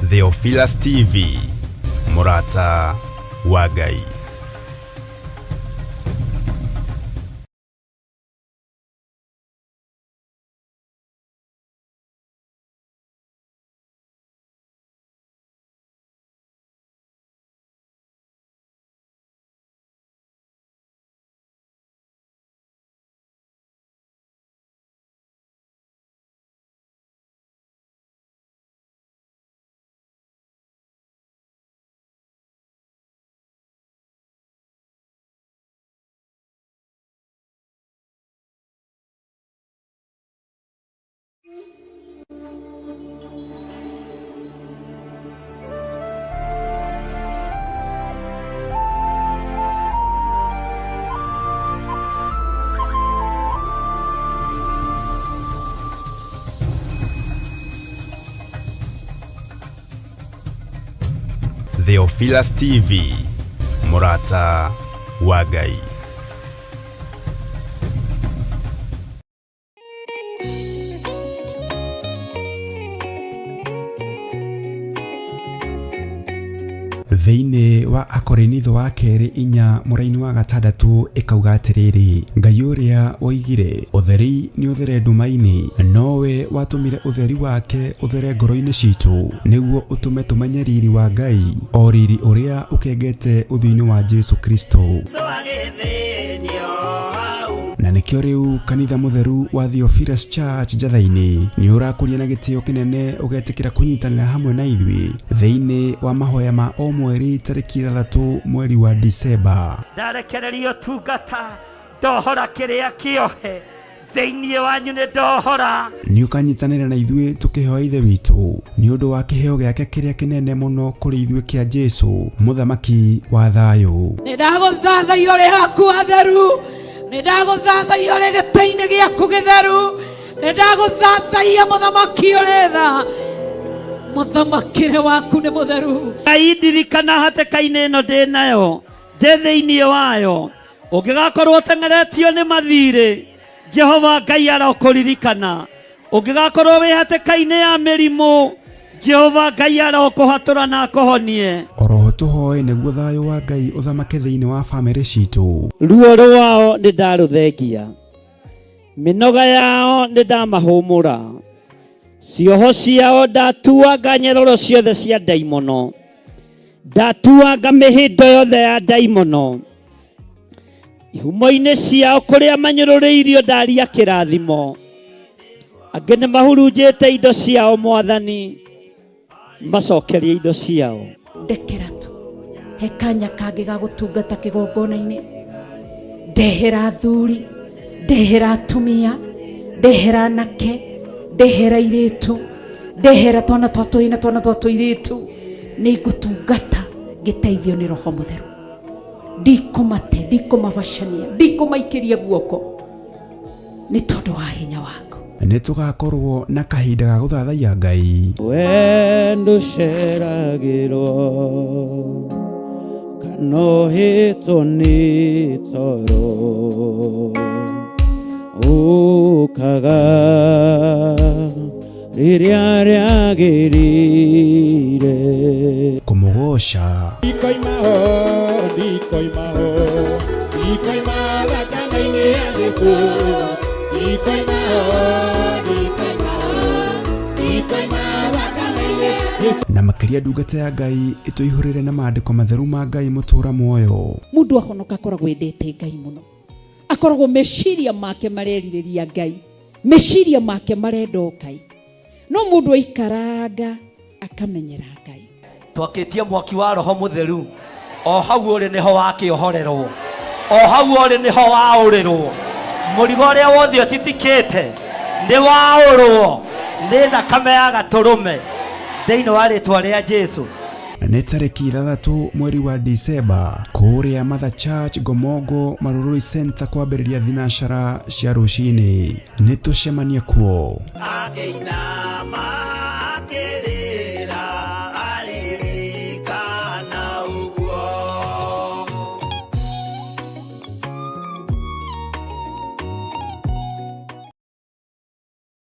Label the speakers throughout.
Speaker 1: Theophilus TV, Murata wa Ngai. Theophilus TV, Murata wa Ngai. Thĩinĩ wa Akorinitho wa kerĩ 4 mũraini wa 6 ĩkauga atĩrĩrĩ, Ngai ũrĩa oigire ũtheri nĩ ũthere nduma-inĩ, nowe watũmire ũtheri wake ũthere ngoro-inĩ citũ, nĩguo ũtũme tũmenye riri wa Ngai, o riri ũrĩa ũkengete ũthiũ-inĩ wa Jesu Kristo. Na nĩkĩo rĩu kanitha mũtheru wa Theophilus Church Njatha-inĩ nĩ ũrakũria na gĩtĩo kĩnene ũgetĩkĩra kũnyitanĩra hamwe na ithuĩ thĩinĩ wa mahoya ma o mweri tarĩki 3 mweri wa Disemba.
Speaker 2: Ndarekererio tungata ndohora kĩrĩa kĩohe thĩinĩ wanyu nĩ ndohora.
Speaker 1: Nĩ ũkanyitanĩra na ithuĩ tũkĩhoya Ithe witũ nĩ ũndũ wa kĩheo gĩake kĩrĩa kĩnene mũno kũrĩ ithuĩ kĩa Jesu mũthamaki wa thayũ.
Speaker 3: Nĩ ndagũthathaiya ũrĩ haku atheru, nĩ ndagũthathaiya ũrĩ gĩtĩ-inĩ gĩaku gĩtheru, nĩ ndagũthathaiya mũthamaki ũrĩ tha, mũthamakĩre waku nĩ mũtheru.
Speaker 2: Ngai ndirikana hatĩka-inĩ ĩno ndĩ nayo, ndĩ thĩinĩ wayo, ũngĩgakorwo ũteng'eretio nĩ mathirĩ, Jehova Ngai arokũririkana. Ũngĩgakorwo wĩ hatĩka-inĩ ya mĩrimũ, Jehova Ngai arokũhatũra na akũhonie.
Speaker 1: Oroho tũhoe nĩguo thayũ wa Ngai ũthamake thĩinĩ wa bamĩrĩ citũ.
Speaker 2: Ruo rwao nĩ ndarũthengia, mĩnoga yao nĩ ndamahũmũra, cioho ciao ndatuanga nyororo ciothe cia ndaimono, ndatuanga mĩhĩndo yothe ya ndaimono, ihumo-inĩ ciao kũrĩa manyũrũrĩirio ndaria kĩrathimo, angĩ nĩ mahurunjĩte indo ciao Mwathani, macokerie indo ciao.
Speaker 3: Ndekera tu he kanya kangĩ ga gũtungata kĩgongona-inĩ, ndehera athuri, ndehera atumia, ndehera anake, ndehera airĩtu, ndehera twana twa tũhĩĩ twana twa tũirĩtu, nĩ ngũtungata ngĩteithio nĩ Roho Mũtheru. Ndikũmate, ndikũmabacania, ndikũmaikĩria guoko nĩ tondũ wa hinya waku.
Speaker 1: Nĩ tũgakorwo na kahinda ga gũthathaiya Ngai.
Speaker 2: We ndũceragĩrwo kana ũhĩtwo nĩ toro, ũkaga rĩrĩa rĩagĩrĩire.
Speaker 1: Kũmũgoca
Speaker 2: thakame-inĩ ya Jesũ,
Speaker 1: na makĩria ndungata ya Ngai ĩtũihũrĩre na maandĩko matheru ma Ngai mũtũra muoyo.
Speaker 3: Mũndũ ahonoka akoragwo endete Ngai mũno, akoragwo meciria make marerirĩria Ngai, meciria make marenda Ngai, no mũndũ aikaranga akamenyera Ngai.
Speaker 2: Twakĩtie mwaki wa Roho Mũtheru, o hau ũrĩ nĩho wakĩohorerwo, o hau ũrĩ nĩho waũrĩrwo, mũrigo ũrĩa wothe ũtitikĩte nĩ waũrwo nĩ thakame ya Gatũrũme thĩinĩ wa rĩtwa rĩa Jesu.
Speaker 1: nĩ tarĩki 6 mweri wa Disemba kũrĩa Mother Church Gomogo Marurui Center kwambĩrĩria thinacara cia rũcinĩ. Nĩ tũcemanie kuo.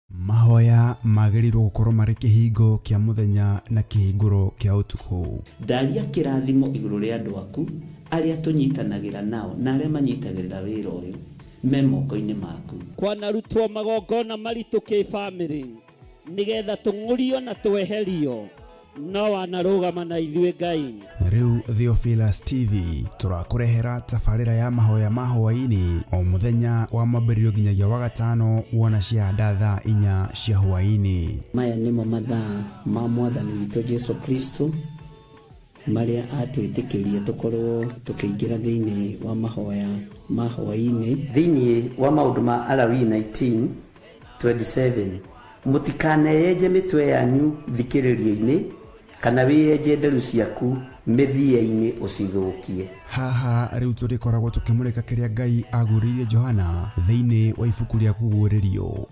Speaker 1: Mahoya magĩrĩirwo gũkorwo marĩ kĩhingo kĩa mũthenya na kĩhingũro kĩa ũtukũ.
Speaker 4: Ndaria kĩrathimo igũrũ rĩa andũ aku arĩa tũnyitanagĩra nao na arĩa manyitagĩrĩra wĩra ũyũ me moko-inĩ maku.
Speaker 2: Kwanarutwo magongona maritũ kĩ-bamĩrĩ nĩgetha tũng'ũrio na tweherio, no wanarũgama na ithuĩ Ngai.
Speaker 1: Rĩu Theophilus TV tũrakũrehera tabarĩra ya mahoya ma hwaĩ-inĩ o mũthenya wa mwambĩrĩrio nginyagia wa gatano wona ciahanda thaa 4 cia hwaĩ-inĩ.
Speaker 4: Maya nĩmo mathaa ma Mwathani witũ Jesu Kristo marĩa atwĩtĩkĩria tũkorwo tũkĩingĩra thĩinĩ wa mahoya ma hwaĩ-inĩ. Thĩinĩ wa maũndũ ma Alawii 19:27 mũtikaneyenje mĩtwe yanyu thikĩrĩrio-inĩ kana wĩyenje nderu ciaku mĩthia-inĩ ũcithũkie.
Speaker 1: Haha rĩu tũrĩkoragwo tũkĩmũrĩka kĩrĩa Ngai agurĩire Johana thĩinĩ wa ibuku rĩa kũguũrĩrio.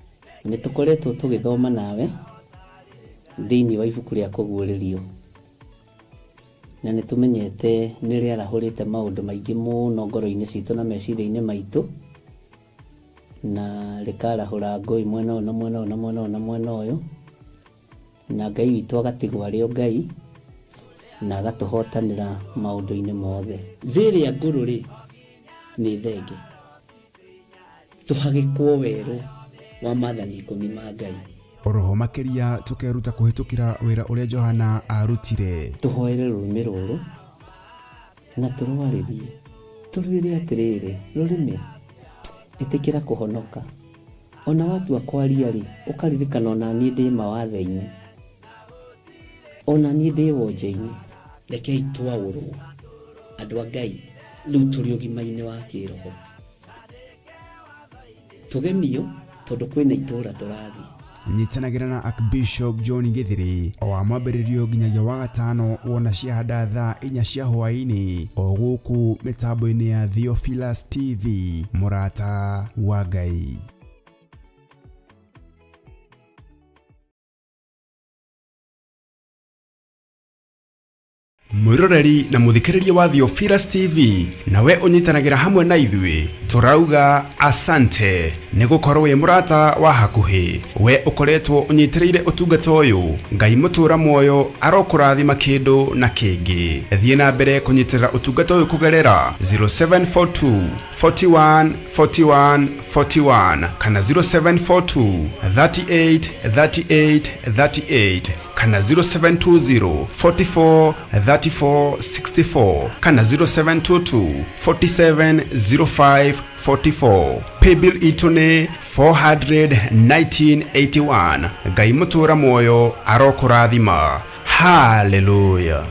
Speaker 4: Nĩ tũkoretwo tũgĩthoma nawe thĩinĩ wa ibuku rĩa kũguũrĩrio, na nĩ tũmenyete nĩ rĩarahũrĩte maũndũ maingĩ mũno ngoro-inĩ citũ na meciria-inĩ maitũ, na rĩkarahũra ngũĩ mwena ũyũ na mwena ũyũ na mwena ũyũ na mwena ũyũ, na Ngai witũ agatigwo arĩ o Ngai na agatũhotanĩra maũndũ-inĩ mothe. Thĩrĩa ngũrũ-rĩ nĩ thenge, tũhagĩkwo werũ wa maathani 10 ma Ngai.
Speaker 1: Oroho makĩria tũkeruta kũhĩtũkĩra wĩra ũrĩa Johana arutire.
Speaker 4: Tũhoere rũrĩmĩ rũrũ na tũrwarĩrie, tũrwĩre atĩrĩrĩ, rũrĩmĩ ĩtĩkĩra kũhonoka. Ona watua kwaria-rĩ ũkaririkana ona niĩ ndĩ mawatho-inĩ, ona niĩ ndĩ wonje-inĩ. Rekei twaũrwo andũ a Ngai rĩu tũrĩ ũgima-inĩ wa kĩroho, tũgemio tondũ kwĩna itũũra tũrathiĩ.
Speaker 1: Nyitanagĩra na Archbishop John Githiri o wa mwambĩrĩrio nginyagia wa gatano wona ciahanda thaa 4 cia hwaĩ-inĩ o gũkũ mĩtambo-inĩ ya Theophilus TV, mũrata wa Ngai. Mwiroreri na muthikiriria wa Theophilus TV nawe unyitanagĩra hamwe na ithuĩ turauga asante nĩ gũkorwo wĩ mũrata wa hakuhĩ. We ukoretwo unyitĩrĩire ũtungata ũyũ, Ngai mũtũra muoyo arokũrathima kĩndũ na kĩngĩ. Thiĩ na mbere kũnyitĩrĩra ũtungata ũyũ kũgerera 0742 41 41 41 kana 0742 38 38 38 kana 0720 44 34 64 kana 0722 47 05 44. Paybill itune 41981. Ngai mũtũra muoyo arokũrathima. Hallelujah.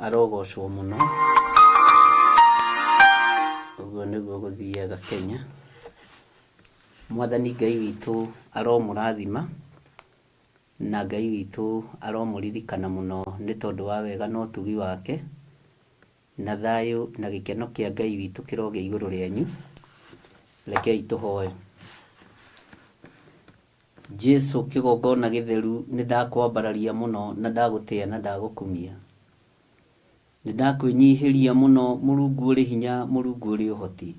Speaker 4: Arogocwo mũno ũguo nĩguo gũthiaga Kenya. Mwathani Ngai witũ aromũrathima na Ngai witũ aromũririkana mũno nĩ tondũ wa wega na ũtugi wake, na thayũ na gĩkeno kĩa Ngai witũ kĩroge igũrũ rĩanyu. Rekei tũhoe. Jesu kĩgongona gĩtheru, nĩ ndakwambararia mũno na ndagũtĩa na ndagũkumia. Ndakwĩnyihĩria mũno Mũrungu ũrĩ hinya, Mũrungu ũrĩ ũhoti.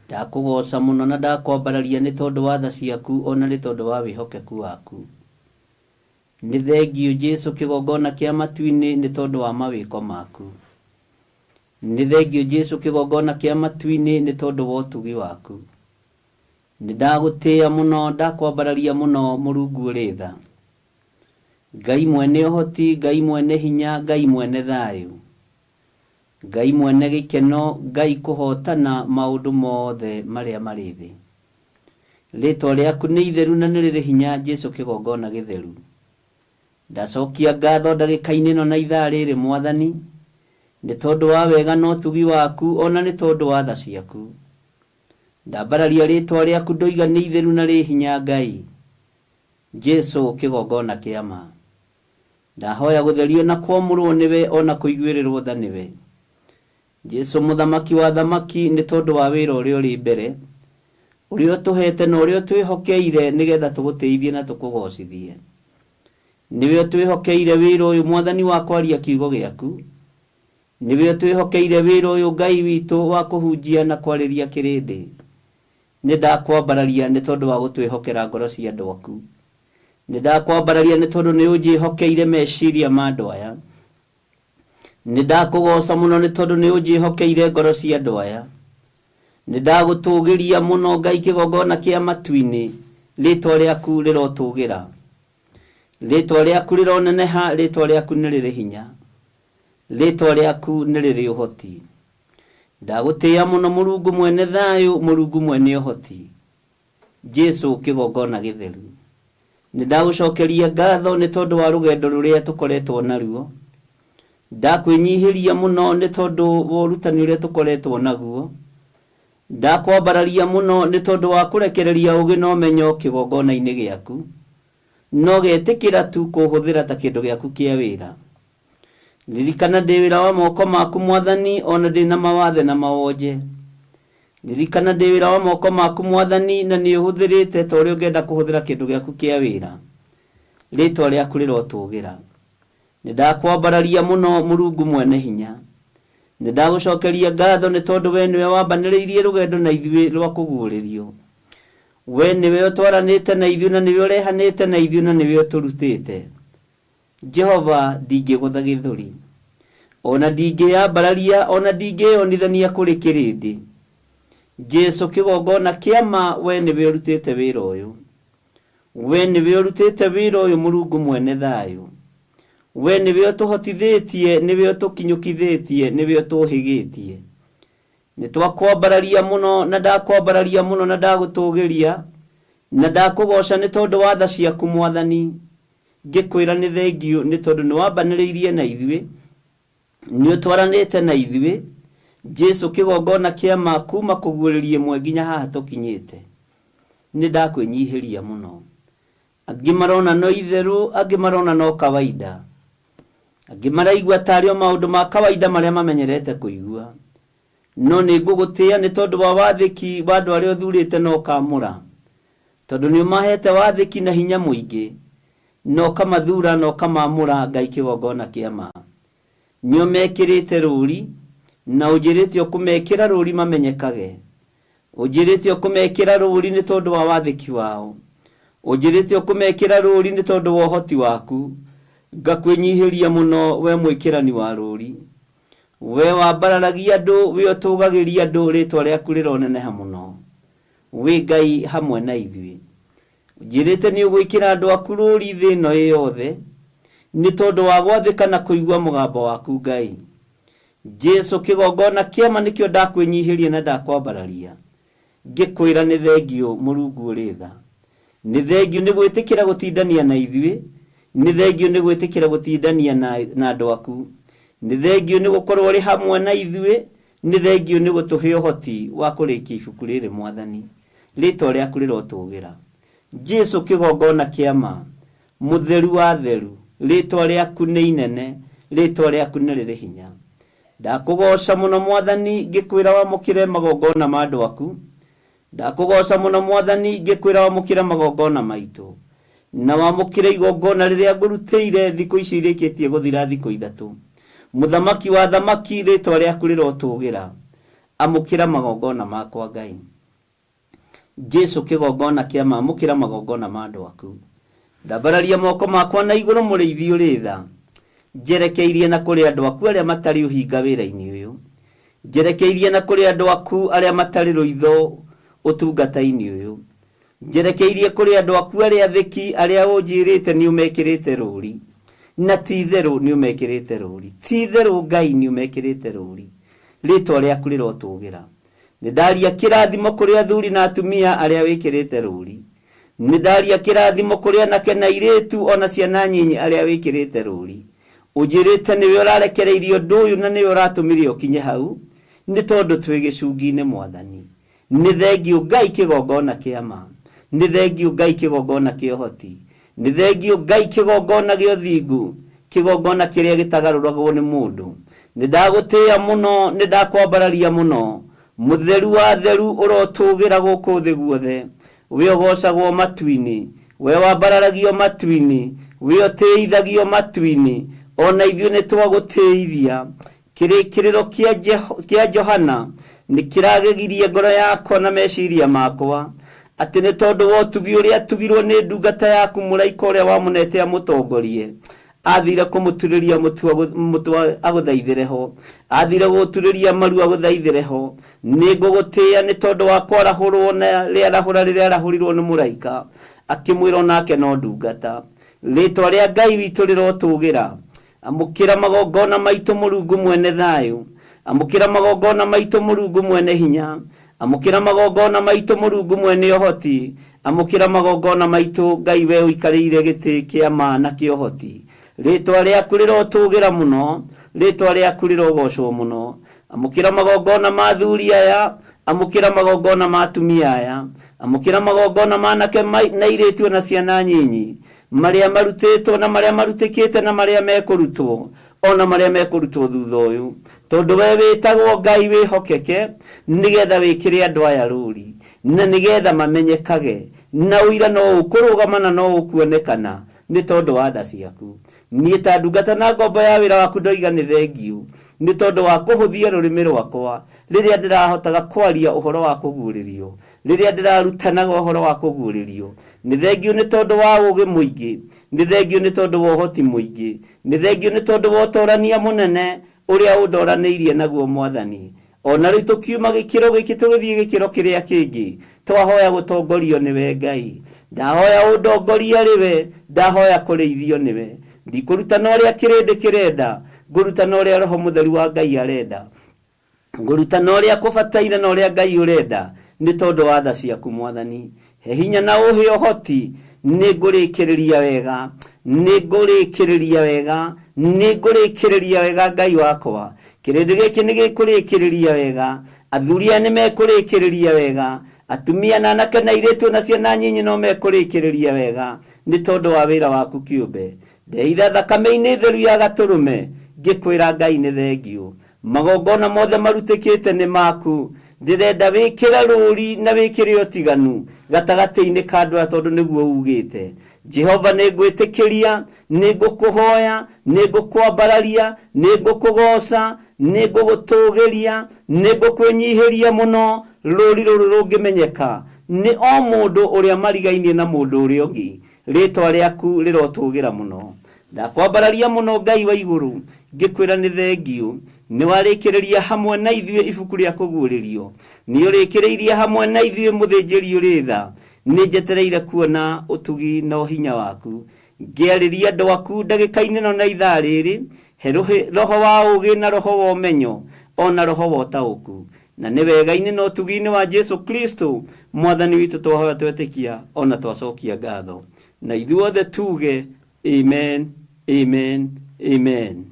Speaker 4: Ndakũgoca mũno na ndakwambararia nĩ tondũ wa tha ciaku, ona nĩ tondũ wa wĩhokeku waku. Nĩ thengio Jesu kĩgongona kĩa matu-inĩ nĩ tondũ wa mawĩko maku. Nĩ thengio Jesu kĩgongona kĩa matu-inĩ nĩ tondũ wa ũtugi waku. Nĩ ndagũtĩa mũno, ndakwambararia mũno Mũrungu ũrĩ tha. Ngai mwene ũhoti, Ngai mwene hinya, Ngai mwene thayũ, Ngai mwene gĩkeno, Ngai kũhotana maũndũ mothe marĩa marĩ thĩ. Rĩtwa rĩaku nĩ itheru na nĩ rĩrĩ hinya, Jesu kĩgongona gĩtheru. Ndacokia ngatho ndagĩka-inĩ ĩno na ithaa rĩrĩ Mwathani, nĩ tondũ wa wega na ũtugi waku, ona nĩ tondũ wa tha ciaku. Ndambararia rĩtwa rĩaku ndoiga nĩ itheru na rĩ hinya Ngai, Jesu kĩgongona kĩa ma. Ndahoya gũtherio na kwamũrwo nĩwe, ona kũiguĩrĩrwo tha nĩwe. Jesu mũthamaki wa thamaki, nĩ tondũ wa wĩra ũrĩa ũrĩ mbere, ũrĩa ũtũhete na ũrĩa twĩhokeire nĩgetha tũgũteithie na tũkũgocithie. Nĩwe twĩhokeire wĩra ũyũ Mwathani wa kwaria kiugo gĩaku. Nĩwe twĩhokeire wĩra ũyũ Ngai witũ wa kũhunjia na kwarĩria kĩrĩndĩ. Nĩ ndakwambararia nĩ tondũ wa gũtwĩhokera ngoro cia andũ aku. Nĩ ndakwambararia nĩ tondũ nĩ ũnjĩhokeire meciria ma andũ aya. Nĩ ndakũgoca mũno nĩ tondũ nĩ ũnjĩhokeire ngoro cia andũ aya. Nĩ ndagũtũgĩria mũno Ngai kĩgongona kĩa matu-inĩ, rĩtwa rĩaku rĩrotũgĩra. Rĩtwa rĩaku rĩroneneha, rĩtwa rĩaku nĩ rĩrĩ hinya, rĩtwa rĩaku nĩ rĩrĩ ũhoti. Ndagũtĩĩa mũno Mũrungu mwene thayũ, Mũrungu mwene ũhoti, Jesu kĩgongona gĩtheru. Nĩ ndagũcokeria ngatho nĩ tondũ wa rũgendo rũrĩa tũkoretwo naruo. Ndakwĩnyihĩria mũno nĩ tondũ wa ũrutani ũrĩa tũkoretwo naguo. Ndakwambararia mũno nĩ tondũ wa kũrekereria ũgĩ na ũmenyo kĩgongona-inĩ gĩaku, no getĩkĩra tu kũhũthĩra ta kĩndũ gĩaku kĩa wĩra. Ririkana ndĩ wĩra wa moko maku Mwathani, ona ndĩ na mawathe na mawonje. Ririkana ndĩ wĩra wa moko maku Mwathani, na nĩ ũhũthĩrĩte ta ũrĩa ũngĩenda kũhũthĩra kĩndũ gĩaku kĩa wĩra. Rĩtwa rĩaku rĩrotũgĩra. Nĩ ndakwambararia mũno Mũrungu mwene hinya. Nĩ ndagũcokeria ngatho nĩ tondũ we nĩwe wambanĩrĩirie rũgendo na ithuĩ rwa kũguũrĩrio. We nĩwe ũtwaranĩte na ithuĩ, na nĩwe ũrehanĩte na ithuĩ, na nĩwe ũtũrutĩte. Jehova, ndingĩgũtha gĩthũri, ona ndingĩyambararia, ona ndingĩyonithania kũrĩ kĩrĩndĩ. Jesu kĩgongona kĩa ma, we nĩwe ũrutĩte wĩra ũyũ. We nĩwe ũrutĩte wĩra ũyũ Mũrungu mwene thayũ. We nĩwe ũtũhotithĩtie, nĩwe ũtũkinyũkithĩtie, nĩwe ũtũhĩgĩtie. Nĩ twakwambararia mũno, na ndakwambararia mũno, na ndagũtũgĩria, na ndakũgoca nĩ tondũ wa tha ciaku Mwathani. Ngĩkwĩra nĩ thengiũ nĩ tondũ nĩ wambanĩrĩirie na ithuĩ, nĩ ũtwaranĩte na ithuĩ, Jesu kĩgongona kĩa ma, kuma kũguũrĩria mwe nginya haha tũkinyĩte. Nĩ ndakwĩnyihĩria mũno. Angĩ marona no itherũ, angĩ marona no kawaida, angĩ maraigua tarĩ o maũndũ ma kawaida marĩa mamenyerete kũigua. No nĩ ngũgũtĩĩa nĩ tondũ wa wathĩki wa andũ arĩa ũthurĩte na ũkamũra, tondũ nĩ ũmahete wathĩki na hinya mũingĩ, na ũkamathura na ũkamamũra Ngai kĩgongona kĩa ma. Nĩ ũmekĩrĩte rũũri, na ũnjĩrĩte ũkũmekĩra rũũri mamenyekage. Ũnjĩrĩte ũkũmekĩra rũũri nĩ tondũ wa wathĩki wao. Ũnjĩrĩte ũkũmekĩra rũũri nĩ tondũ wa ũhoti waku. Ngakwĩnyihĩria mũno we mwĩkĩrani wa rũũri. We wambararagia andũ, we ũtũgagĩria andũ, rĩtwa rĩaku rĩroneneha mũno. We Ngai hamwe na ithuĩ. Ũnjĩrĩte nĩ ũgwĩkĩra andũ aku rũũri thĩ ĩno yothe, nĩ tondũ wa gwathĩka na kũigua mũgambo waku Ngai. Jesu kĩgongona kĩa ma, nĩkĩo ndakwĩnyihĩria na ndakwambararia. Ngĩkwĩra nĩ thengiũ Mũrungu ũrĩ tha. Nĩ thengiũ nĩ gwĩtĩkĩra gũtindania na ithuĩ. Nĩ thengiũ nĩ gwĩtĩkĩra gũtindania na andũ aku. Nĩ thengiũ nĩ gũkorwo ũrĩ hamwe na ithuĩ. Nĩ thengiũ nĩ gũtũhe ũhoti wa kũrĩkia ibuku rĩrĩ Mwathani. Rĩtwa rĩaku rĩrotũgĩra. Jesu kĩgongona kĩa ma, mũtheru wa theru, rĩtwa rĩaku nĩ inene, rĩtwa rĩaku nĩ rĩrĩ hinya. Ndakũgoca mũno Mwathani, ngĩkwĩra wamũkĩre magongona ma andũ aku. Ndakũgoca mũno Mwathani, ngĩkwĩra wamũkĩre magongona maitũ, na wamũkĩre igongona rĩrĩa ngũrutĩire thikũ ici irĩkĩtie gũthira thikũ ithatũ. Mũthamaki wa thamaki, rĩtwa rĩaku rĩrotũgĩra. Amũkĩra magongona makwa Ngai. Jesu kĩgongona kĩa ma, amũkĩra magongona ma andũ aku. Ndambararia moko makwa na igũrũ Mũrĩithi ũrĩ tha. Njerekeirie na kũrĩ andũ aku arĩa matarĩ ũhinga wĩra-inĩ ũyũ. Njerekeirie na kũrĩ andũ aku arĩa matarĩ rũitho ũtungata-inĩ ũyũ. njerekeirie kuri andu aku aria thiki aria unjirite ni umekirite ruri na titheru ni umekirite ruri titheru Ngai ni umekirite ruri ritwa riaku rirotugira nidaria kirathimo kuri athuri na atumia aria wikirite ruri nidaria kirathimo kuri anake na iritu ona ciana nyinyi aria wikirite ruri unjirite niwe urarekereirio nduyu na niwe uratumirio kinye hau ni tondu twi gicungi-ini Mwathani ni thengiu Ngai kigongona kiama ni thengiu Ngai kigongona kiohoti ni thengiu Ngai kigongona giothingu kigongona kiria gitagaruragwo ni mundu ni ndagutia muno ni ndakwambararia muno mutheru wa theru urotugira guku thi guothe we ogocagwo matu-ini we wambararagio matu-ini we oteithagio matu-ini ona ithuĩ nĩ twagũteithia kĩrĩkĩrĩro kĩa Johana nĩ kĩragegirie ngoro yakwa na meciria makwa atĩ nĩ tondũ wa ũtugi ũrĩa atugirwo nĩ ndungata yaku mũraika ũrĩa wamũnete amũtongorie athire kũmũturĩria mũtwe agũthaithĩre ho athire gũturĩria maru agũthaithĩre ho nĩ ngũgũtĩĩa nĩ tondũ wa kwarahũrwo na rĩarahũra rĩrĩa arahũrirwo nĩ mũraika akĩmwĩra nake no ndungata rĩtwa rĩa Ngai witũ rĩrotũgĩra amukira magongona maitũ Mũrungu mwene thayũ amukira magongona maitũ Mũrungu mwene hinya amukira magongona maitũ Mũrungu mwene ũhoti amukira magongona maitũ Ngai we ũikarĩire gĩtĩ kĩa ma na kĩohoti rĩtwa rĩaku rĩrotũgĩra mũno rĩtwa rĩaku rĩrogocwo mũno amukira magongona ma athuri aya amukira magongona ma atumia aya amukira magongona ma anake na airĩtu na ciana nyinyi maria marutĩtwo na maria marutĩkĩte na maria mekũrutwo ona maria mekũrutwo thutha ũyũ tondũ we wĩtagwo Ngai wĩhokeke nĩgetha wĩkĩre andũ aya rũri na nĩgetha mamenyekage na ũira no ũkũrũgama na no ũkuonekana nĩ tondũ wa tha ciaku niĩ ta ndungata na ngombo ya wĩra waku ndoiga nĩ thengiũ nĩ tondũ wa kũhũthia rũrĩmĩ rwakwa rĩrĩa ndĩrahotaga kwaria ũhoro wa kũguũrĩrio rĩrĩa ndĩrarutanaga ũhoro wa kũguũrĩrio nĩ thengiũ nĩ tondũ wa ũũgĩ mũingĩ nĩ thengiũ nĩ tondũ wa ũhoti mũingĩ nĩ thengiũ nĩ tondũ wa ũtorania mũnene ũrĩa ũndoranĩirie naguo Mwathani ona rĩu tũkiuma gĩkĩro gĩkĩ tũgĩthiĩ gĩkĩro kĩrĩa kĩngĩ twahoya gũtongorio nĩwe Ngai ndahoya ũndongoria rĩwe ndahoya kũrĩithio nĩwe ndikũrutana ũrĩa kĩrĩndĩ kĩrenda ngũrutana ũrĩa Roho Mũtheru wa Ngai arenda ngũrutana ũrĩa kũbataire na ũrĩa Ngai ũrenda nĩ tondũ wa tha ciaku Mwathani he hinya na ũhĩ ũhoti nĩ ngũrĩkĩrĩria wega nĩ ngũrĩkĩrĩria wega nĩ ngũrĩkĩrĩria wega Ngai wakwa kĩrĩndĩ gĩkĩ nĩ gĩkũrĩkĩrĩria wega athuri aya nĩ mekũrĩkĩrĩria wega atumia na anake na airĩtu na ciana nyinyi no mekũrĩkĩrĩria wega nĩ tondũ wa wĩra waku kĩũmbe ndeitha thakame-inĩ theru ya gatũrũme ngĩkwĩra Ngai nĩ thengiũ magongona mothe marutĩkĩte nĩ maku ndĩrenda wĩkĩre rũri na wĩkĩre ũtiganu gatagatĩ-inĩ ka andũ aya tondũ nĩguo ugĩte Jehova nĩ ngwĩtĩkĩria nĩ ngũkũhoya nĩ ngũkwambararia nĩ ngũkũgoca nĩ ngũgũtũgĩria nĩ ngũkwĩnyihĩria mũno rũri rũrũ rũngĩmenyeka nĩ o mũndũ ũrĩa marigainie na mũndũ ũrĩa ũngĩ rĩtwa rĩaku rĩrotũgĩra mũno ndakwambararia mũno Ngai wa igũrũ ngĩkwĩra nĩ thengiũ nĩ warĩkĩrĩria hamwe na ithuĩ ibuku rĩa kũguũrĩrio nĩ ũrĩkĩrĩirie hamwe na ithuĩ mũthĩnjĩri ũrĩ tha nĩ njetereire kuona ũtugi na hinya waku ngĩarĩria andũ aku ndagĩka-inĩ no na ithaa rĩrĩ he roho wa ũũgĩ na roho wa ũmenyo ona roho wa ũtaũku na nĩ wega-inĩ na ũtugi-inĩ wa Jesu Kristo Mwathani witũ twahoya twetĩkia ona twacokia ngatho na ithuothe tuge amen amen amen.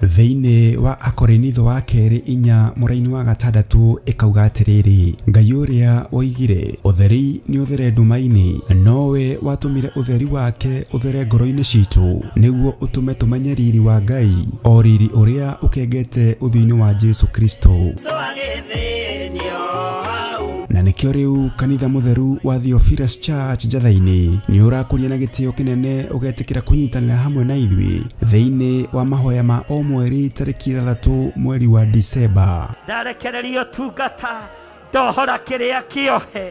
Speaker 1: Thĩinĩ wa Akorinitho wa kerĩ 4 mũraini wa 6 ĩkauga atĩrĩrĩ, Ngai ũrĩa oigire ũtheri nĩ ũthere nduma-inĩ, nowe watũmire ũtheri wake ũthere ngoro-inĩ citũ nĩguo ũtũme tũmenye riri wa Ngai, o riri ũrĩa ũkengete ũthiũ-inĩ wa Jesu Kristo. Na nĩkĩo rĩu kanitha mũtheru wa Theophilus Church Njathainĩ nĩ ũrakũria na gĩtĩo kĩnene ũgetĩkĩra kũnyitanĩra hamwe na ithuĩ thĩinĩ wa mahoya ma o mweri tarĩki 3 mweri wa Disemba.
Speaker 2: Ndarekererio tungata ndohora kĩrĩa kĩohe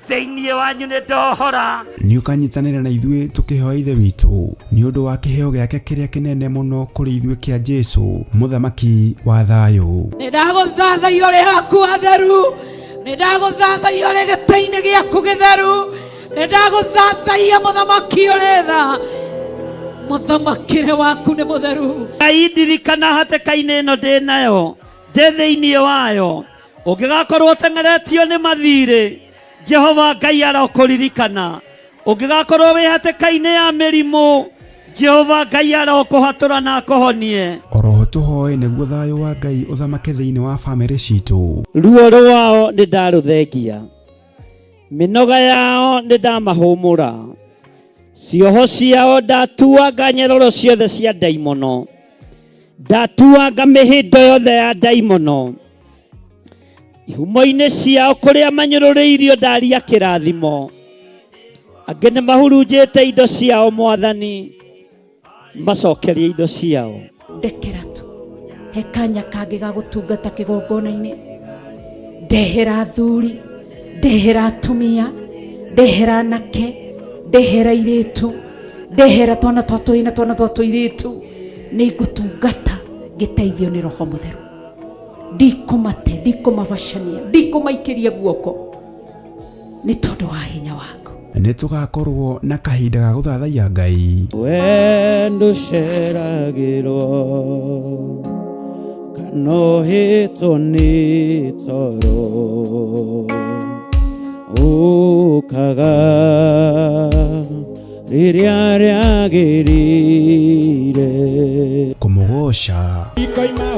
Speaker 2: thĩinĩ wanyu nĩ ndohora.
Speaker 1: Nĩ ũkanyitanĩra na ithuĩ tũkĩhoya ithe witũ nĩ ũndũ wa kĩheo gĩake kĩrĩa kĩnene mũno kũrĩ ithuĩ kĩa Jesu mũthamaki wa thayũ.
Speaker 3: Nĩ ndagũthathaiya ũrĩ haku atheru, nĩ ndagũthathaiya ũrĩ gĩtĩ-inĩ gĩaku gĩtheru, nĩ ndagũthathaiya mũthamaki ũrĩ tha, mũthamakĩre waku nĩ mũtheru.
Speaker 2: Ngai ndirikana hatĩka-inĩ ĩno ndĩ nayo ndĩ thĩinĩ wayo, ũngĩgakorwo ũteng'eretio nĩ mathirĩ, Jehova Ngai arokũririkana. Ũngĩgakorwo wĩ hatĩka-inĩ ya mĩrimũ, Jehova Ngai arokũhatũra na akũhonie.
Speaker 1: Oroho tũhoe nĩguo thayũ wa Ngai ũthamake thĩinĩ wa bamĩrĩ citũ.
Speaker 2: Ruo rwao nĩ ndarũthengia, mĩnoga yao nĩ ndamahũmũra, cioho ciao ndatuanga nyororo ciothe cia ndaimono, ndatuanga mĩhĩndo yothe ya ndaimono, ihumo-inĩ ciao kũrĩa manyũrũrĩirio ndaria kĩrathimo, angĩ nĩ mahurunjĩte indo ciao Mwathani, macokerie indo ciao.
Speaker 3: Ndekera tu he kanya kangĩ ga gũtungata kĩgongona-inĩ, ndehera athuri, ndehera atumia, ndehera anake, ndehera airĩtu, ndehera twana twa tũi twana twa tũirĩtu, nĩ ngũtungata ngĩteithio nĩ Roho Mũtheru. Ndikũmate, ndikũmabacania, ndikũmaikĩria guoko nĩ tondũ wa hinya waku.
Speaker 1: Nĩ tũgakorwo na kahinda ga gũthathaiya Ngai.
Speaker 5: Wendo ceragĩrwo kanohĩtwo nĩ toro ũkaga rĩrĩa rĩagĩrĩire
Speaker 1: kũmũgoca
Speaker 5: ndikoima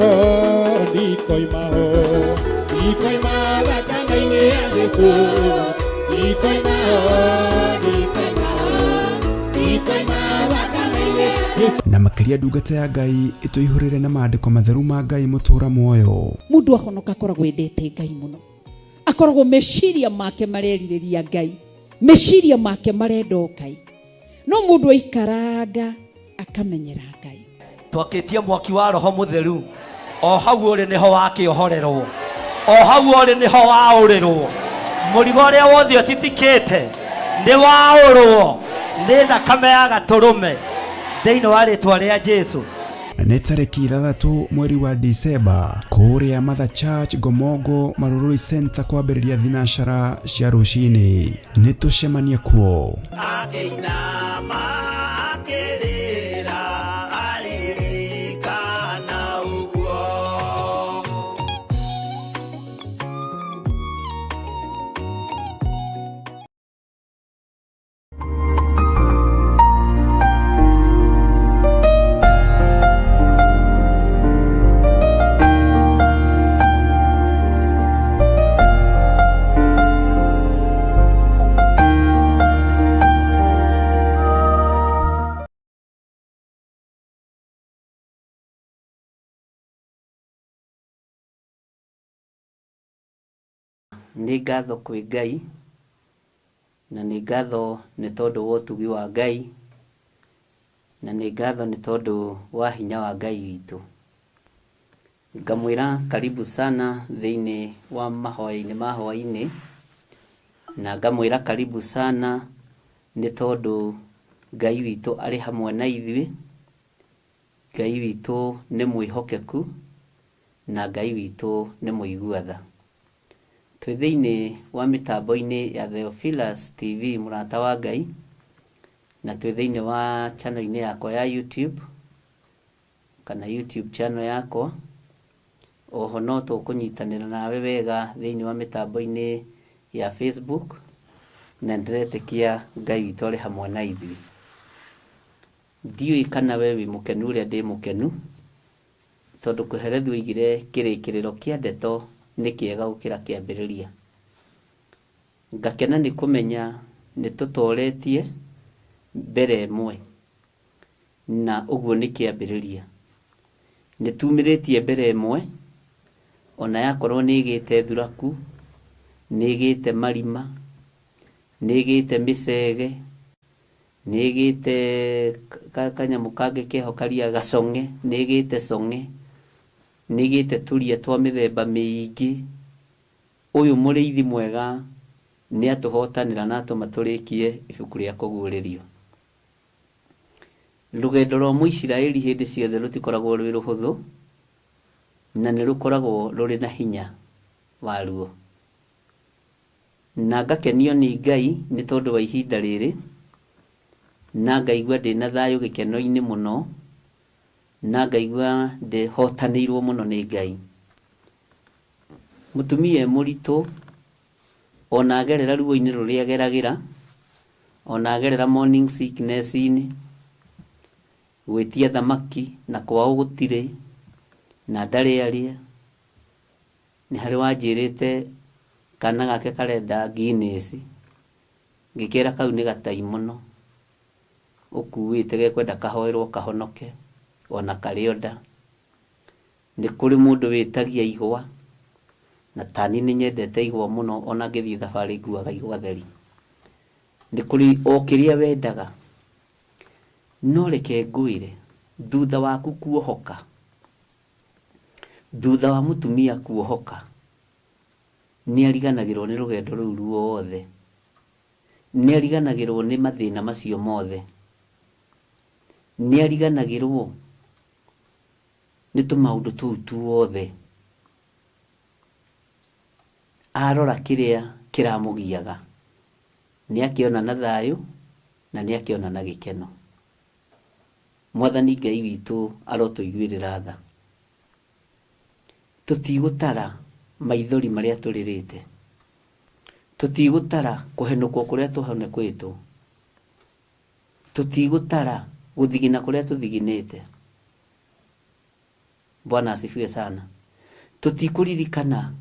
Speaker 5: thakame-inĩ ya Jesũ
Speaker 1: na makĩria ndungata ya Ngai ĩtũihũrĩre na maandĩko matheru ma Ngai mũtũra muoyo.
Speaker 3: Mũndũ ahonoka akoragwo endete Ngai mũno, akoragwo meciria make marerirĩria Ngai, meciria make marenda Ngai, no mũndũ aikaranga akamenyera Ngai.
Speaker 2: Twakĩtie mwaki wa Roho Mũtheru, o hau ũrĩ nĩho wakĩohorerwo, o hau ũrĩ nĩho waũrĩrwo, mũrigo ũrĩa wothe ũtitikĩte nĩ waũrwo nĩ thakame ya Gatũrũme thĩinĩ wa rĩtwa rĩa Jesu.
Speaker 1: Nĩ tarĩki 3 mweri wa Disemba kũrĩa Mother Church Gomongo Marurui Center kwambĩrĩria thinacara cia rũcinĩ. Nĩ tũcemanie kuo.
Speaker 4: Nĩ ngatho kwĩ Ngai na nĩ ngatho nĩ tondũ wa ũtugi wa Ngai na nĩ ngatho nĩ tondũ wa hinya wa Ngai witũ. Ngamwĩra karibu sana thĩinĩ wa mahoya-inĩ ma hwaĩ-inĩ, na ngamwĩra karibu sana nĩ tondũ Ngai witũ arĩ hamwe na ithuĩ. Ngai witũ nĩ mwĩhokeku na Ngai witũ nĩ mũiguatha. Twĩ thĩinĩ wa mĩtambo-inĩ ya Theophilus TV mũrata wa Ngai, na twĩ thĩinĩ wa channel-inĩ yakwa ya YouTube kana YouTube channel yakwa. Oho no tũkũnyitanĩra nawe wega thĩinĩ wa mĩtambo-inĩ ya Facebook, na ndĩretĩkia Ngai witũ arĩ hamwe na ithuĩ. Ndiũĩ kana we wĩ mũkenu ũrĩa ndĩ mũkenu, tondu kuherethu igire kirikiriro kia ndeto ni kiega gukira kiambiriria. Ngakena ni kumenya ni tutoretie mbere imwe na uguo ni kiambiriria. Ni tumiritie mbere imwe ona yakorwo ni igite thuraku, ni igite marima, ni igite misege, ni igite kanyamu kange kehokaria gacong'e, ni igite cong'e, ni igite turia twa mithemba miingi. Uyu muriithi mwega ni atuhotanira na atumaturikie ibuku ria kuguririo. Rugendo rwa Muisiraeli hindi ciothe rutikoragwo rwi ruhuthu na ni rukoragwo ruri na hinya waruo. Na ngakenio ni Ngai ni tondu wa ihinda riri, na ngaigua ndina thayu gikeno-ini muno, na ngaigua ndihotanirwo muno ni Ngai. Mutumia muritu ona agerera ruo-ini ruria ageragira, ona agerera morning sickness-ini, gwitia thamaki na kwao gutire na ndari aria, ni hari wanjirite kana gake karenda Guinness, ngikira kau ni gatai muno, ukuwite gekwenda kahoerwo kahonoke ona karionda. Ni kuri mundu witagia igwa, na tani ni nyendete igwa muno, ona ngithii thabari nguaga igwa theri. Ni kuri o kiria wendaga, no reke ngwire thutha waku kuohoka, thutha wa mutumia kuohoka, ni ariganagirwo ni rugendo ruu ruothe, ni ariganagirwo ni mathina macio mothe, ni ariganagirwo ni tumaundu tuu tuothe. Arora kiria kiramugiaga, ni akiona na thayu na ni akiona na gikeno. Mwathani Ngai witu arotuiguirira tha. Tutigutara maithori maria turirite, tutigutara kuhenukwo kuria tuhenukwitu, tutigutara guthigina kuria tuthiginite. Bwana asifiwe sana. Tutikuririkana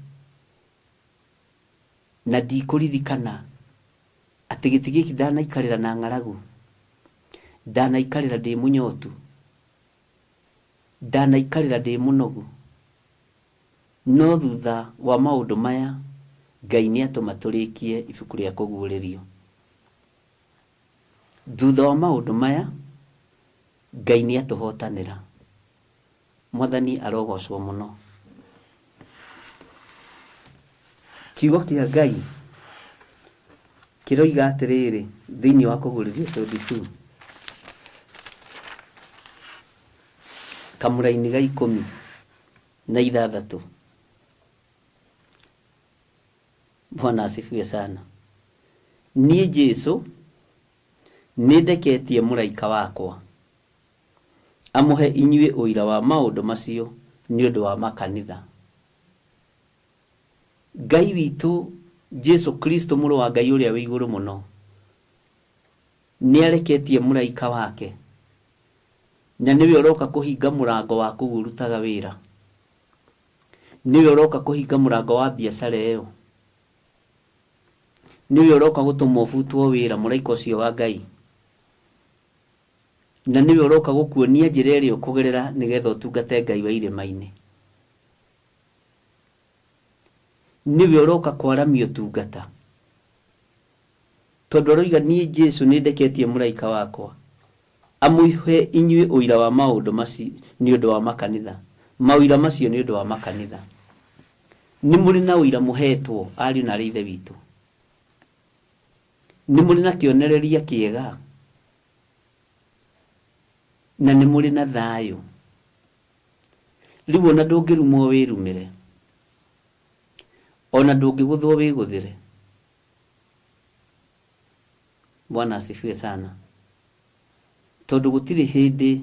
Speaker 4: na ndikuririkana ati giti giki ndanaikarira na ng'aragu, ndanaikarira ndi munyotu, ndanaikarira ndi munogu. No thutha wa maundu maya Ngai ni atumaturikie ibuku ria kuguririo. Thutha wa maundu maya Ngai ni atuhotanira. Mwathani arogocwo muno. Kiugo kia Ngai kiroiga atiriri thiini wa kuguririo 22 kamuraini ga 16. Bwana asifiwe sana. Ni Jesu nindeketie muraika wakwa amuhe inyue uira wa maundu macio ni undu wa makanitha. Ngai witu Jesu Kristo muru wa Ngai uria wi iguru muno ni areketie muraika wake, na niwe uroka kuhinga murango wa kugurutaga wira, niwe uroka kuhinga murango wa biashara iyo, niwe uroka gutumwo butwo wira muraika ucio wa Ngai, na niwe uroka gukuonia njira iria ukugerera nigetha utungate Ngai wa irima-ini. Niwe uroka kwaramia utungata, tondu aroiga ni Jesu nindeketie muraika wakwa amuhe inyue uira wa maundu macio ni undu wa makanitha. Mawira macio ni undu wa makanitha. Ni muri na uira muhetwo ari na rithe witu, ni muri na kionereria kiega, na ni muri na thayu. Riu ona ndungirumwo wirumire, ona ndungiguthwo wiguthire. Bwana asifiwe sana. Tondu gutiri hindi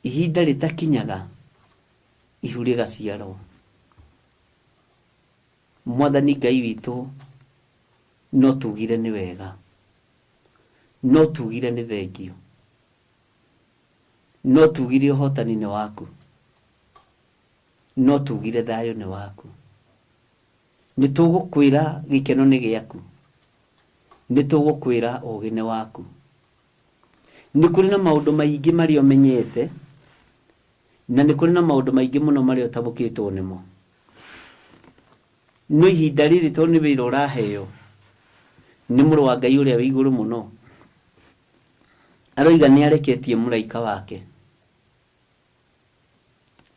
Speaker 4: ihinda ritakinyaga ihu rigaciarwo. Mwathani Ngai witu no tugire ni wega, no tugire ni thengio. no tugire ũhotani nĩ waku, no tugire thayũ nĩ waku. Nĩ tũgũkwĩra gĩkeno nĩ gĩaku, nĩ tũgũkwĩra ũũgĩ nĩ waku. Nĩ kũrĩ na maũndũ maingĩ marĩa ũmenyete, na nĩ kũrĩ na maũndũ maingĩ mũno marĩa ũtabũkĩtwo nĩmo. No ihinda rĩrĩ tondũ nĩ wĩra ũraheo nĩ mũrũ wa Ngai ũrĩa wĩ igũrũ mũno, aroiga nĩ areketie mũraika wake,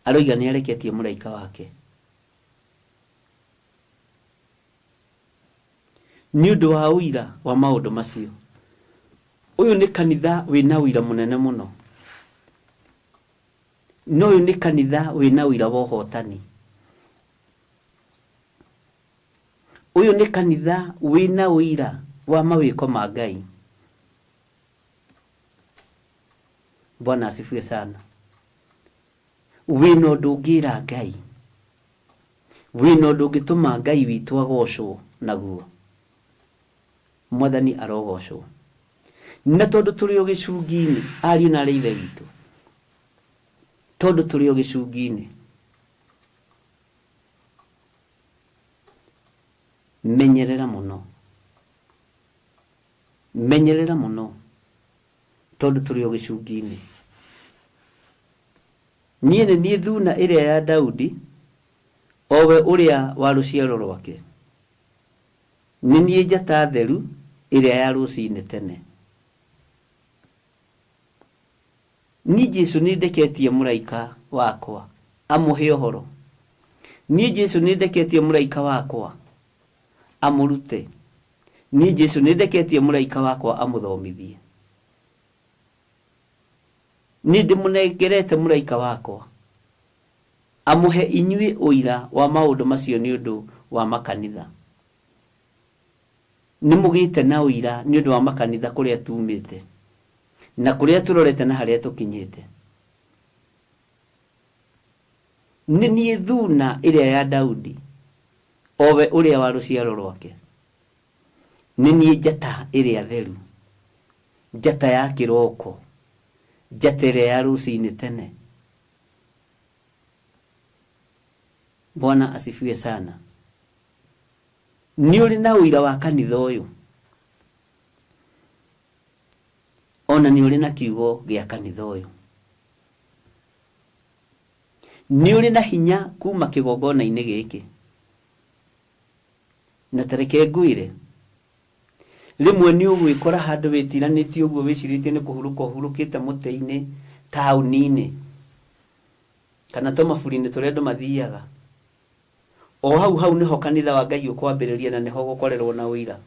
Speaker 4: aroiga nĩ areketie mũraika wake nĩ ũndũ wa ũira wa maũndũ macio. Ũyũ nĩ kanitha wĩna ũira mũnene mũno, no ũyũ nĩ kanitha wĩna ũira wa ũhotani. Ũyũ nĩ kanitha wĩna ũira wa mawĩko ma Ngai. Bwana asifiwe sana. Wĩna ũndũ ũngĩra Ngai, wĩna ũndũ ũngĩtũma Ngai witũ agocwo naguo. Mwathani arogocwo. Na tondũ tũrĩ o gĩcungi-inĩ, ariũ na arĩ ithe witũ, tondũ tũrĩ o gĩcungi-inĩ, menyerera mũno, menyerera mũno, tondũ tũrĩ o gĩcungi-inĩ. Niĩ nĩ niĩ thuna ĩrĩa ya Daudi, owe ũrĩa wa rũciaro rwake. Nĩ niĩ njata theru ĩrĩa ya rũcinĩ tene. Niĩ Jesũ nĩ ndeketie mũraika wakwa amũhe ũhoro. Niĩ Jesũ nĩ ndeketie mũraika wakwa amũrute. Niĩ Jesũ nĩ ndeketie mũraika wakwa amũthomithie. Niĩ ndĩmũnengerete mũraika wakwa amũhe inyuĩ ũira wa maũndũ macio nĩ ũndũ wa makanitha. Nĩ mũgĩte na ũira nĩ ũndũ wa makanitha kũrĩa tumĩte na kũrĩa tũrorete na harĩa tũkinyĩte. Nĩ niĩ thuna ĩrĩa ya Daudi, owe ũrĩa wa rũciaro rwake. Nĩ niĩ njata ĩrĩa theru, njata ya kĩroko, njata ĩrĩa ya rũcinĩ tene. Bwana asifiwe sana. Nĩ ũrĩ na ũira wa kanitha ũyũ, ona nĩ ũrĩ na kiugo gĩa kanitha ũyũ. Nĩ ũrĩ na hinya kuma kĩgongona-inĩ gĩkĩ. Na tareke ngwĩre, rĩmwe nĩ ũgwĩkora handũ wĩtiranĩtie ũguo wĩcirĩtie nĩ kũhurũka ũhurũkĩte mũtĩ-inĩ taũni-inĩ kana tũmaburi-inĩ tũrĩa andũ mathiaga. O hau nĩho kanitha wa Ngai ũkwambĩrĩria na nĩho gũkorerwo na ũira.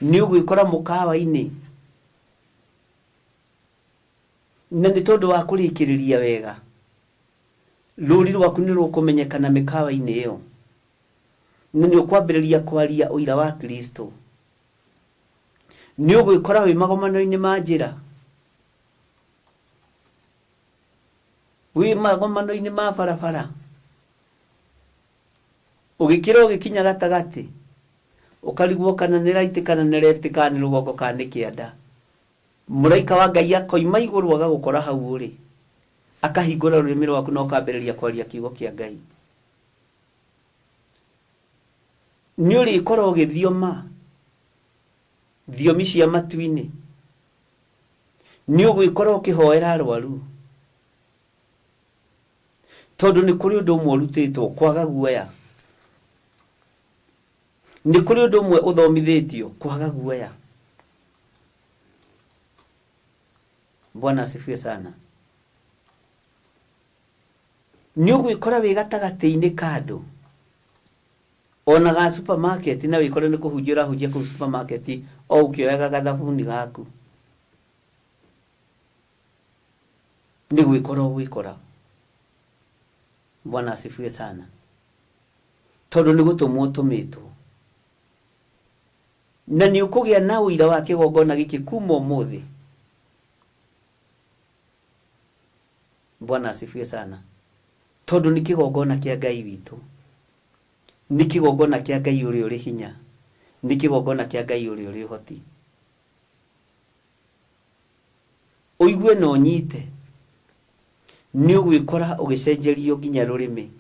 Speaker 4: Nĩ ũgwĩkora mũkawa-inĩ, na nĩ tondũ wa kũrĩkĩrĩria wega, rũri rwaku nĩ rũkũmenyekana mĩkawa-inĩ ĩyo, na nĩ ũkwambĩrĩria kwaria ũira wa Kristo. Nĩ ũgwĩkora wĩ magomano-inĩ ma njĩra, wĩ magomano-inĩ ma barabara, ũgĩkĩra ũgĩkinya gatagatĩ, ũkarigwo kana nĩ right kana nĩ left kana nĩ rũgongo kana nĩ kĩanda. Mũraika wa Ngai akoima igũrũ agagũkora hau ũrĩ, akahingũra rũrĩmĩ rwaku na ũkambĩrĩria kwaria kiugo kĩa Ngai. Nĩ ũrĩkora ũgĩthioma thiomi cia matu-inĩ. Nĩ ũgwĩkora ũkĩhoera arwaru, tondũ nĩ kũrĩ ũndũ ũmwe ũrutĩtwo, kwaga guoya. Nĩ kũrĩ ũndũ ũmwe ũthomithĩtio, kwaga guoya. Bwana asifiwe sana. Nĩ ũgwĩkora wĩ gatagatĩ-inĩ kando, ona ga supermarket, na wĩkore nĩ kũhunjia ũrahunjia kũu supermarket, o ũkĩoyaga gathabuni gaku. Nĩ gwĩkora ũgwĩkora. Bwana asifiwe sana. Tondũ nĩ gũtũmwo tũmĩtwo. Na nĩ ũkũgĩa na ũira wa kĩgongona gĩkĩ kuma ũmũthĩ. Bwana asifiwe sana. Tondũ nĩ kĩgongona kĩa Ngai witũ. Nĩ kĩgongona kĩa Ngai ũrĩa ũrĩ hinya. Nĩ kĩgongona kĩa Ngai ũrĩa ũrĩ ũhoti. uigue no nyite ni ugwikora ugicenjerio nginya rurimi,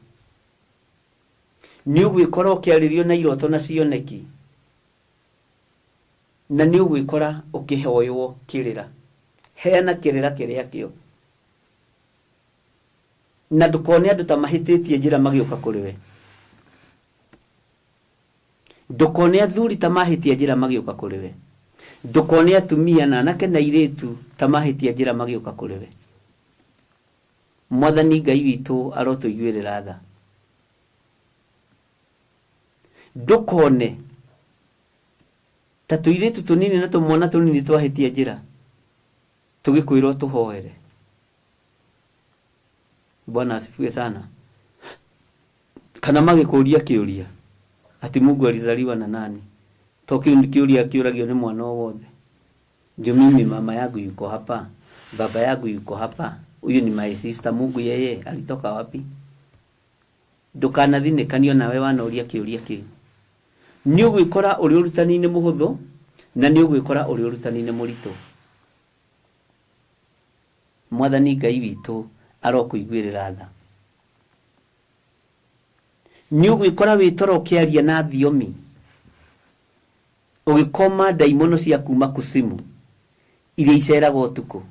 Speaker 4: ni ugwikora ukiaririo na iroto na cioneki, na ni ugwikora ukihoywo kirira. Heana kirira kiria kio, na ndukone andu ta mahititie njira magioka kuri we. Ndukone athuri ta mahitia njira magioka kuri we. Ndukone atumia na anake na iritu ta mahitia njira magioka kuri we. Mwathani Ngai witu arotuiguirira tha. Ndukone ta tuiritu tunini na tumwana tunini twahitia njira tugikwirwo tuhoere. Bwana asifiwe sana. Kana magikuria kiuria ati Mungu alizaliwa na nani? Toki kiuria kiuragio ni mwana wothe. Ndio mimi mama yangu yuko hapa, baba yangu yuko hapa, huyu ni my sister. Mungu yeye alitoka wapi? Ndukana thine kanio nawe wanoria kiuria kiu. Ni ugwikora uri urutani ni muhuthu na ni ugwikora uri urutani ni muritu. Mwathani Ngai witu arokuiguirira tha. Ni ugwikora witoro kiaria na thiomi, ugikoma daimono cia kuma kusimu iria iceraga utuku.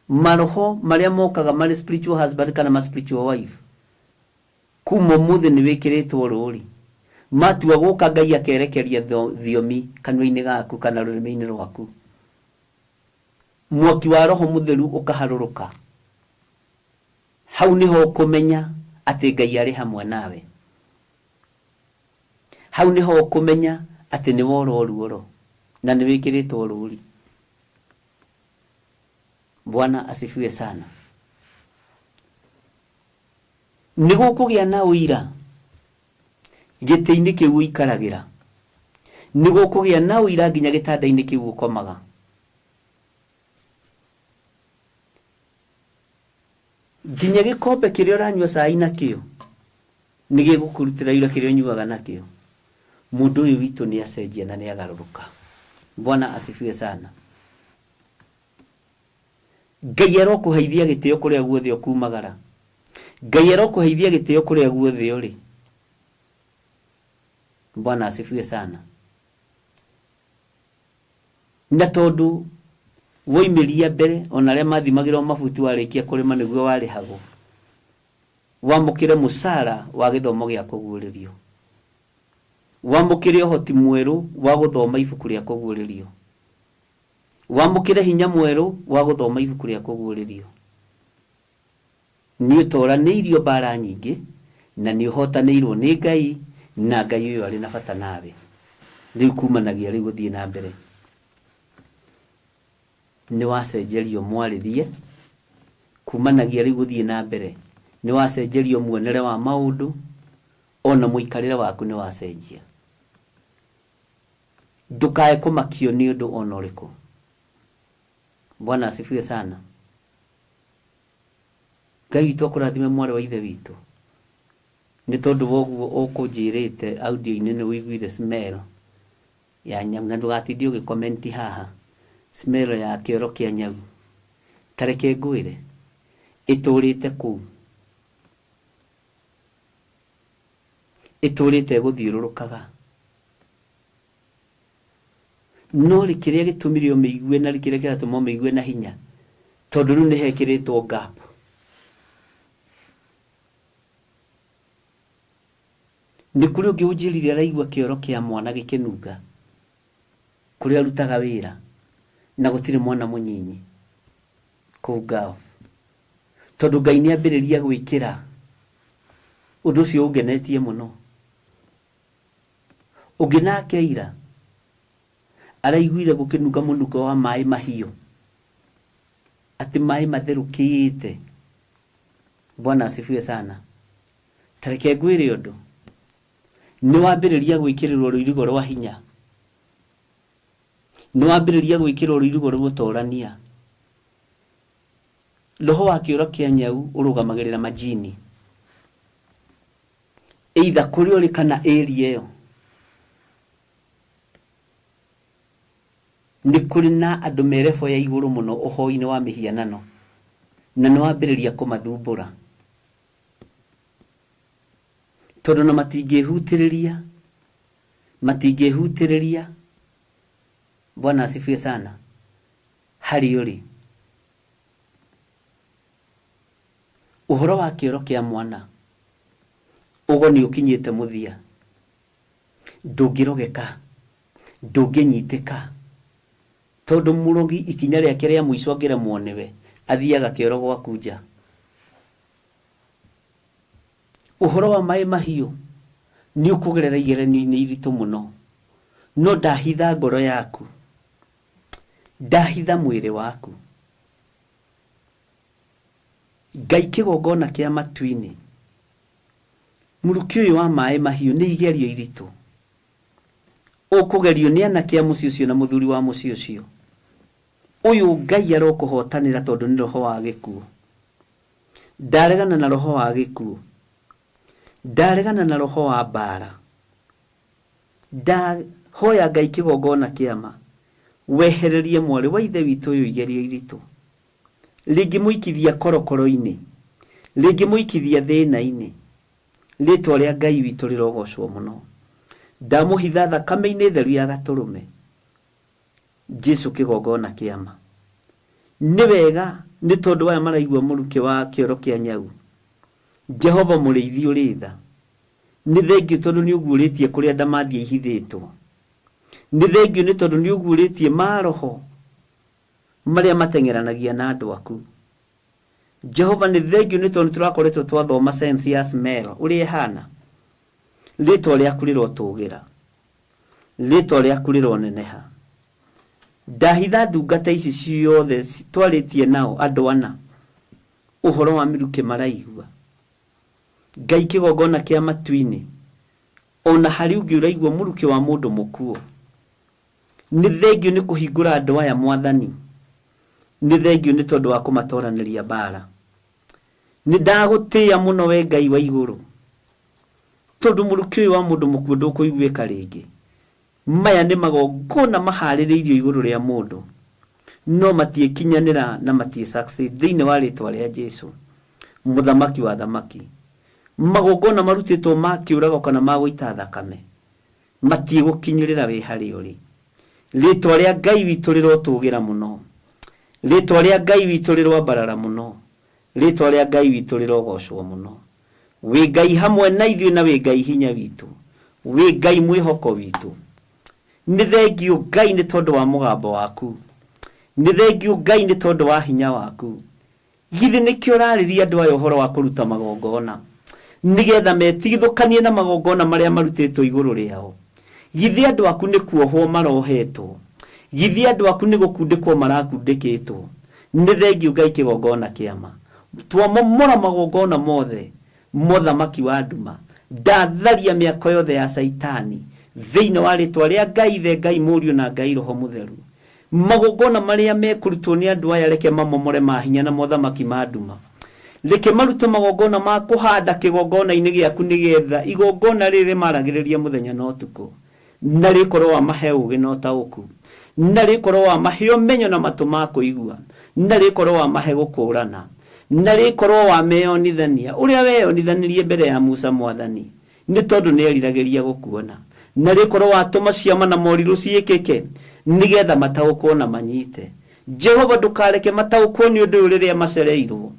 Speaker 4: Maroho maria mokaga mari spiritual husband kana ma spiritual wife kuma muthe ni wikiritwo ruri matua guka Ngai akerekeria thiomi kanwa-ini gaku kana rurimi-ini rwaku. Mwaki wa roho mutheru ukaharuruka. Hau niho kumenya ati Ngai ari hamwe nawe. Hau niho kumenya ati ni woro ruoro na ni wikiritwo ruri. Bwana asifiwe sana. Nigo kugia na uira giti-ini kiu ikaragira. Nigo kugia na uira nginya gitanda-ini kiu ukomaga. Nginya gikombe kiria uranyua cai nakio nigigukurutira ira kiria unyuaga nakio. Mundu uyu witu ni acenjia na ni agaruruka. Bwana asifiwe sana. Ngai arokuheithia gitio kuria guothe ukumagara. Ngai arokuheithia gitio kuria guothe uri. Bwana asifiwe sana. Na tondu woimiria mbere onaria mathimagirwo mabutu warikia kurima niguo warihago wamukire musara wa githomo gia kuguririo, wamukire hoti mweru wa guthoma ibuku ria kuguririo, wamukire hinya mweru wa guthoma ibuku ria kuguririo. Ni utoraniirio bara nyingi na ni uhotanirwo ni Ngai, na Ngai uyu ari na bata nawe. Riu kumanagia riu guthie na mbere. Ni wacenjerio mwaririe kumanagia riu guthie na mbere. Ni wacenjerio muonere wa maundu ona muikarire waku ni wacenjia. Ndukae kumakio ni undu ona uriku. Bwana asifiwe sana. Ngai witu akurathime mwari wa ithe witu. Ni tondu woguo ukunjirite audio-ini ni wiguire smell ya nyamu, na ndugatindie ugikomenti haha smell ya kioro kia nyagu. Tareke ngwire iturite ku, iturite guthiururukaga. No rikiria gitumirio miigue na rikiria kiratuma miigue na hinya tondu riu ni hekiritwo gap. Ni kuri ungiunjirire araigua kioro kia mwana gikinunga kuri arutaga wira na gutire mwana munyinyi kugao tondu Ngai ni ambiriria gwikira undu ucio ungenetie muno. Unginake ira araiguire gukinunga munugo wa mai mahiu, ati mai matherukite. Bwana asifiwe sana. Tareke ngwire undu ni wambiriria gwikirirwo ruirigo rwa hinya, ni wambiriria gwikirwo ruirigo rwa utorania. Roho wa kioro kia nyau urugamagirira majini either kuri uri kana area yo. nĩ kũrĩ na andũ merebo ya igũrũ mũno ũhoi-inĩ wa mĩhianano na nĩ wambĩrĩria kũmathumbũra tondũ na matingĩhutĩrĩria Bwana asifiwe sana harĩ ũrĩ ũhoro wa kĩoro kĩa mwana ũgo nĩ ũkinyĩte mũthia ndũngĩrogeka ndũngĩnyitĩka tondũ mũrogi ikinya rĩake rĩa mũico angĩremwo nĩwe athiaga kĩoro gwaku nja ũhoro wa maĩ mahiũ nĩ ũkũgerera igeranio-inĩ iritũ mũno no ndahitha ngoro yaku ndahitha mwĩrĩ waku Ngai kĩgongona kĩa matu-inĩ mũrukĩ ũyũ wa maĩ mahiũ nĩ igerio iritũ ũkũgerio nĩ anake a mũciĩ ũcio na mũthuri wa mũciĩ ũcio ũyũ Ngai arokũhotanĩra tondũ nĩ roho wa gĩkuũ ndaregana na roho wa gĩkuũ ndaregana na roho wa mbara ndahoya Ngai kĩgongona kĩama wehererie mwarĩ wa ithe witũ ũyũ igerio iritũ rĩngĩ mũikithia korokoro-inĩ rĩngĩ mũikithia thĩna-inĩ rĩtwa rĩa Ngai witũ rĩrogocwo mũno ndamũhitha thakame-inĩ theru ya gatũrũme Jesu kĩgongona kĩama nĩ wega nĩ tondũ aya maraigua mũrukĩ wa kĩoro kĩa nyau Jehova mũrĩithi ũrĩ tha nĩ thengio tondũ nĩ ũguũrĩtie kũrĩa ndamathia ihithĩtwo nĩ thengio nĩ tondũ nĩ ũguũrĩtie maroho marĩa mateng'eranagia na andũ aku Jehova nĩ thengio nĩ tondũ tũrakoretwo twathoma sense ya smell ũrĩa ihana rĩtwa rĩaku rĩrotũgĩra rĩtwa rĩaku rĩroneneha ndahitha ndungata ici ciothe twarĩtie nao andũ ana ũhoro wa mĩrukĩ maraigua Ngai kĩgongona kĩa matu-inĩ ona harĩ ũngĩ ũraigua mũrukĩ wa mũndũ mũkuũ nĩ thengio nĩ kũhingũra andũ aya mwathani nĩ thengio nĩ tondũ wa kũmatoranĩria mbara nĩ ndagũtĩĩa mũno we Ngai wa igũrũ tondũ mũrukĩ ũyũ wa mũndũ mũkuũ ndũkũiguĩka rĩngĩ maya nĩ magongona maharĩrĩirio igũrũ rĩa mũndũ no matiĩkinyanĩra na succeed thĩinĩ wa rĩtwa rĩa Jesu mũthamaki wa thamaki magongona marutĩtwo ma kĩũrago kana ma gũita thakame matiĩgũkinyĩrĩra wĩ harĩ ũrĩ rĩtwa rĩa Ngai witũ rĩrotũgĩra mũno rĩtwa rĩa Ngai witũ rĩrwambarara mũno rĩtwa rĩa Ngai witũ rĩrogocwo mũno wĩ Ngai hamwe na ithuĩ na wĩ Ngai hinya witũ wĩ Ngai mwĩhoko witũ nĩ thengio Ngai nĩ tondũ wa mũgambo waku nĩ thengio Ngai nĩ tondũ wa hinya waku githĩ nĩkĩo ũrarĩria andũ aya ũhoro wa kũruta magongona nĩgetha metigithũkanie na magongona marĩa marutĩtwo igũrũ rĩao githĩ andũ aku nĩ kuohwo marohetwo githĩ andũ aku nĩ gũkundĩkwo marakundĩkĩtwo nĩ thengio Ngai kĩgongona kĩama twamomora magongona mothe mũthamaki wa nduma ndatharia mĩako yothe ya saitani thĩinĩ wa rĩtwa rĩa Ngai ithe Ngai mũriũ na Ngai roho mũtheru magongona marĩa mekũrutwo nĩ andũ aya reke mamomore mahinya na mũthamaki ma nduma reke marute magongona ma kũhanda kĩgongona-inĩ gĩaku nĩgetha igongona rĩrĩ maragĩrĩria mũthenya na ũtukũ na rĩkorwo wa mahe ũgĩ na ũtaũku na rĩkorwo wa mahe ũmenyo na matũ ma kũigua na rĩkorwo wa mahe gũkũrana na rĩkorwo wa meyonithania ũrĩa weyonithanirie mbere ya Musa mwathani nĩ tondũ nĩ eriragĩria gũkuona na rĩkorwo watũma ciama na morirũ ciĩkĩke nĩgetha mataũkwo na manyite Jehova ndũkareke mataũkwo nĩ ũndũ rĩrĩa macereirwo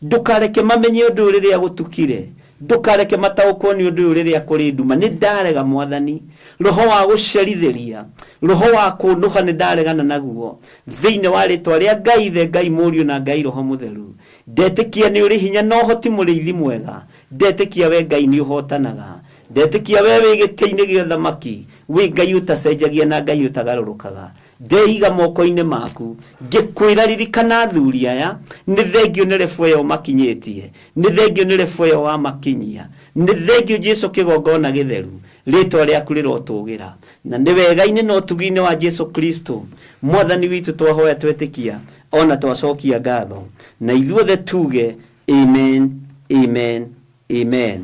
Speaker 4: ndũkareke mamenye ũndũ rĩrĩa gũtukire ndũkareke mataũkwo nĩ ũndũ rĩrĩa kũrĩ nduma nĩ ndarega mwathani roho wa gũcerithĩria roho wa kũnũha nĩ ndaregana naguo thĩinĩ wa rĩtwa rĩa Ngai ithe Ngai mũriũ na Ngai roho mũtheru ndetĩkia nĩ ũrĩ hinya na ũhoti mũrĩithi mwega ndetĩkia we Ngai nĩ ũhotanaga ndetĩkia we wĩ gĩtĩ-inĩ gĩa ũthamaki wĩ Ngai ũtacenjagia na Ngai ũtagarũrũkaga ndeiga moko-inĩ maku ngĩkwĩra ririkana athuri aya nĩ thengio nĩ rebu ĩyo makinyĩtie nĩ thengio nĩ rebu ĩyo wamakinyia nĩ thengio Jesu kĩgongona gĩtheru rĩtwa rĩaku rĩrotũgĩra na nĩ wega-inĩ na ũtugi-inĩ wa Jesu Kristo mwathani witũ twahoya twetĩkia ona twacokia ngatho na ithuothe tuge amen amen amen.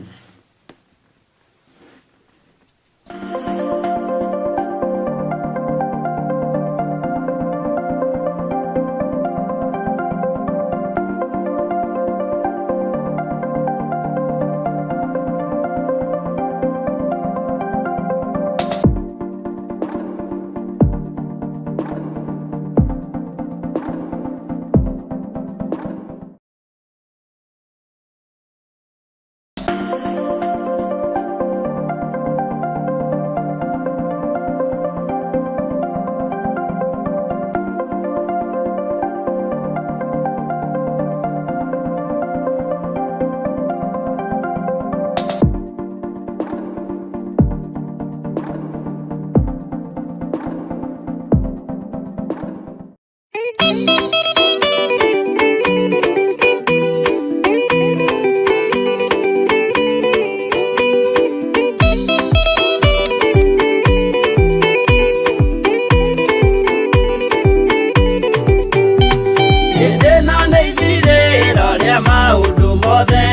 Speaker 2: Ndĩna nĩ ithirĩro rĩa maũndũ mothe,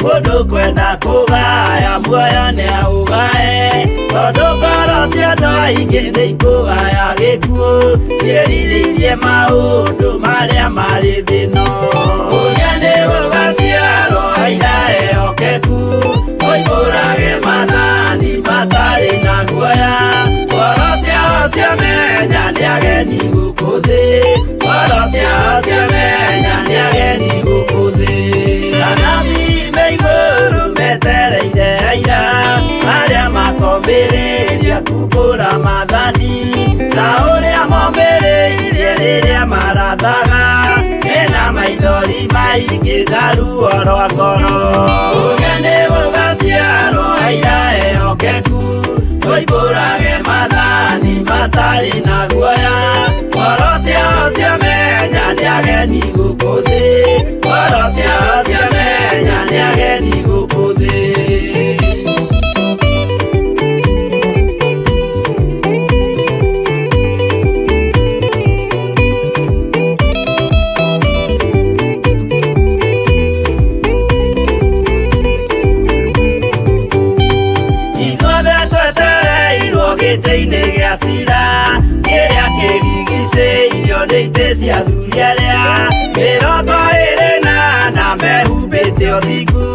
Speaker 2: mũndũ kwenda kũgaya muoyo nĩ aũgae, tondũ ngoro cia andũ aingĩ nĩ ikũgaya gĩkuũ, ciĩrirĩirie maũndũ marĩa marĩ thĩno. Ũrĩa nĩ gũgaciarwo aira ehokeku, oimbũrage mathani matarĩ na guoya, ngoro ciao ciamenya nĩ ageni gũkũ thĩ, ngoro ciao ciamenya nĩ ageni gũkũ thĩ. Anabii me igũrũ metereire aira, arĩa makomĩrĩria kumbũra mathani, na ũrĩa momĩrĩirie rĩrĩa marathaga, mena maithori maingĩ na ruo rwa ngoro. Ũrĩa nĩ gũgaciarwo aira ehokeku, oimbũrage mathani matarĩ na guoya, ngoro ciao ciamenya nĩ ageni gũkũ thĩ, ngoro ciao ciamenya nĩ ageni gũkũ thĩ. Gĩtĩ-inĩ gĩa cira kĩrĩa kĩrigicĩirio nĩ itĩ cia athuri arĩa 28 mehumbĩte ũthingu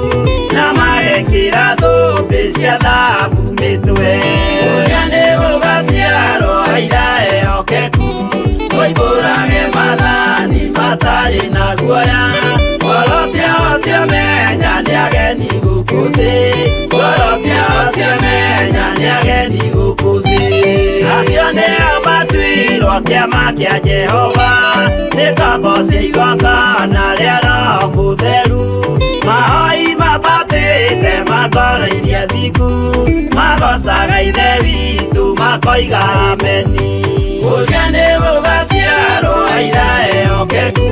Speaker 2: na magekĩra thũmbĩ cia thahabu mĩtwe. Ũrĩa nĩ gũgaciarwo aira ehokeku, oimbũrage mathani matarĩ na guoya, ngoro ciao ciamenya nĩ ageni gũkũ thĩ, ngoro ciao ciamenya nĩ ageni gũkũ thĩ. Acio nĩo matuirwo kĩama kĩa Jehova, nĩ ngombo cia igongona rĩa Roho Mũtheru, mahoi mabatĩte makoro-irie thingu, magocaga ithe witũ makoiga ameni. Ũrĩa nĩ gũgaciarwo aira ehokeku,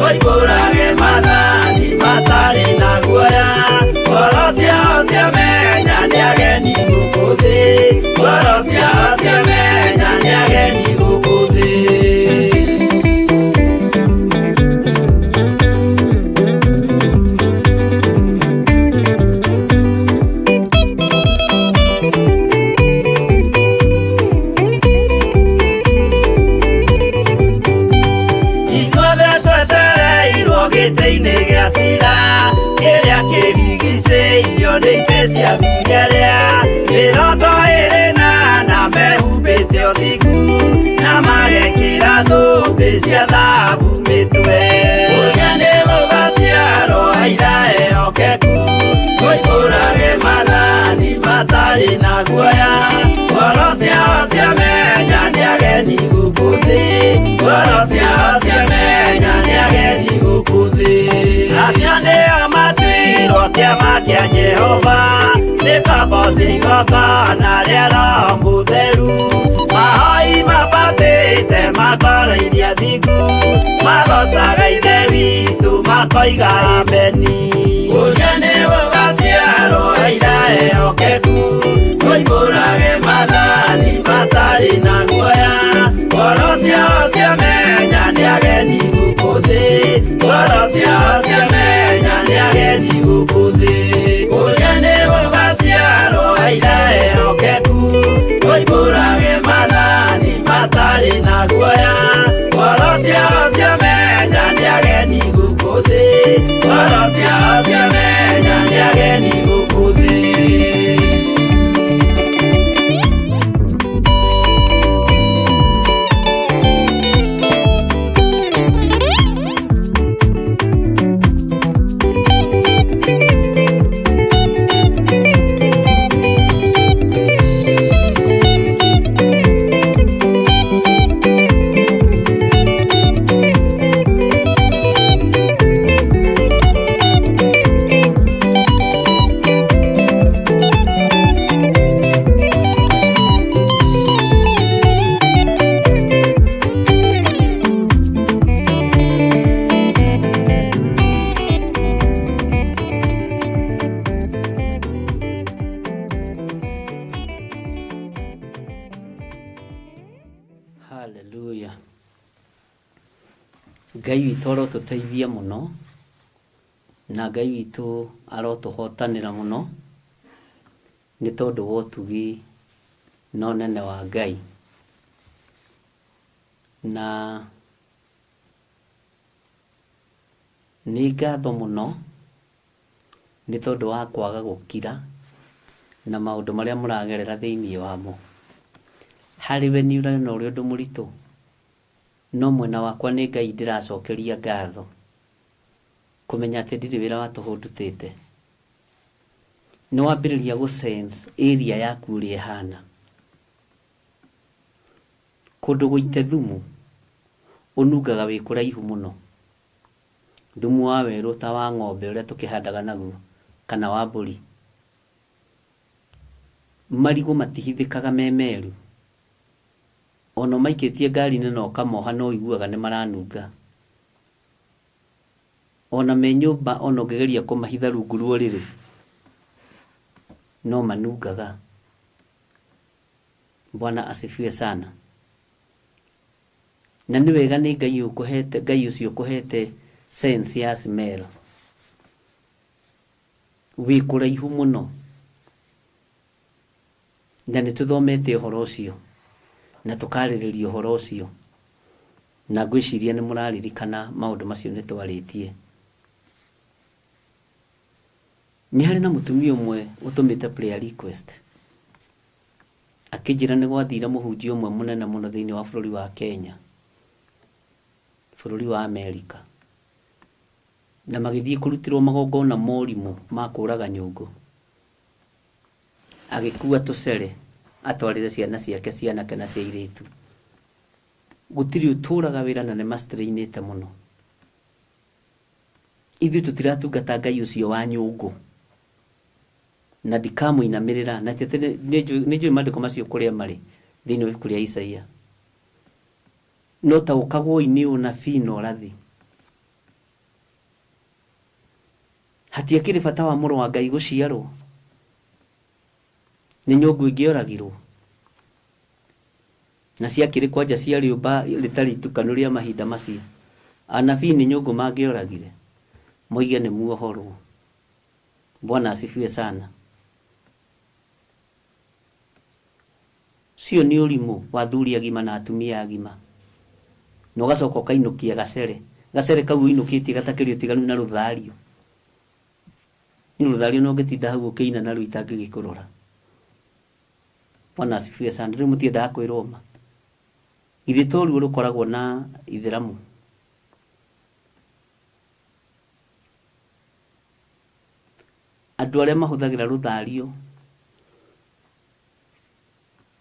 Speaker 2: oimbũrage mathani matarĩ na guoya, ngoro ciao ciamenya nĩ ageni gũkũ thĩ, ngoro ciao ciamenya nĩ ageni gũkũ thĩ. Gĩtĩ-inĩ gĩa cira kĩrĩa kĩrigicĩirio nĩ itĩ cia athuri arĩa 28 mehumbĩte ũthingu na magekĩra thũmbĩ cia thahabu mĩtwe. Ũrĩa nĩ gũgaciarwo aira ehokeku, oimbũrage mathani matarĩ na guoya, ngoro ciao ciamenya nĩ ageni gũkũ thĩ, ngoro ciao ciamenya nĩ ageni gũkũ thĩ. Acio nĩo matuirwo kĩama kĩa Jehova, nĩ ngombo cia igongona rĩa Roho Mũtheru, mahoi mabatĩte makoro-irie thingu, magocaga ithe witũ makoiga ameni. Ũrĩa nĩ gũgaciarwo aira ehokeku, oimbũrage mathani matarĩ na guoya, ngoro ciao ciamenya nĩ ageni gũkũ thĩ, ngoro ciao ciamenya nĩ ageni gũkũ thĩ. Ũrĩa nĩ gũgaciarwo aira ehokeku, oimbũrage mathani matarĩ na guoya, ngoro ciao ciamenya nĩ ageni gũkũ thĩ, ngoro ciao
Speaker 4: Ngai witũ arotũteithia mũno, na Ngai witũ arotũhotanĩra mũno, nĩ tondũ wa ũtugi na ũnene wa Ngai. Na nĩ ngatho mũno nĩ tondũ wa kwaga gũkira na maũndũ marĩa mũragerera thĩinĩ wamo. Harĩwe nĩ ũrona ũrĩ ũndũ mũritũ, no mwena wakwa nĩ Ngai ndĩracokeria ngatho kũmenya atĩ ndirĩ wĩra watũhũndũtĩte. Nĩ wambĩrĩria gũ-sense area yaku ũrĩa ĩhana. Kũndũ gũite thumu ũnungaga wĩ kũraihu mũno. Thumu wa werũ ta wa ng'ombe ũrĩa tũkĩhandaga naguo kana wa mbũri. Marigũ matihithĩkaga memeru. Ono maikĩtie ngari-inĩ na ũkamoha no ũiguaga nĩ maranunga. Ona me nyũmba ona ũngĩgeria kũmahitha rungu rwa ũrĩrĩ no manungaga. Bwana asifiwe sana. Na nĩ wega nĩ Ngai ũcio ũkũhete sense ya smell. Wĩ kũraihu mũno. Na nĩ tũthomete ũhoro ũcio na tũkarĩrĩria ũhoro ũcio, na ngwĩciria nĩ mũraririkana maũndũ macio nĩ twarĩtie. Nĩ harĩ na mũtumia ũmwe ũtũmĩte prayer request akĩnjĩra nĩ gwathira mũhunjia ũmwe mũnene mũno thĩinĩ wa bũrũri wa Kenya, bũrũri wa Amerika, na magĩthiĩ kũrutirwo magongona morimũ ma kũraga nyũngũ. Agĩkua tũcere atwarĩre ciana ciake cianake na cia airĩtu. Gũtirĩ ũtũraga wĩra na nĩ mastrainĩte mũno. Ithuĩ tũtiratungata Ngai ũcio wa nyũngũ na ndikamũinamĩrĩra, na nĩ njũĩ maandĩko macio kũrĩa marĩ thĩinĩ wa ibuku rĩa Isaia. No ta ũkagwo-inĩ ũnabii na ũrathi. Hatiakĩrĩ bata wa mũrũ wa Ngai gũciarwo. Nĩ nyũngũ ingĩoragirwo. Na ciakĩrĩ kwanja cia rĩũmba rĩtarĩ itukanu rĩa mahinda macio. Anabii nĩ nyũngũ mangĩoragire. Moige nĩ muohorwo. Bwana asifiwe sana. Cio nĩ ũrimũ wa athuri agima na atumia agima. Na ũgacoka ũkainũkia gacere. Gacere kau ũinũkĩtie gatakĩrĩ ũtiganu na rũthario. Ni rũthario no ũngĩtinda hau ũkĩina na rũita ngĩgĩkũrora. Bwana asifiwe sana. Rĩu mũtiendaga kwĩrwo ma. Ithe to ruo rũkoragwo na itheramu. Andũ arĩa mahũthagĩra rũthario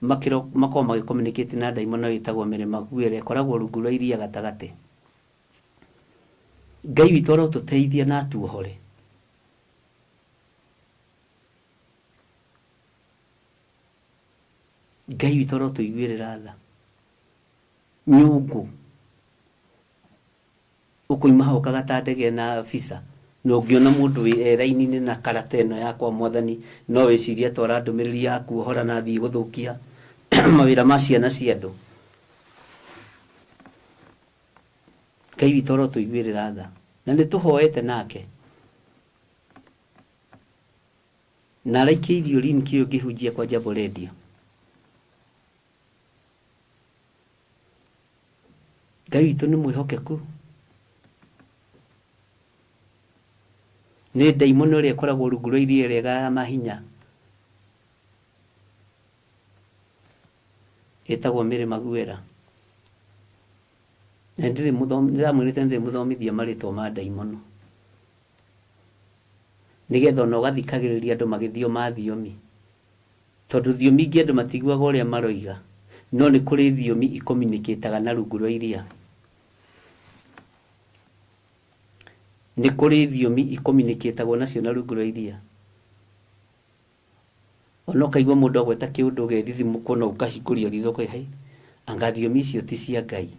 Speaker 4: makoragwo magĩcommunicate na ndaimono ĩtagwo Mary Maguere, ĩkoragwo rungu rwa iria gatagatĩ. Ngai witũ arotũteithia na atuohore. Ngai witũ arotũiguĩrĩra tha. Nyũngũ ũkũima hau ũkagata ndege na visa, na ũngĩona mũndũ wĩ raini-inĩ na karata ĩno yakwa Mwathani, no wĩcirie twara ndũmĩrĩri ya kuohora na thiĩ gũthũkia mawĩra ma ciana cia andũ. Ngai witũ arotũiguĩrĩra tha na nĩ tũhoete nake. Na araikĩirio link ĩyo ngĩhunjia kwa Jambo Radio. Ngai witũ nĩ mwĩhokeku. Nĩ ndaimono ĩrĩa ĩkoragwo rungu rwa iria rĩega ya mahinya. Ĩtagwo Mary Maguere. Na ndĩramwĩrĩte ndĩrĩ mũthomithia marĩtwa ma ndaimono. Nĩgetha ona ũgathikagĩrĩria andũ magĩthioma thiomi. Tondũ thiomi ingĩ andũ matiguaga ũrĩa maroiga. No nĩ kũrĩ thiomi icommunicataga na rungu rwa iria. Nĩ kũrĩ thiomi icommunicatagwo nacio na rungu rwa iria. Ona ũkaigua mũndũ agweta kĩũndũ ũgethithimũkwo na ũkahingũria ritho ũkauga hei, anga thiomi icio ti cia Ngai.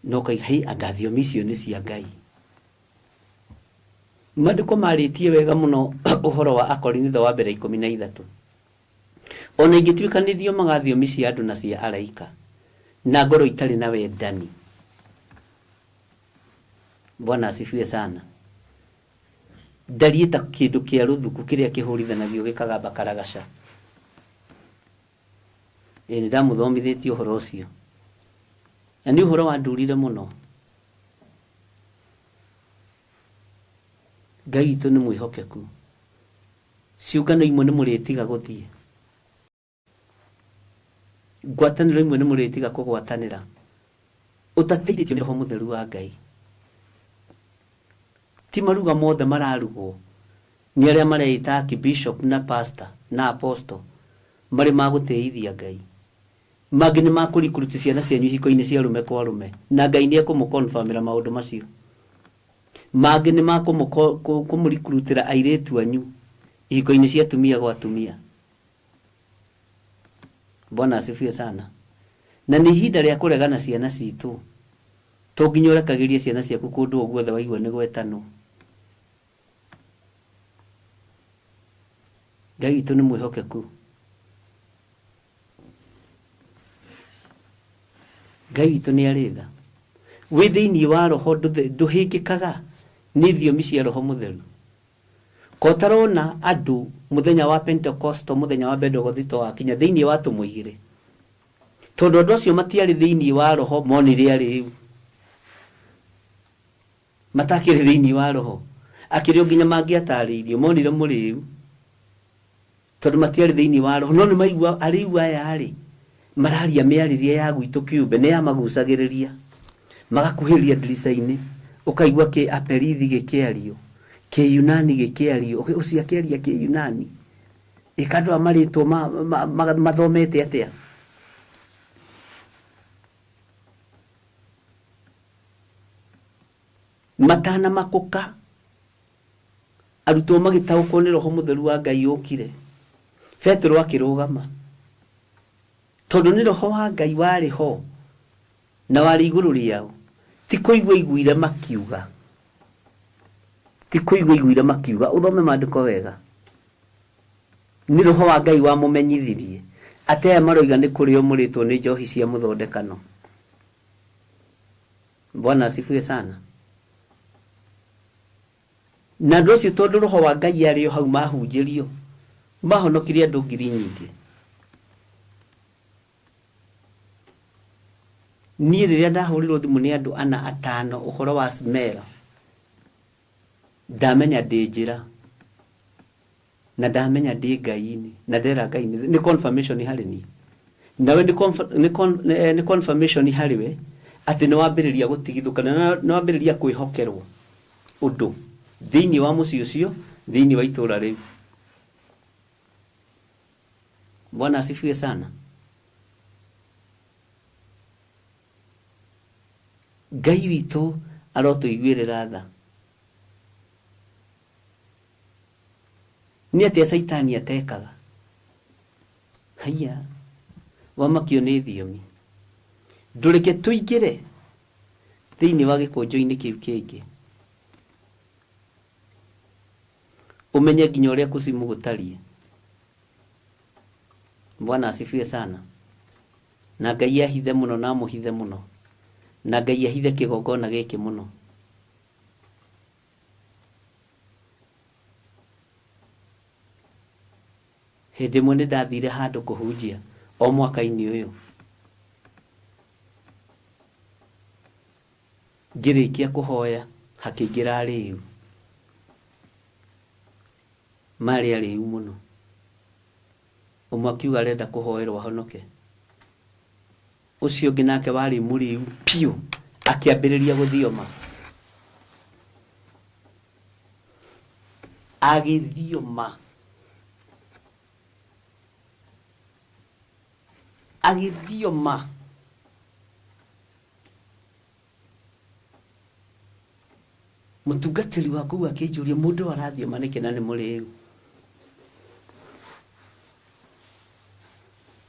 Speaker 4: No ũkauga hei, anga thiomi icio nĩ cia Ngai. Maandĩko marĩtie wega mũno ũhoro wa Akorinitho wa mbere 13. Ona ingĩtuĩka nĩ thiomaga thiomi cia andũ na cia araika, na ngoro itarĩ na wendani, Bwana asifiwe sana. Ndarieta kindu kia ruthuku kiria kihurithanagio gikagamba karagaca. Ni ndamuthomithĩtie ũhoro ũcio. Na nĩ ũhoro wandurire mũno. Ngai witũ nĩ mwĩhokeku. Ciũngano imwe nĩ mũrĩtiga gũthiĩ. Ngwatanĩro imwe nĩ mũrĩtiga kũgwatanĩra. Ũtateithĩtio nĩ Roho Mũtheru wa Ngai. Ti maruga mothe mararugwo nĩ arĩa mareita archbishop na pastor na apostle marĩ magũteithia Ngai. Mangĩ nĩ makũrikuruti ciana cianyu ihiko-inĩ cia rume kwa rume na Ngai nĩ ekũmũkonfirmĩra maũndũ macio. Mangĩ nĩ makũmũrikurutĩra airĩtu anyu ihiko-inĩ cia atumia gwa atumia. Bwana asifiwe sana. Na nĩ ihinda rĩa kũregana ciana citũ. To nginya ũrekagĩrie ciana ciaku kũndũ guothe waigua nĩ gwetanwo. Ngai witũ nĩ mwĩhokeku. Ngai witũ nĩ arĩ tha. Wĩ thĩinĩ wa roho ndũhĩngĩkaga nĩ thiomi cia Roho Mũtheru. Ko tarona andũ mũthenya wa Pentecost, mũthenya wa Pentecost wakinya thĩinĩ wa tũmũigĩre. Tondũ andũ acio matiarĩ thĩinĩ wa roho monire arĩ rĩu. Matakĩrĩ thĩinĩ wa roho. Akĩrĩ nginya mangĩatarĩirio monire mũrĩ rĩu. Tondũ matiarĩ thĩinĩ wa roho no nĩ maigua arĩ rĩu aya arĩ. Mararia mĩarĩrie ya gwitũ kĩũmbe nĩ ya magucagĩrĩria. Magakuhĩrĩria ndirica-inĩ. Ũkaigua kĩ aperithi gĩkĩario. Kĩyunani gĩkĩario. Ũcio akĩaria Kĩyunani. Ikandũ amarĩtwo mathomete atĩa. Matana makuka. Arutwo magĩtaũkwo nĩ Roho Mũtheru wa Ngai ũkire. Petro akĩrũgama. Tondũ nĩ Roho wa Ngai warĩ ho na warĩ igũrũ rĩao. Ti kũigua iguire makiuga. Ti kũigua iguire makiuga. Uthome maandĩko wega. Nĩ Roho wa Ngai wamũmenyithirie. Atĩ aya maroiga nĩ kũrĩo mũrĩtwo nĩ njohi cia mũthondekano. Bwana asifiwe sana. Na andũ acio tondũ Roho wa Ngai arĩ o hau mahunjĩrio. Mahonokirie andũ ngiri nyingĩ. Niĩ rĩrĩa ndahũrirwo thimũ nĩ andũ 4-5 ũhoro wa Smela. Ndamenya ndĩ njĩra. Na ndamenya ndĩ Ngai-inĩ. Na ndera Ngai-inĩ. Nĩ confirmation harĩ niĩ. Nawe nĩ confirmation harĩ we. Atĩ nĩ wambĩrĩria gũtigithũka na nĩ wambĩrĩria kwĩhokerwo. Ũndũ. Thĩinĩ wa mũciĩ ũcio. Thĩinĩ wa itũũra rĩu. Bwana asifiwe sana. Ngai witũ arotũiguĩrĩra tha. Nĩ atĩa Saitani atekaga. Haya. Wamakio nĩ thiomi. Ndũreke tũingĩre thĩinĩ wa gĩkũnjo-inĩ kĩu kĩngĩ. Umenye nginya ũrĩa kuzimu gũtariĩ. Bwana asifiwe sana. Na Ngai ahithe mũno na mũhithe mũno. Na Ngai ahithe kĩgongona gĩkĩ mũno. Hĩndĩ ĩmwe nĩ ndathire handũ kũhunjia o mwaka-inĩ ũyũ. Ngĩrĩkia kũhoya hakĩingĩra arĩu. Marĩ arĩu mũno. Ũmwe akiuga arenda kũhoerwo ahonoke. Ũcio ũngĩ nake warĩ mũrĩu piũ akĩambĩrĩria gũthioma. Agĩthioma. Agĩthioma. Mũtungatĩri wa kũu akĩnjũria mũndũ arathioma nĩkĩ na nĩ mũrĩu.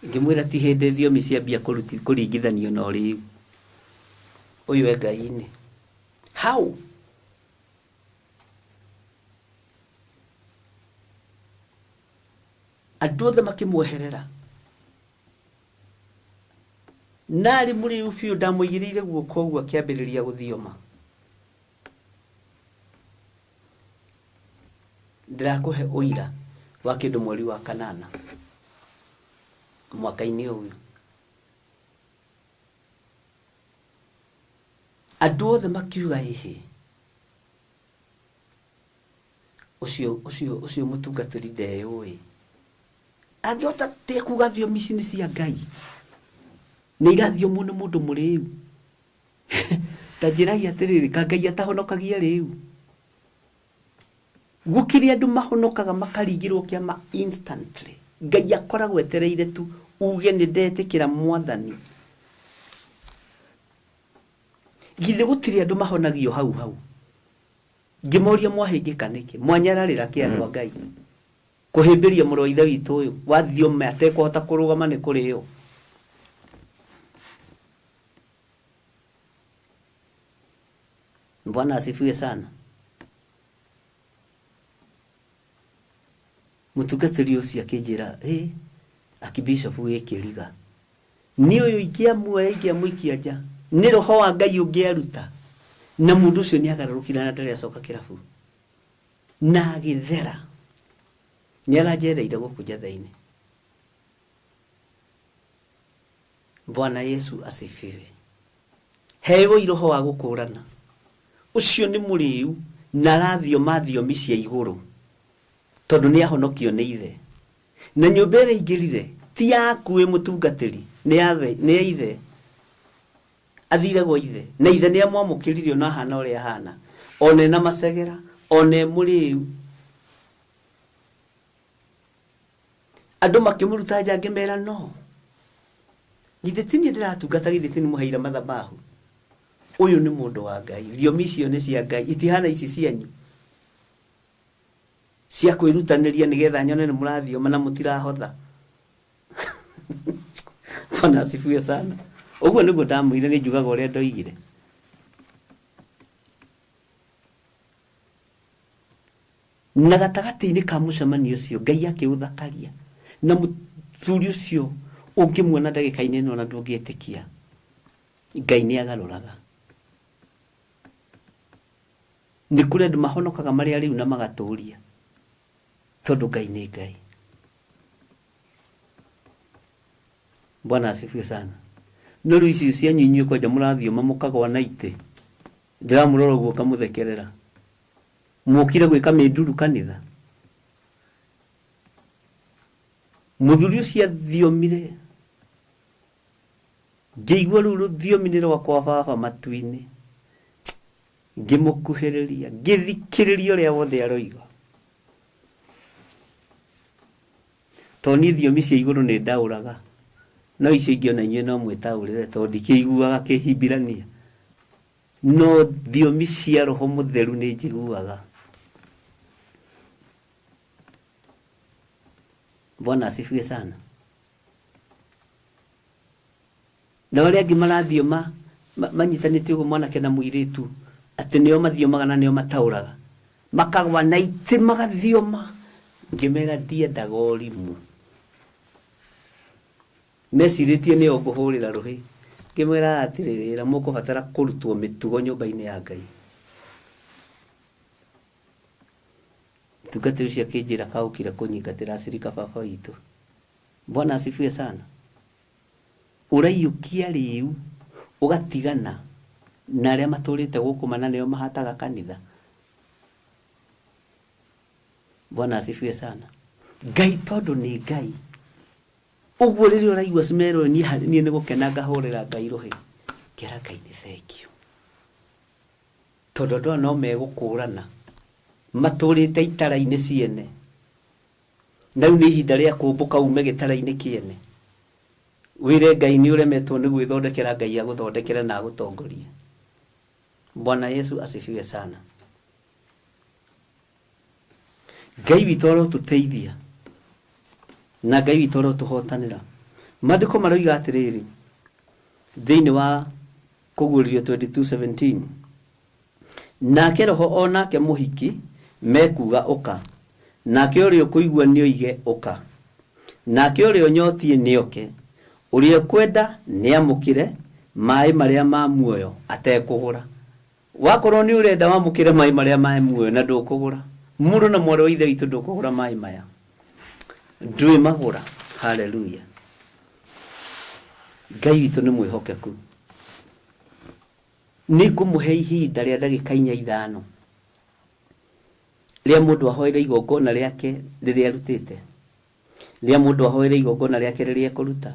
Speaker 4: Ngĩmwĩra ti hĩndĩ thiomi ciambia kũringithanio na ũrĩu. Ũyũ e Ngai-inĩ. How? Andũ othe makĩmweherera. Narĩ mũrĩu biũ ndamũigĩrĩire guoko ũguo akĩambĩrĩria gũthioma. ndirakuhe uira wa kindu mweri wa kanana mwaka-ini uyu. Andu othe makiuga ihi ucio mutungatiri ndeyui angiota te kuga thiomi ici ni cia Ngai ni irathio muno mundu muriu ta njiragia atiriri ka Ngai atahonokagia riu gukiri andu mahonokaga makaringirwo kiama instantly. Ngai akoragwo etereire tu uge ni ndetikira mwathani. Githe gutiri andu mahonagio hau ngimoria mwahingika niki mwanyararira ki andu Ngai kuhimbiria muro ithe witu uyu wathio me atekohota kurugama ni kurio. Bwana asifiwe sana. Mutungatiri ucio akinjira akibishop wikiriga ni uyu ikiamwikia nja ni roho wa Ngai ungiaruta na mundu ucio ni agarurukira na ndare acoka kirabu na githera ni arajereire gukuja thaini. Bwana Yesu asifiwe. Hewo iroho wa gukurana ucio ni muriu na rathio mathiomi cia iguru tondu ni ahonokio ni ithe na nyumba ire ingirire ti yaku we mutungatiri ni ithe athire go ithe na ithe ni amwamukiririo na hana uri hana one na masegera one muriu. Andu makimuruta nja ngimera no githe tini ndiratungata githe tini muhaira mathabahu uyu ni mundu wa Ngai thiomi icio ni cia Ngai itihana ici cianyu cia kwirutaniria nigetha nyone ni murathio mana mutirahotha. Bwana asifiwe sana. Uguo niguo ndamwire ni njugaga uria ndoigire. Na gatagati-ini ka mucemanio ucio Ngai akiuthakaria na muthuri ucio ungimuona ndagika-ini ino na ndungietikia Ngai ni agaruraga. Ni kure andu mahonokaga maria riu na magaturia tondu Ngai ni Ngai. Bwana asifiwe sana. No riu ici cia nyinyi kwa jamurathio mamukagwa na ite ndiramurora guo kamuthekerera mukire gwika minduru kanitha muthuri ucio thiomire ngeigua riu ruthiomire rwakwa baba matu-ini ngimukuhiriria ngithikiriria uria wothe aroiga toni thiomi cia iguru ni ndauraga no icio ingiona inyuĩ no mwĩtaũrĩre tondũ ndikĩiguaga kĩhimbirania no thiomi cia roho mũtheru nĩ njiguaga. Bwana asifiwe sana. Na wale angĩ marathioma manyitanĩte ũguo mwanake na mũirĩtu atĩ nĩo mathiomaga na nĩo mataũraga makagwa na itĩ magathioma ngĩmera ndiendaga ũrimũ mesirĩtie nĩo ngũhũrĩra rũhĩ ngĩmwĩra atĩrĩrĩra mũkũbatara kũrutwo mĩtugo nyũmba-inĩ ya Ngai. Tungatĩri cia kĩnjĩra kaũkire kũnyingatĩra acirika baba witũ. Bwana asifiwe sana. Ũraiyũkia rĩu ũgatigana na arĩa matũrĩte gũkũ mana nĩo mahataga kanitha. Bwana asifiwe sana. Ngai tondũ nĩ Ngai uguo rĩrĩa ũraigua cimero niĩ nĩ gũkena ngahũrĩra Ngai rũhĩ kĩra Ngai nĩ thengiũ tondũ andũ no megũkũrana matũrĩte itara-inĩ ciene na rĩu nĩ ihinda rĩa kũmbũka ume gĩtara-inĩ kĩene wĩre Ngai nĩ ũremetwo nĩ gwĩthondekera Ngai agũthondekere na agũtongorie. Bwana Yesu asifiwe sana. Ngai witũ arotũteithia na Ngai witũ arotũhotanĩra. Maandĩko maroiga atĩrĩrĩ thĩinĩ wa Kũguũrio 22:17 nake roho onake mũhiki mekuga ũka nake ũrĩa ũkũigua nĩoige ũka nake ũrĩa ũnyotie nĩoke ũrĩa kwenda nĩamũkĩre maĩ marĩa ma muoyo atekũgũra. Wakorwo nĩ ũrenda wamũkĩre maĩ marĩa ma muoyo na ndũkũgũra Muru na mwaro ithe witũ ndũkũgũra maĩ maya. Ndũĩ magũra. Hallelujah. Ngai witũ nĩ mwĩhokeku. Nĩngũmũhe ihinda rĩa ndagĩka 5 rĩa mũndũ ahoere igongona rĩake rĩrĩa arutĩte. Rĩa mũndũ ahoere igongona rĩake rĩrĩa ekũruta.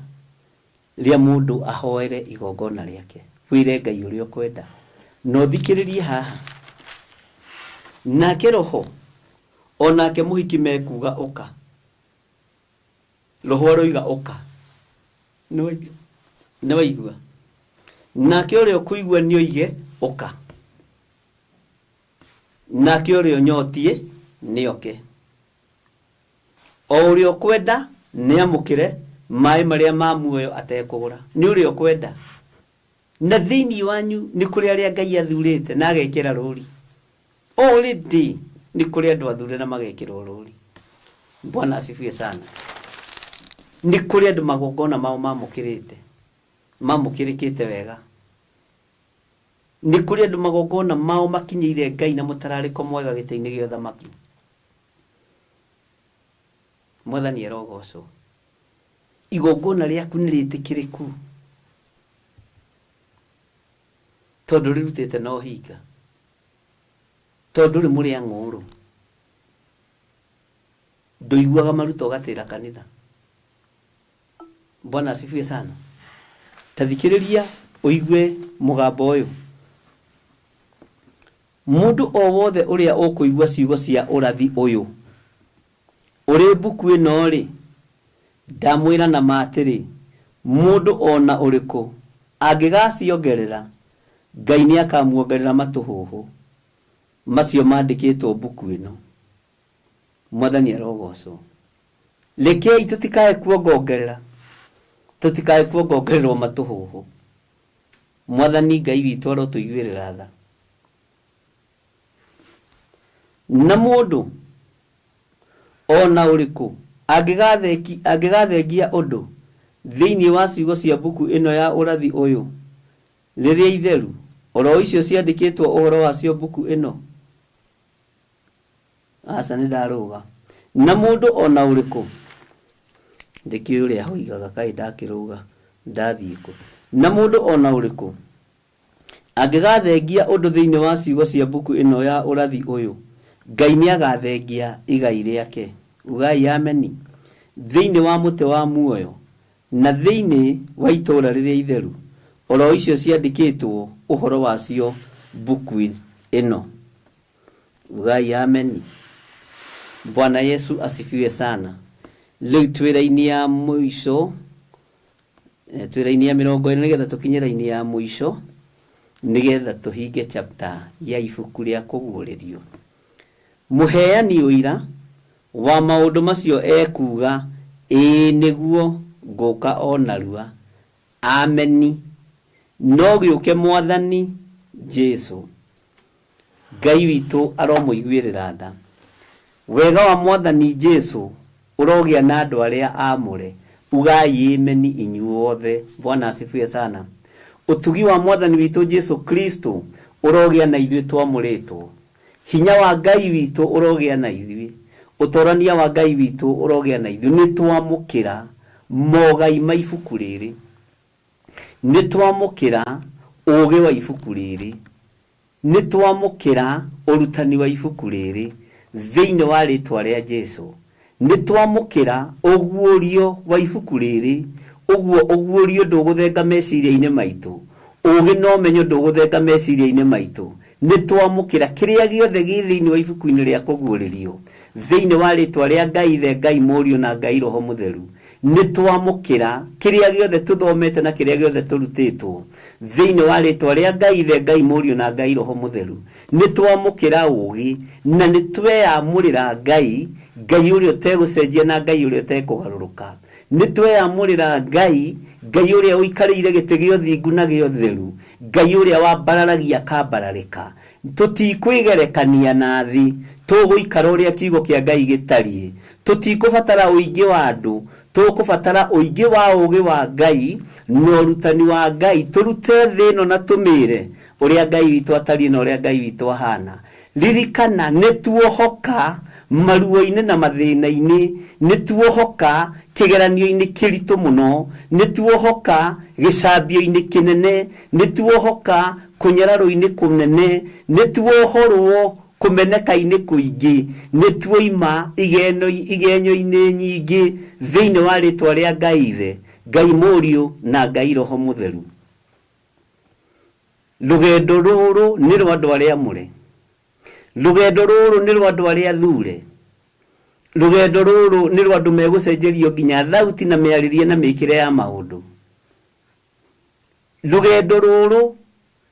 Speaker 4: Rĩa mũndũ ahoere igongona rĩake. Wĩre Ngai ũrĩa ũkwenda. No thikĩrĩrie haha. Nake roho onake mũhiki mekuga ũka. Roho aroiga ũka. Nĩ waigua. Nake ũrĩa ũkũigua nĩoige ũka. Nake ũrĩa ũnyotie nĩoke. O ũrĩa ũkwenda nĩamũkĩre maĩ marĩa ma muoyo atekũgũra. Nĩ ũrĩa ũkwenda. Na thĩinĩ wanyu nĩ kũrĩ arĩa Ngai athurĩte na agekĩra rũri. Already ni kuri andu athure na magekirwo ruri. Bwana asifiwe sana. Ni kuri andu magongona mao mamukirikite wega. Ni kuri andu magongona mao makinyire Ngai na mutarariko mwega gite-ini gĩa thamaki. Mwathani erogocwo. Igongona rĩaku nĩ rĩtĩkĩrĩku. Tondu rirutite no hinga. Tondu ri muri ang'uru. Nduiguaga maruto gatira kanitha. Bwana asifiwe sana. Tathikiriria uigue mugambo uyu. Mundu o wothe uria ukuigua ciugo cia urathi uyu. Uri buku ino ri ndamwira na matiri mundu ona uriku angigaciongerera Ngai ni akamuongerera matuhuhu macio mandikitwo buku ino. Mwathani arogocwo. Lekei tutikae kuongerera. Tutikae kuongererwo matuhuhu. Mwathani Ngai witũ arotuiguĩrĩra tha. Na mundu ona uriku angigathengia undu thiini wa ciugo cia buku ino ya urathi uyu riria itheru oro icio ciandikitwo uhoro wacio buku ino. Asa ni daruga. Na mundu ona uriku ndiki uria hoigaga kai ndakiruga ndathiiko. Na mundu ona uriku angigathengia undu thiini wa ciugo cia buku ino ya urathi uyu Ngai ni agathengia igai riake. Ugai ameni. Thiini wa muti wa muoyo na thiini wa itura riria itheru oro icio ciandikitwo uhoro wacio buku ino. Ugai ameni. Bwana Yesu asifiwe sana. Leo twira-ini ya muisho twira-ini ya 40 nigetha tukinyira-ini ya muisho nigetha tuhinge chapter ya ibuku ria kuguririo. Muheani uira wa maundu macio ekuga niguo nguka onarua. Ameni. No giuke Mwathani Jesu. Ngai witu aromuiguĩrĩra tha. Wega wa Mwathani Jesu urogia na andu aria amure. Ugai ameni inyuothe. Bwana asifiwe sana. Utugi wa Mwathani witu Jesu Kristo urogia na ithuĩ twamuritwo. Hinya wa Ngai witu urogia na ithuĩ. Utorania wa Ngai witu urogia na ithuĩ. Ni twamukira mogai ma ibuku rĩrĩ. Ni twamukira uge wa ibuku rĩrĩ. Ni twamukira urutani wa ibuku rĩrĩ thiini wa ritwa ria Jesu. Ni twamukira uguurio wa ibuku rĩrĩ. Uguurio nduguthenga meciria-ini maitu. Uge no menyo nduguthenga meciria-ini maitu. Ni twamukira kiria giothe gi thiini wa ibuku-ini ria kuguuririo thiini wa ritwa ria Ngai Ithe, Ngai Mũriũ na Ngai Roho Mutheru. Ni twamukira kiria giothe tuthomete na kiria giothe turutitwo thiini wa ritwa ria Ngai Ithe, Ngai Mũriũ na Ngai Roho Mutheru. Ni twamukira ugi na ni tweyamurira Ngai uria utegucenjia na Ngai uria utekugaruruka. Ni tweyamurira Ngai uria uikarĩire gĩtĩ gĩa ũthingu na gĩa ũtheru. Ngai uria wambararagia kambararĩka. Tutikwigerekania na thi, tuguikara uria kiugo kia Ngai gĩtariĩ. Tutikubatara uingi wa andu, tukubatara uingi wa ugi wa Ngai no rutani wa Ngai. Turute thĩ ĩno na tumĩre uria Ngai witũ atariĩ na uria Ngai witũ ahana. ririkana nituohoka maruo-inĩ na mathĩna-inĩ, nituohoka kĩgeranio-inĩ kĩritũ mũno, nituohoka gĩcambio-inĩ kĩnene, nituohoka kũnyararo-inĩ kũnene, nituohorwo kũmeneka-inĩ kũingĩ, nituoima igenyo-inĩ nyingĩ thĩinĩ wa rĩtwa rĩa Ngai Ithe, Ngai Mũriũ na Ngai Roho Mũtheru. Rũgendo rũrũ nĩ rwa andũ arĩa amũre, rũgendo rũrũ nĩ rwa andũ arĩa athure, rũgendo rũrũ nĩ rwa andũ megũcenjerio nginya thauti na mĩarĩrie na mĩkĩre ya maũndũ. Rũgendo rũrũ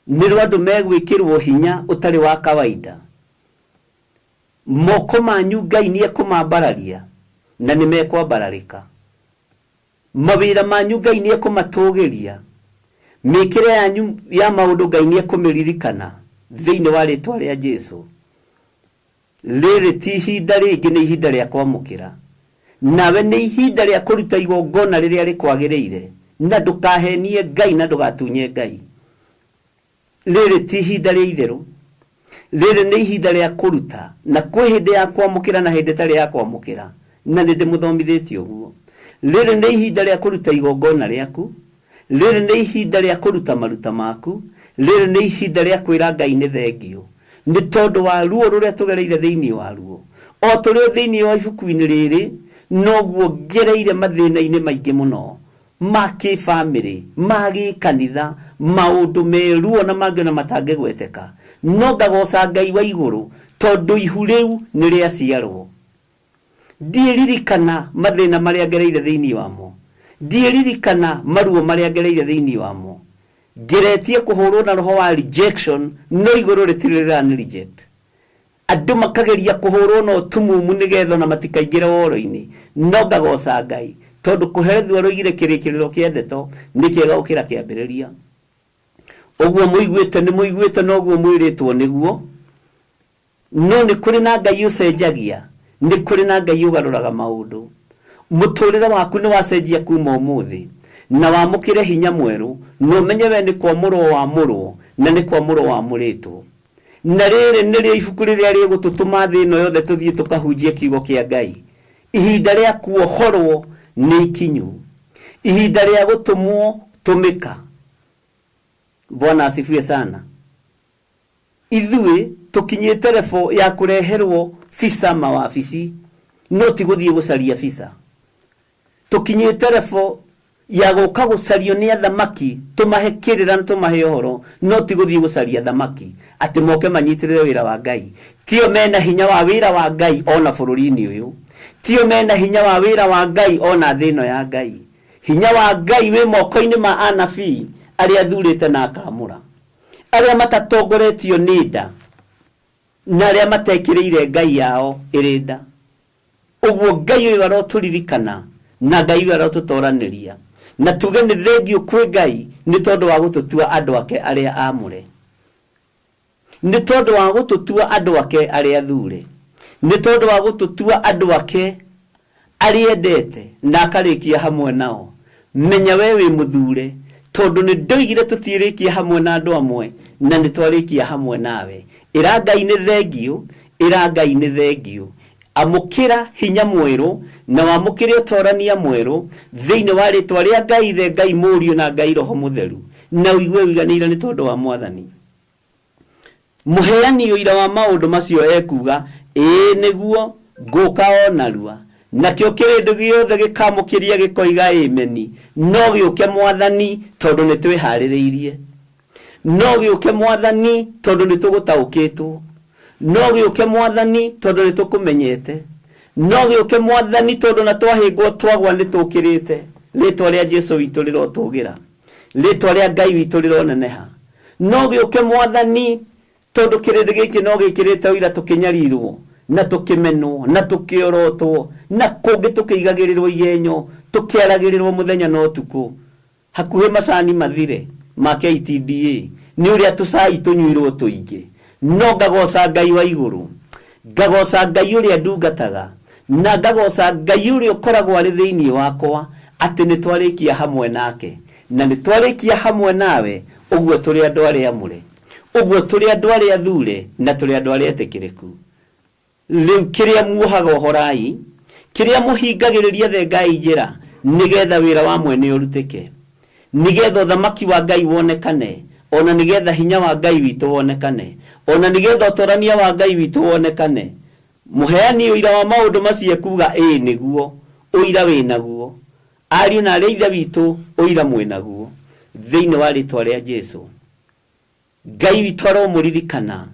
Speaker 4: nĩ rwa andũ megwĩkĩrwo hinya ũtarĩ wa kawaida. Moko manyu Ngai nĩ ekũmambararia na nĩ mekwambararĩka. Mawĩra manyu Ngai nĩ ekũmatũgĩria, mĩkĩre yanyu ya maũndũ Ngai nĩ ekũmĩririkana thĩinĩ wa rĩtwa rĩa Jesũ. Rĩrĩ ti ihinda rĩngĩ, nĩ ihinda rĩa kwamũkĩra, nawe nĩ ihinda rĩa kũruta igongona rĩrĩa rĩkwagĩrĩire, na ndũkahenie Ngai na ndũgatunye Ngai. Rĩrĩ ti ihinda rĩa itherũ, rĩrĩ nĩ ihinda rĩa kũruta, na kwĩ hĩndĩ ya kwamũkĩra na hĩndĩ ĩtarĩ ya kwamũkĩra, na nĩ ndĩmũthomithĩtie ũguo. Rĩrĩ nĩ ihinda rĩa kũruta igongona rĩaku, rĩrĩ nĩ ihinda rĩa kũruta maruta maku, rĩrĩ nĩ ihinda rĩa kwĩra Ngai nĩ thengio, nĩ tondũ wa ruo rũrĩa tũgereire thĩinĩ wa ruo. O tũrĩ thĩinĩ wa ibuku-inĩ rĩrĩ, noguo ngereire mathĩna-inĩ maingĩ mũno ma kĩbamĩrĩ, ma gĩkanitha, maũndũ meruo na mangĩ na matangĩgweteka, no ngagoca Ngai wa igũrũ tondũ ihu rĩu nĩ rĩaciarwo. Ndiĩririkana mathĩna marĩa ngereire thĩinĩ wamo, ndiĩririkana maruo marĩa ngereire thĩinĩ wamo. Ngeretie kũhũrwo na roho wa rejection, no igũrũ rĩtirĩ rĩrani reject. Andũ makageria kũhũrwo na ũtumumu nĩgetha na matikaingĩre woro-inĩ, no ngagoca Ngai tondũ kũherethwo rũgire kĩrĩkĩrĩro kĩa ndeto nĩ kĩega gũkĩra kĩambĩrĩria. Ũguo mũiguĩte nĩ mũiguĩte, na ũguo mwĩrĩtwo nĩguo. No nĩ kũrĩ na Ngai ũcenjagia, nĩ kũrĩ na Ngai ũgarũraga maũndũ. Mũtũrĩre waku nĩ wacenjia kuma ũmũthĩ, na wamũkĩre hinya mwerũ, na ũmenye we nĩ kwamũrwo wamũrwo, na nĩ kwamũrwo wamũrĩtwo. Na rĩrĩ nĩrĩo ibuku rĩrĩa rĩgũtũtũma thĩ ĩno yothe tũthiĩ tũkahunjie kiugo kĩa Ngai. Ihinda rĩa kuohorwo nĩ ikinyu, ihinda rĩa gũtũmwo tũmĩka. Bwana asifiwe sana. Ithuĩ tũkinyĩte level ya kũreherwo visa mawabici, no ti gũthiĩ gũcaria visa. Tũkinyĩte level ya gũka gũcario nĩ athamaki, tũmahe kĩrĩra na tũmahe ũhoro, no ti gũthiĩ gũcaria athamaki atĩ moke manyitĩrĩre wĩra wa Ngai. Tio mena hinya wa wĩra wa Ngai ona bũrũri-inĩ ũyũ, tio mena hinya wa wĩra wa Ngai ona thĩ ĩno ya Ngai. Hinya wa Ngai wĩ moko-inĩ ma anabii arĩa athurĩte na akamũra, arĩa matatongoretio nĩ nda, na arĩa matekĩrĩire Ngai yao ĩrĩ nda. Ũguo Ngai ũyũ arotũririkana, na Ngai ũyũ arotũtoranĩria, na tuge nĩ thengio kwĩ Ngai nĩ tondũ wa gũtũtua andũ ake arĩa amũre, nĩ tondũ wa gũtũtua andũ ake arĩa athure, nĩ tondũ wa gũtũtua andũ ake arĩa endete na akarĩkia hamwe nao. Menya we wĩ mũthure, tondũ nĩ ndoigire tũtiĩrĩkia hamwe na andũ amwe, na nĩ twarĩkia hamwe nawe. Ĩra Ngai nĩ thengio, ĩra Ngai nĩ thengio. Amũkĩra hinya mwerũ na wamũkĩre ũtorania mwerũ thĩinĩ wa rĩtwa rĩa Ngai Ithe, Ngai Mũriũ na Ngai Roho Mũtheru, na ũigue wĩganĩire nĩ tondũ wa Mwathani. Mũheani ũira wa maũndũ macio ekuga, ĩĩ nĩguo ngũka o narua, nakĩo kĩrĩndũ gĩothe gĩkamũkĩria gĩkoiga ĩmeni. No gĩũke Mwathani tondũ nĩ twĩharĩrĩirie, no gĩũke Mwathani tondũ nĩ tũgũtaũkĩtwo, no gĩũke Mwathani tondũ nĩ tũkũmenyete, no gĩũke Mwathani tondũ na twahĩngwo twagwa nĩ tũkĩrĩte. Rĩtwa rĩa Jesũ witũ rĩrotũgĩra, rĩtwa rĩa Ngai witũ rĩroneneha. No gĩũke Mwathani tondũ kĩrĩndĩ gĩkĩ no gĩkĩrĩte ũira tũkĩnyarirwo na tũkĩmenwo na tũkĩorotwo, na kũngĩ tũkĩigagĩrĩrwo igenyo, tũkĩaragĩrĩrwo mũthenya na ũtukũ, hakuhĩ macani mathire ma KTDA nĩ ũrĩa tũcai tũnyuirwo tũingĩ. No ngagoca Ngai wa igũrũ, ngagoca Ngai ũrĩa ndungataga, na ngagoca Ngai ũrĩa ũkoragwo arĩ thĩinĩ wakwa, atĩ nĩ twarĩkia hamwe nake, na nĩ twarĩkia hamwe nawe. Ũguo tũrĩ andũ arĩa amũre, Uguo tuli andu aria athure na tuli andu aria etikiriku. Riu kiria muohaga horai, kiria muhingagiriria the Ngai njira, nigetha wira wa mwene urutike. Nigetha uthamaki wa Ngai wonekane, ona nigetha hinya wa Ngai witu wonekane, ona nigetha utorania wa Ngai witu wonekane. Muheani uira wa maundu macio kuga niguo, uira winaguo. Ariu na aria witu uira mwenaguo. Thiini wa ritwa ria Jesu. Ngai witu aromuririkana,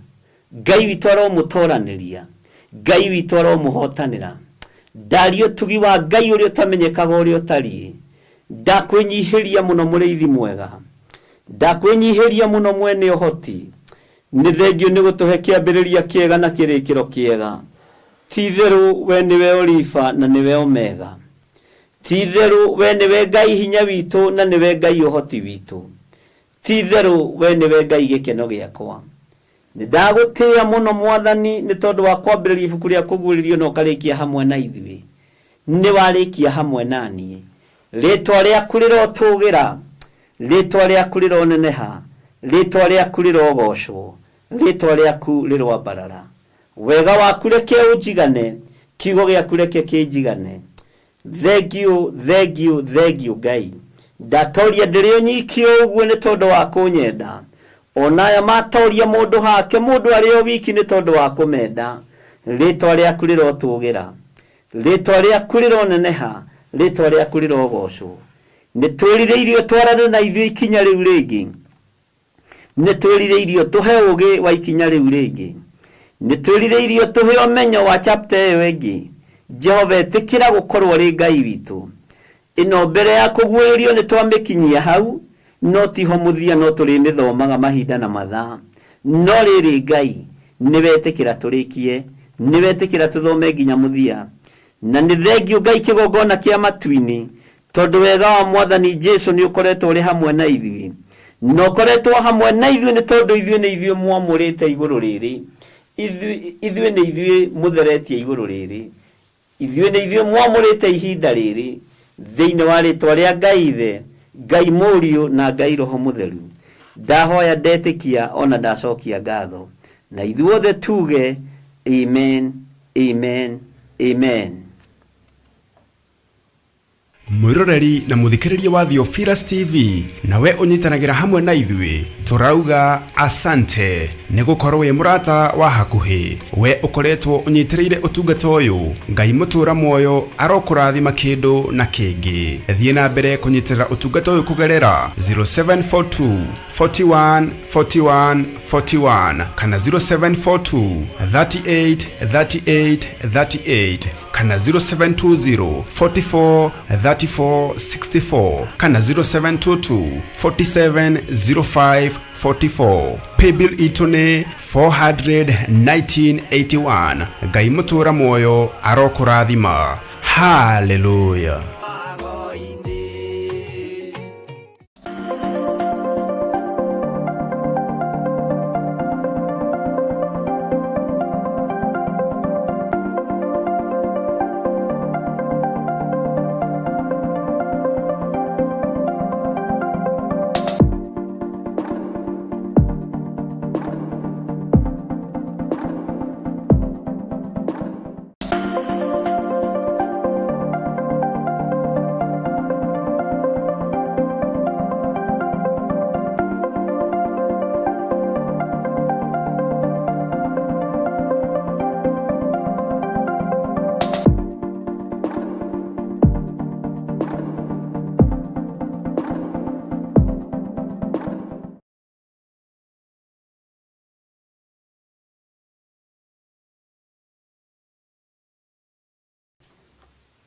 Speaker 4: Ngai witu aromutoraniria, Ngai witu aromuhotanira. Ndario tugi wa Ngai uria utamenyekaga uria utari. Ndakwinyihiria muno muriithi mwega, ndakwinyihiria muno mwene uhoti. Ni thengio ni gutuhe kiambiriria kiega na kirikiro kiega. Titheru we niwe Olifa na niwe Omega. Titheru we niwe Ngai hinya witu na niwe Ngai uhoti witu. Titheru we niwe Ngai gikeno giakwa. Nidagutia muno Mwathani ni tondu wa kwambiriria ibuku ria kuguririo no karikia hamwe na ithui. Ni warikia hamwe nani. Ritwa riaku rirotugira, ritwa riaku rironeneha, ritwa riaku rirogocwo, ritwa riaku rirwambarara. Wega waku reke unjigane, kiugo giaku reke kinjigane. Thank you, thank you, thank you Ngai. Ndatoria ndiri nyiki uguo ni tondu wa kunyenda. Onaya matoria mundu hake, mundu ari o wiki ni tondu wa kumenda. Ritwa riaku rirotugira, ritwa riaku rironeneha, ritwa riaku rirogocwo. Nitwirire irio twarane na ithuĩ ikinya riu ringi. Nitwirire irio tuhe ugi wa ikinya riu ringi. Nitwirire irio tuhe omenyo wa chapter ĩyo ĩngĩ. Jehova etikira gukorwo ri Ngai witu. Ino mbere ya kugwĩrĩrio ni twamikinyia hau, no tiho muthia no turi mithomaga mahinda na mathaa. No riri Ngai niwe etikira turikie, niwe etikira tuthome nginya muthia. Na ni thengio Ngai kigongona kia matwini, tondu wega wa Mwathani Jesu ni ukoretwo uri hamwe na ithui. No koretwo hamwe na ithui ni tondu ithui ni ithui mwamurite iguru riri. Ithui ni ithui mutheretie iguru riri. Ithui ni ithui mwamurite ihinda riri. Thiini wa ritwa ria Ngai Ithe, Ngai Mũriũ na Ngai Roho Mutheru. Ndahoya ndetikia ona ndacokia ngatho. Na ithuothe tuge amen, amen, amen.
Speaker 1: Mwiroreri na muthikiriria wa Theophilus TV, nawe unyitanagira hamwe na ithui, turauga asante ni gukorwo wi murata wa hakuhi. We ukoretwo unyitiriire utungata uyu, Ngai mutura moyo arokurathima kindu na kingi. Thie na mbere kunyitirira utungata uyu kugerera 0742 41 41 41 kana 0742 38 38 38 kana 0720 44 34 64 kana 0722 47 05 44. Paybill itone 41981. Ngai mutura moyo arokurathima. Hallelujah.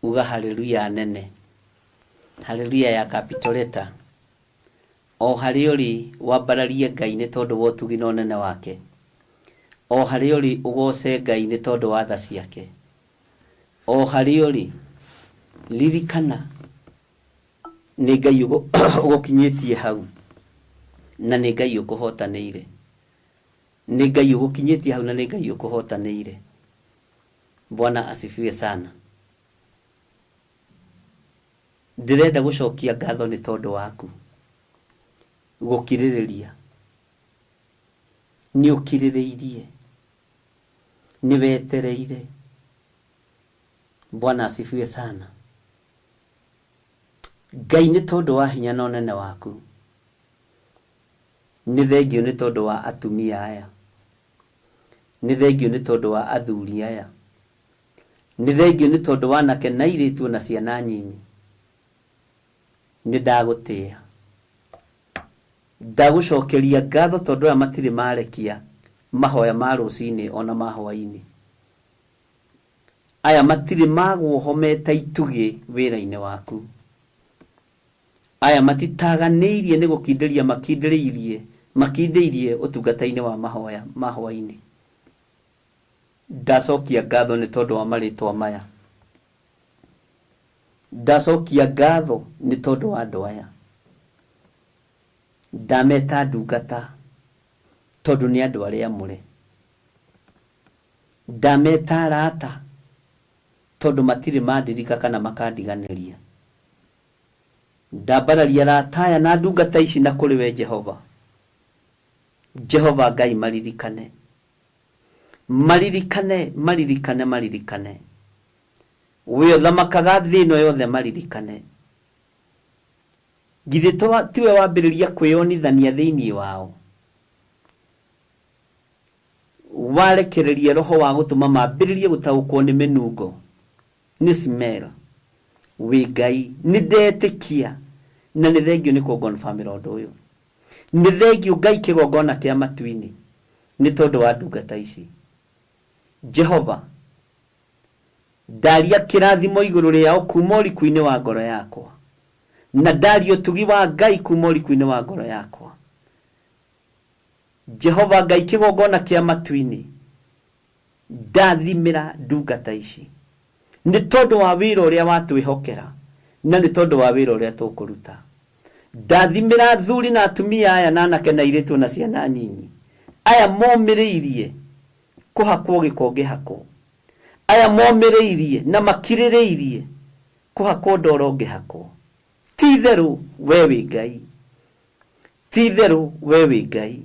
Speaker 4: Uga haleluya nene. Haleluya ya kapitoleta. O hariori wambararie Ngai ni tondu wa utugi na nene wake. O hariori ugoce Ngai ni tondu wa tha ciake. O hariori lirikana ni Ngai ugukinyitie hau. Na ni Ngai ukuhotanĩire. Ni Ngai ugukinyitie hau na ni Ngai ukuhotanĩire. Bwana asifiwe sana. Ndirenda gucokia ngatho ni tondu waku gukiririria ni ukirireirie, ni wetereire. Bwana asifiwe sana. Ngai nĩ tondũ wa hinya na ũnene waku. Nĩ thengio nĩ tondũ wa atumia aya. Nĩ thengio nĩ tondũ wa athuri aya. Nĩ thengio nĩ tondũ wa anake na airĩtu na ciana nyinyi. Nĩ ndagũtĩĩa. Ndagũcokeria ngatho tondũ aya matirĩ marekia mahoya ma rũcinĩ ona ma hwainĩ. Aya matirĩ maguohometa itugĩ wĩra-inĩ waku. Aya matitaganĩirie nĩ gũkindĩria makindĩirie ũtungata-inĩ wa mahoya ma hwainĩ. Ndacokia ngatho nĩ tondũ wa marĩtwa maya. Ndacokia ngatho nĩ tondũ wa andũ aya. Ndameta ndungata tondũ nĩ andũ arĩa amũre. Ndameta arata tondũ matirĩ mandirika kana makandiganĩria. Ndambararia arata aya na ndungata ici na kũrĩ we Jehova. Jehova Ngai maririkane. Maririkane. We ũthamakaga thĩ ĩno yothe maririkane. Githĩ tiwe wambĩrĩria kwĩonithania thĩinĩ wao. Warekereria roho wa gũtũma mambĩrĩrie gũtaũkwo nĩ mĩnungo. Nĩ smell. We Ngai nĩ ndetĩkia na nĩ thengio nĩ kũngonfamĩra ũndũ ũyũ. Nĩ thengio Ngai kĩgongona kĩa matu-inĩ nĩ tondũ wa ndungata ici. Jehova, ndaria kĩrathimo igũrũ rĩao kuma ũriku-inĩ wa ngoro yakwa, na ndaria ũtugi wa Ngai kuma ũriku-inĩ wa ngoro yakwa. Jehova Ngai kĩgongona kĩa matu-inĩ, ndathimĩra ndungata ici nĩ tondũ wa wĩra ũrĩa watwĩhokera na nĩ tondũ wa wĩra ũrĩa tũkũruta. Ndathimĩra athuri na atumia aya na anake na airĩtu na ciana nyinyi. Aya momĩrĩirie kũhakwo gĩko ngĩhakwo. Aya momĩrĩirie na makirĩrĩirie kũhakwo ndoro ngĩhakwo. Ti-itherũ we wĩ Ngai. Ti-itherũ we wĩ Ngai.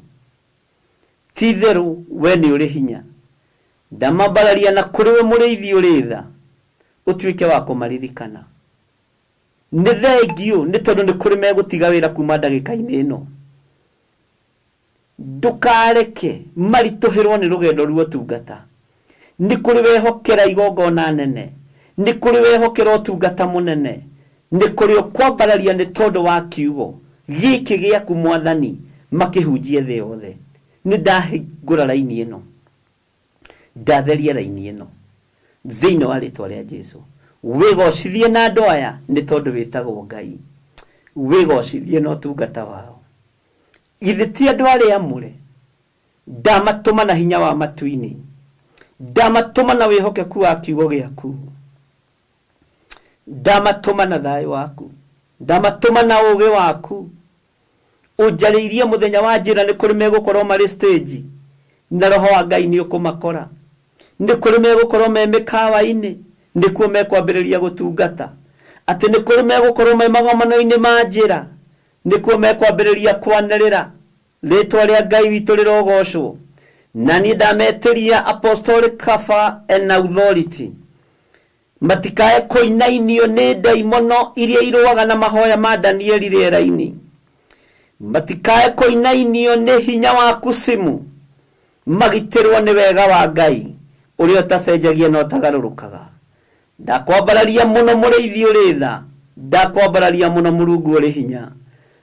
Speaker 4: Ti-itherũ we nĩ ũrĩ hinya. Ndamambararia na kũrĩ we mũrĩithi ũrĩ tha, ũtuĩke wa kũmaririkana. Nĩ thengio nĩ tondũ nĩ kũrĩ megũtiga wĩra kuma ndagĩka-inĩ ĩno. Ndũkareke maritũhĩrwo nĩ rũgendo rwa ũtungata. Nĩ kũrĩ wehokera igongona nene. Nĩ kũrĩ wehokera ũtungata mũnene. Nĩ kũrĩ ũkwambararia nĩ tondũ wa kiugo gĩkĩ gĩaku Mwathani makĩhunjie thĩ yothe. Nĩ ndahingũra raini ĩno. Ndatheria raini ĩno thĩinĩ wa rĩtwa rĩa Jesũ. Wĩgocithie na andũ aya nĩ tondũ wĩtagwo Ngai. Wĩgocithie na ũtungata wao. Githĩ ti andũ arĩa amũre. Ndamatũma na hinya wa matu-inĩ. Ndamatũma na wĩhokeku wa kiugo gĩaku. Ndamatũma na thayũ waku. Ndamatũma na ũũgĩ waku. Ũnjarĩirie mũthenya wa njĩra nĩ kũrĩ megũkorwo marĩ stage na roho wa Ngai nĩ ũkũmakora. Nĩ kũrĩ megũkorwo me mĩkawa-inĩ nĩkuo mekwambĩrĩria gũtungata. Atĩ nĩ kũrĩ megũkorwo me magomano-inĩ ma njĩra nĩkuo mekwambĩrĩria kwanĩrĩra rĩtwa rĩa Ngai witũ rĩrogocwo. Na niĩ ndametĩria apostolic cover and authority. Matikae kũinainio nĩ ndaimono iria irũaga na mahoya ma Danieli rĩera-inĩ. Matikae kũinainio nĩ hinya wa kusimu. Magitĩrwo nĩ wega wa Ngai ũrĩa ũtacenjagia na ũtagarũrũkaga. Ndakwambararia mũno mũrĩithi ũrĩ tha. Ndakwambararia mũno Mũrungu ũrĩ hinya.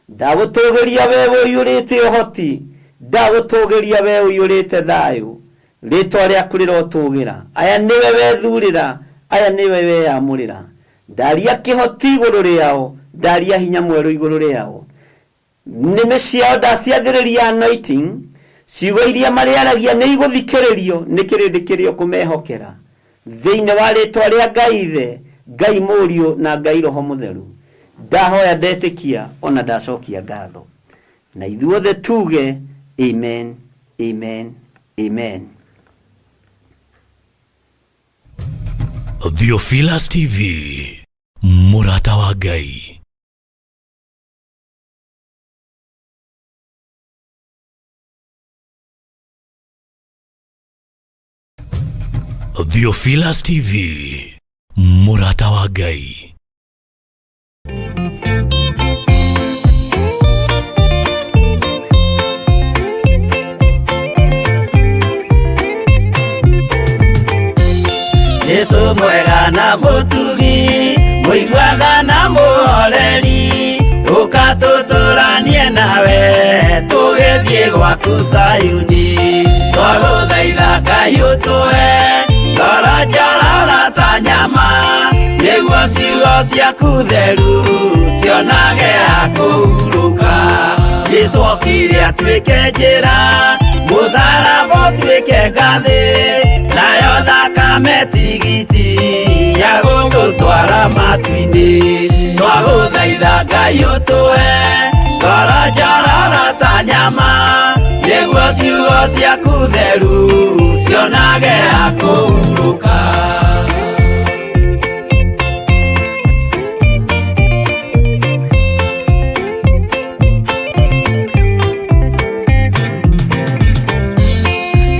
Speaker 4: Ndagũtũgĩria we ũiyũrĩte ũhoti. Ndagũtũgĩria we ũiyũrĩte thayũ. Rĩtwa rĩaku rĩrotũgĩra. Aya nĩwe wethurĩra. Aya nĩwe weyamũrĩra. Ndaria kĩhoti igũrũ rĩao. Ndaria hinya mwerũ igũrũ rĩao. Nĩmĩ ciao ndaciathĩrĩria anointing. Ciugo iria marĩaragia nĩ igũthikĩrĩrio nĩ kĩrĩndĩ kĩrĩa ũkũmehokera. Thĩinĩ wa rĩtwa rĩa Ngai Ithe, Ngai Mũriũ na Ngai Roho Mũtheru. Ndahoya ndetĩkia ona ndacokia ngatho. Na ithuothe tuge amen, amen, amen.
Speaker 6: Theophilus TV, mũrata wa Ngai. Theophilus TV, Murata wa Ngai.
Speaker 2: Yesu mwega na mutugi, muigwatha na muhoreri, ukatuturanie nawe tugithie gwaku Zayuni. Twaguthaitha Ngai utũhe ngoro njororo ta nyama, nĩguo ciugo ciaku theru cionage ha kũhurũka. Jesũ okire atuĩke njĩra, mũtharaba ũtuĩke ngathĩ, nayo thakame tigiti ya gũgũtwara matu-inĩ. Twagũthaitha Ngai ũtũhe ngoro njororo ta nyama, nĩguo ciugo ciaku theru cionage ha kũhurũka.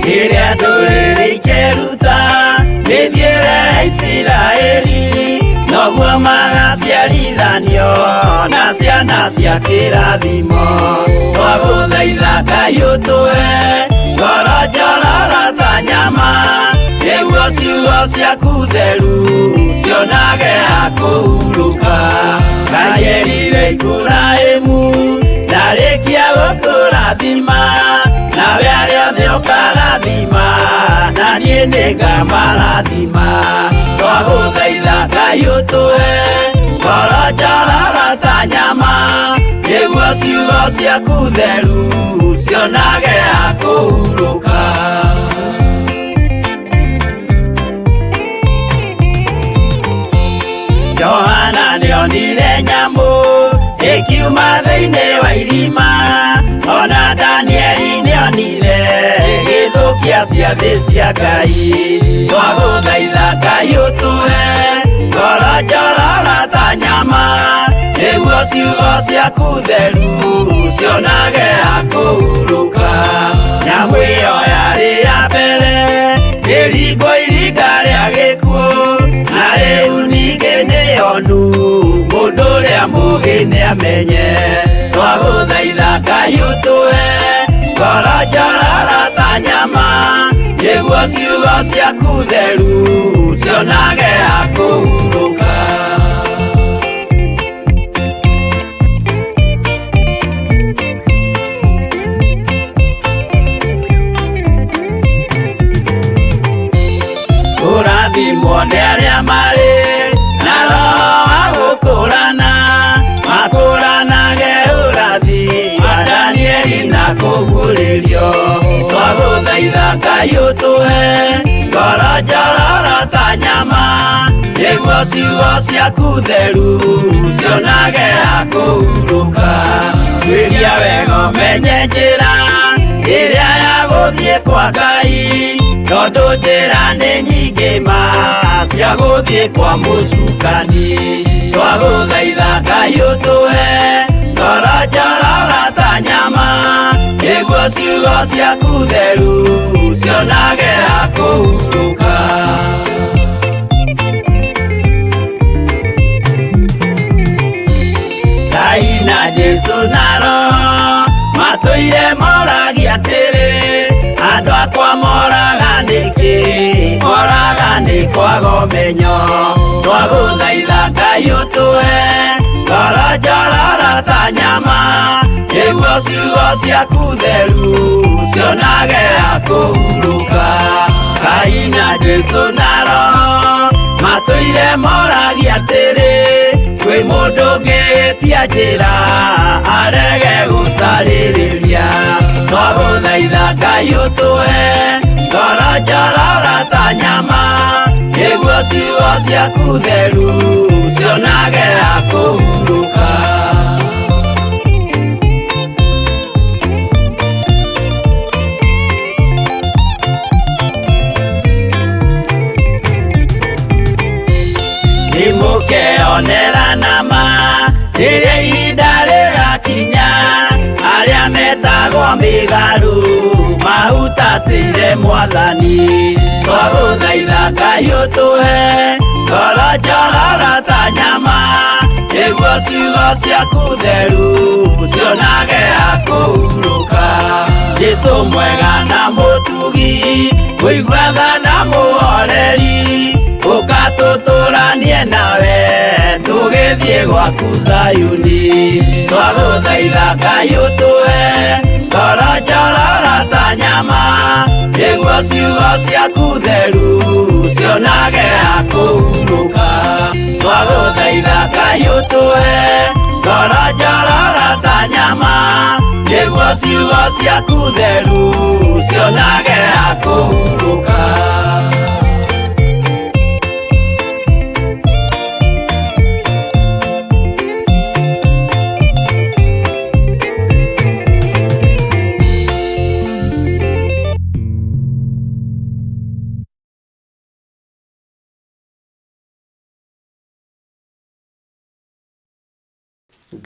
Speaker 2: Rĩrĩa ndũrĩrĩ ikeruta mĩthiĩre ya Isiraeli, noguo magaciarithanio na ciana cia kĩrathimo. Twagũthaitha Ngai ũtũhe ngoro njororo ta nyama, nĩguo ciugo ciaku theru cionage ha kũhurũka. Ngai erire Iburahĩmu ndarĩkia gũkũrathima, nawe arĩa othe ũkarathima na niĩ nĩngamarathima. Twagũthaitha Ngai ũtũhe ngoro njororo ta nyama, nĩguo ciugo ciaku theru cionage ha kũhurũka. Johana nĩonire nyamũ ĩkiuma thĩinĩ wa irima, ona Danieli nĩonire ĩgĩthũkia ciathĩ cia Ngai. Twagũthaitha Ngai ũtũhe ngoro njororo ta nyama, nĩguo ciugo ciaku theru cionage ha kũhurũka. Nyamũ ĩyo yarĩ ya mbere ĩringwo iringa rĩa gĩkuũ, na rĩu ningĩ nĩyonu mũndũ ũrĩa mũũgĩ nĩamenye. Twagũthaitha Ngai ũtũhe ngoro njororo ta nyama, nĩguo ciugo ciaku theru cionage ha kũhurũka. Kũrathimwo nĩ arĩa marĩ na roho wa gũkũrana, makũranage ũrathi wa Danieli na kũguũrĩrio. Twagũthaitha Ngai ũtũhe ngoro njororo ta nyama, nĩguo ciugo ciaku theru cionage ha kũhurũka. Twĩria wega ũmenye njĩra ĩrĩa ya gũthiĩ kwa Ngai, tondũ njĩra nĩ nyingĩ ma cia gũthiĩ kwa mũcukani. Twagũthaitha Ngai ũtũhe ngoro njororo ta nyama, nĩguo ciugo ciaku theru cionage ha kũhurũka. Ngai na Jesũ na Roho matũire moragia atĩrĩ, andũ akwa moraga nĩkĩ, moraga nĩ kwaga ũmenyo. Twagũthaitha Ngai ũtũhe ngoro njororo ta nyama, nĩguo ciugo ciaku theru cionage ha kũhurũka. Ngai na Jesũ na Roho matũire moragia atĩrĩ, kwĩ mũndũ ũngĩtia njĩra arege gũcarĩrĩria. Twagũthaitha Ngai ũtũhe ngoro njororo ta nyama, nĩguo ciugo ciaku theru cionage ha kũhurũka. Nĩmũkeonera nama rĩrĩa ihinda rĩgakinya, arĩa metagwo mĩgarũ mahutatĩire Mwathani. Twagũthaitha thaitha Ngai ũtũhe ngoro njororo ta nyama, nĩguo ciugo ciaku theru cionage akũhurũka. Jesũ mwega na mũtugi, mũigua tha na mũhoreri, ũka tũtũranie nawe tũgĩthiĩ gwaku Zayuni. Twagũthaitha Ngai ũtũhe ngoro njororo ta nyama, nĩguo ciugo ciaku theru cionage akũhurũka. Twagũthaitha Ngai ũtũhe ngoro njororo ta nyama, nĩguo ciugo ciaku theru cionage akũhurũka.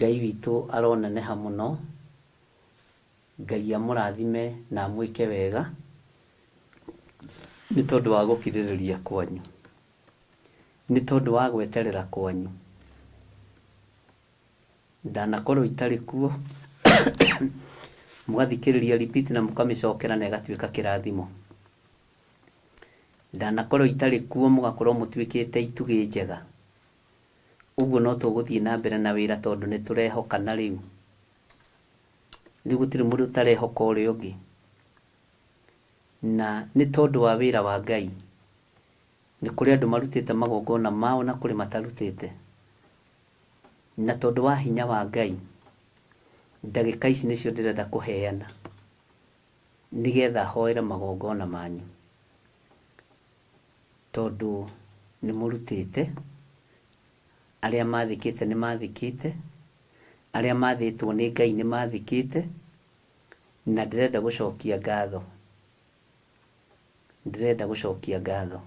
Speaker 4: Ngai witũ aroneneha mũno, Ngai amũrathime na amwĩke wega nĩ tondũ wa gũkirĩrĩria kwanyu, nĩ tondũ wa gweterera kwanyu. Ndanakorwo itarĩ kuo mũgathikĩrĩria repeat na mũkamĩcokera na ĩgatuĩka kĩrathimo. Ndanakorwo itarĩ kuo mũgakorwo mũtuĩkĩte itugĩ njega. Ũguo no tũgũthiĩ na mbere na wĩra tondũ nĩ tũrehokana rĩu. Rĩu gũtirĩ mũndũ ũtarehoka ũrĩa ũngĩ. Na nĩ tondũ wa wĩra wa Ngai. Nĩ kũrĩ andũ marutĩte magongona mao na kũrĩ matarutĩte. Na tondũ wa hinya wa Ngai, ndagĩka ici nĩcio ndĩrenda kũheana, nĩgetha hoere magongona manyu. Tondũ nĩ mũrutĩte, arĩa mathikĩte nĩ mathikĩte, arĩa mathĩtwo nĩ Ngai nĩ mathikĩte, na ndĩrenda gũcokia ngatho. Ndĩrenda gũcokia ngatho.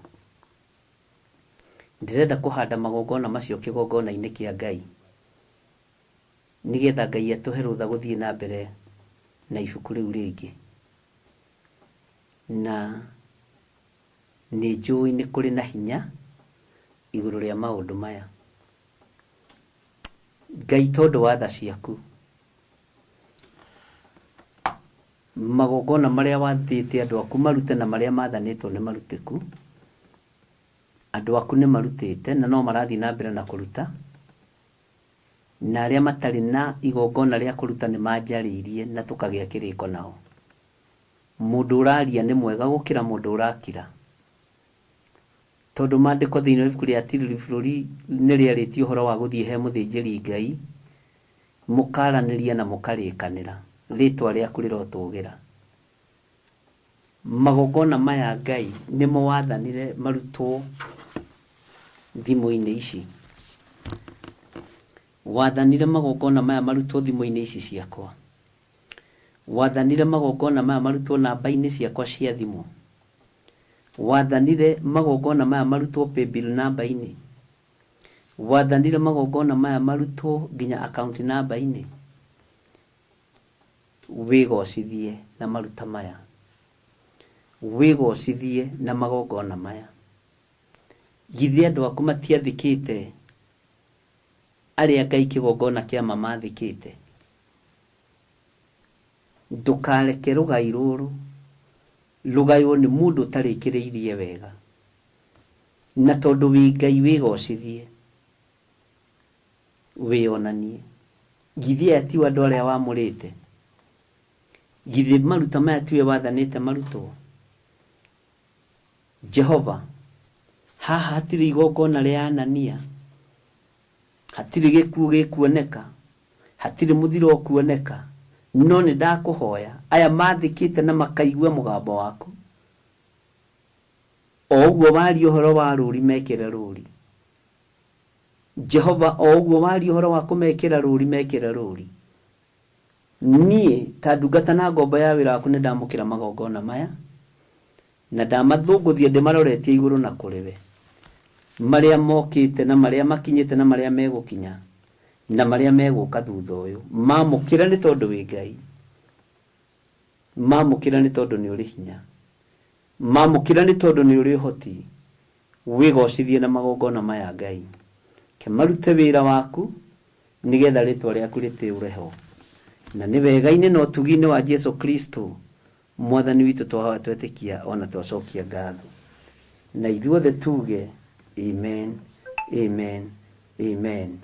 Speaker 4: Ndĩrenda kũhanda magongona macio kĩgongona-inĩ kĩa Ngai, nĩgetha Ngai atũhe rũtha gũthiĩ na mbere na ibuku rĩu rĩngĩ. Na nĩ njũĩ nĩ kũrĩ na hinya igũrũ rĩa maũndũ maya. Ngai tondũ wa tha ciaku, magongona marĩa wathĩte andũ aku marute na marĩa mathanĩtwo nĩ marutĩku. Andũ aku nĩ marutĩte na no marathiĩ na mbere na kũruta, na arĩa matarĩ na igongona rĩa kũruta nĩ manjarĩirie na tũkagĩa kĩrĩko nao. Mũndũ ũraria nĩ mwega gũkĩra mũndũ ũrakira, tondũ maandĩko thĩinĩ wa ibuku rĩa Atiriri bũrũri nĩ rĩarĩtie ũhoro wa gũthiĩ he mũthĩnjĩri Ngai, mũkaranĩria na mũkarĩkanĩra, rĩtwa rĩaku rĩrotũgĩra. Magongona maya Ngai nĩmo wathanire marutwo thimũ-inĩ ici. Wathanire magongona maya marutwo thimũ-inĩ ici ciakwa. Wathanire magongona maya marutwo namba-inĩ ciakwa cia thimũ. Wathanire magongona maya marutwo paybill namba-inĩ. Wathanire magongona maya marutwo nginya account namba-inĩ. Wĩgocithie na maruta maya. Wĩgocithie na magongona maya. Githĩ andũ aku matiathikĩte arĩa Ngai kĩgongona kĩa mamathikĩte? Ndũkareke rũgai rũrũ rũgaywo nĩ mũndũ ũtarĩkĩrĩirie wega. Na tondũ wĩ Ngai wĩgocithie, wĩonanie. Githĩ aya ti andũ arĩa wamũrĩte? Githĩ maruta maya tiwe wathanĩte marutwo? Jehova, haha hatirĩ igongona rĩa Anania, hatirĩ gĩkuũ gĩkuoneka, hatirĩ mũthiro ũkuoneka, no nĩ ndakũhoya aya mathikĩte na makaigua mũgambo waku, o ũguo waria ũhoro wa rũri mekĩre rũri. Jehova, o ũguo waria ũhoro wa kũmekĩra rũri mekĩre rũri. Niĩ ta ndungata na ngombo ya wĩra waku nĩ ndamũkĩra magongona maya, na ndamathũngũthia ndĩmaroretie igũrũ na kũrĩwe, marĩa mokĩte na marĩa makinyĩte na marĩa megũkinya na marĩa megũka thutha ũyũ. Mamũkĩra nĩ tondũ wĩ Ngai, mamũkĩra nĩ tondũ nĩ ũrĩ hinya, mamũkĩra nĩ tondũ nĩ ũrĩ ũhoti, wigocithie na magongona maya Ngai, ke marute wira waku nigetha ritwa riaku ritiureho. Na ni wega-ini na utugi-ini wa Jesu Kristo mwathani witu twahoya twetikia ona twacokia ngatho. Na ithuothe tuge amen, amen, amen.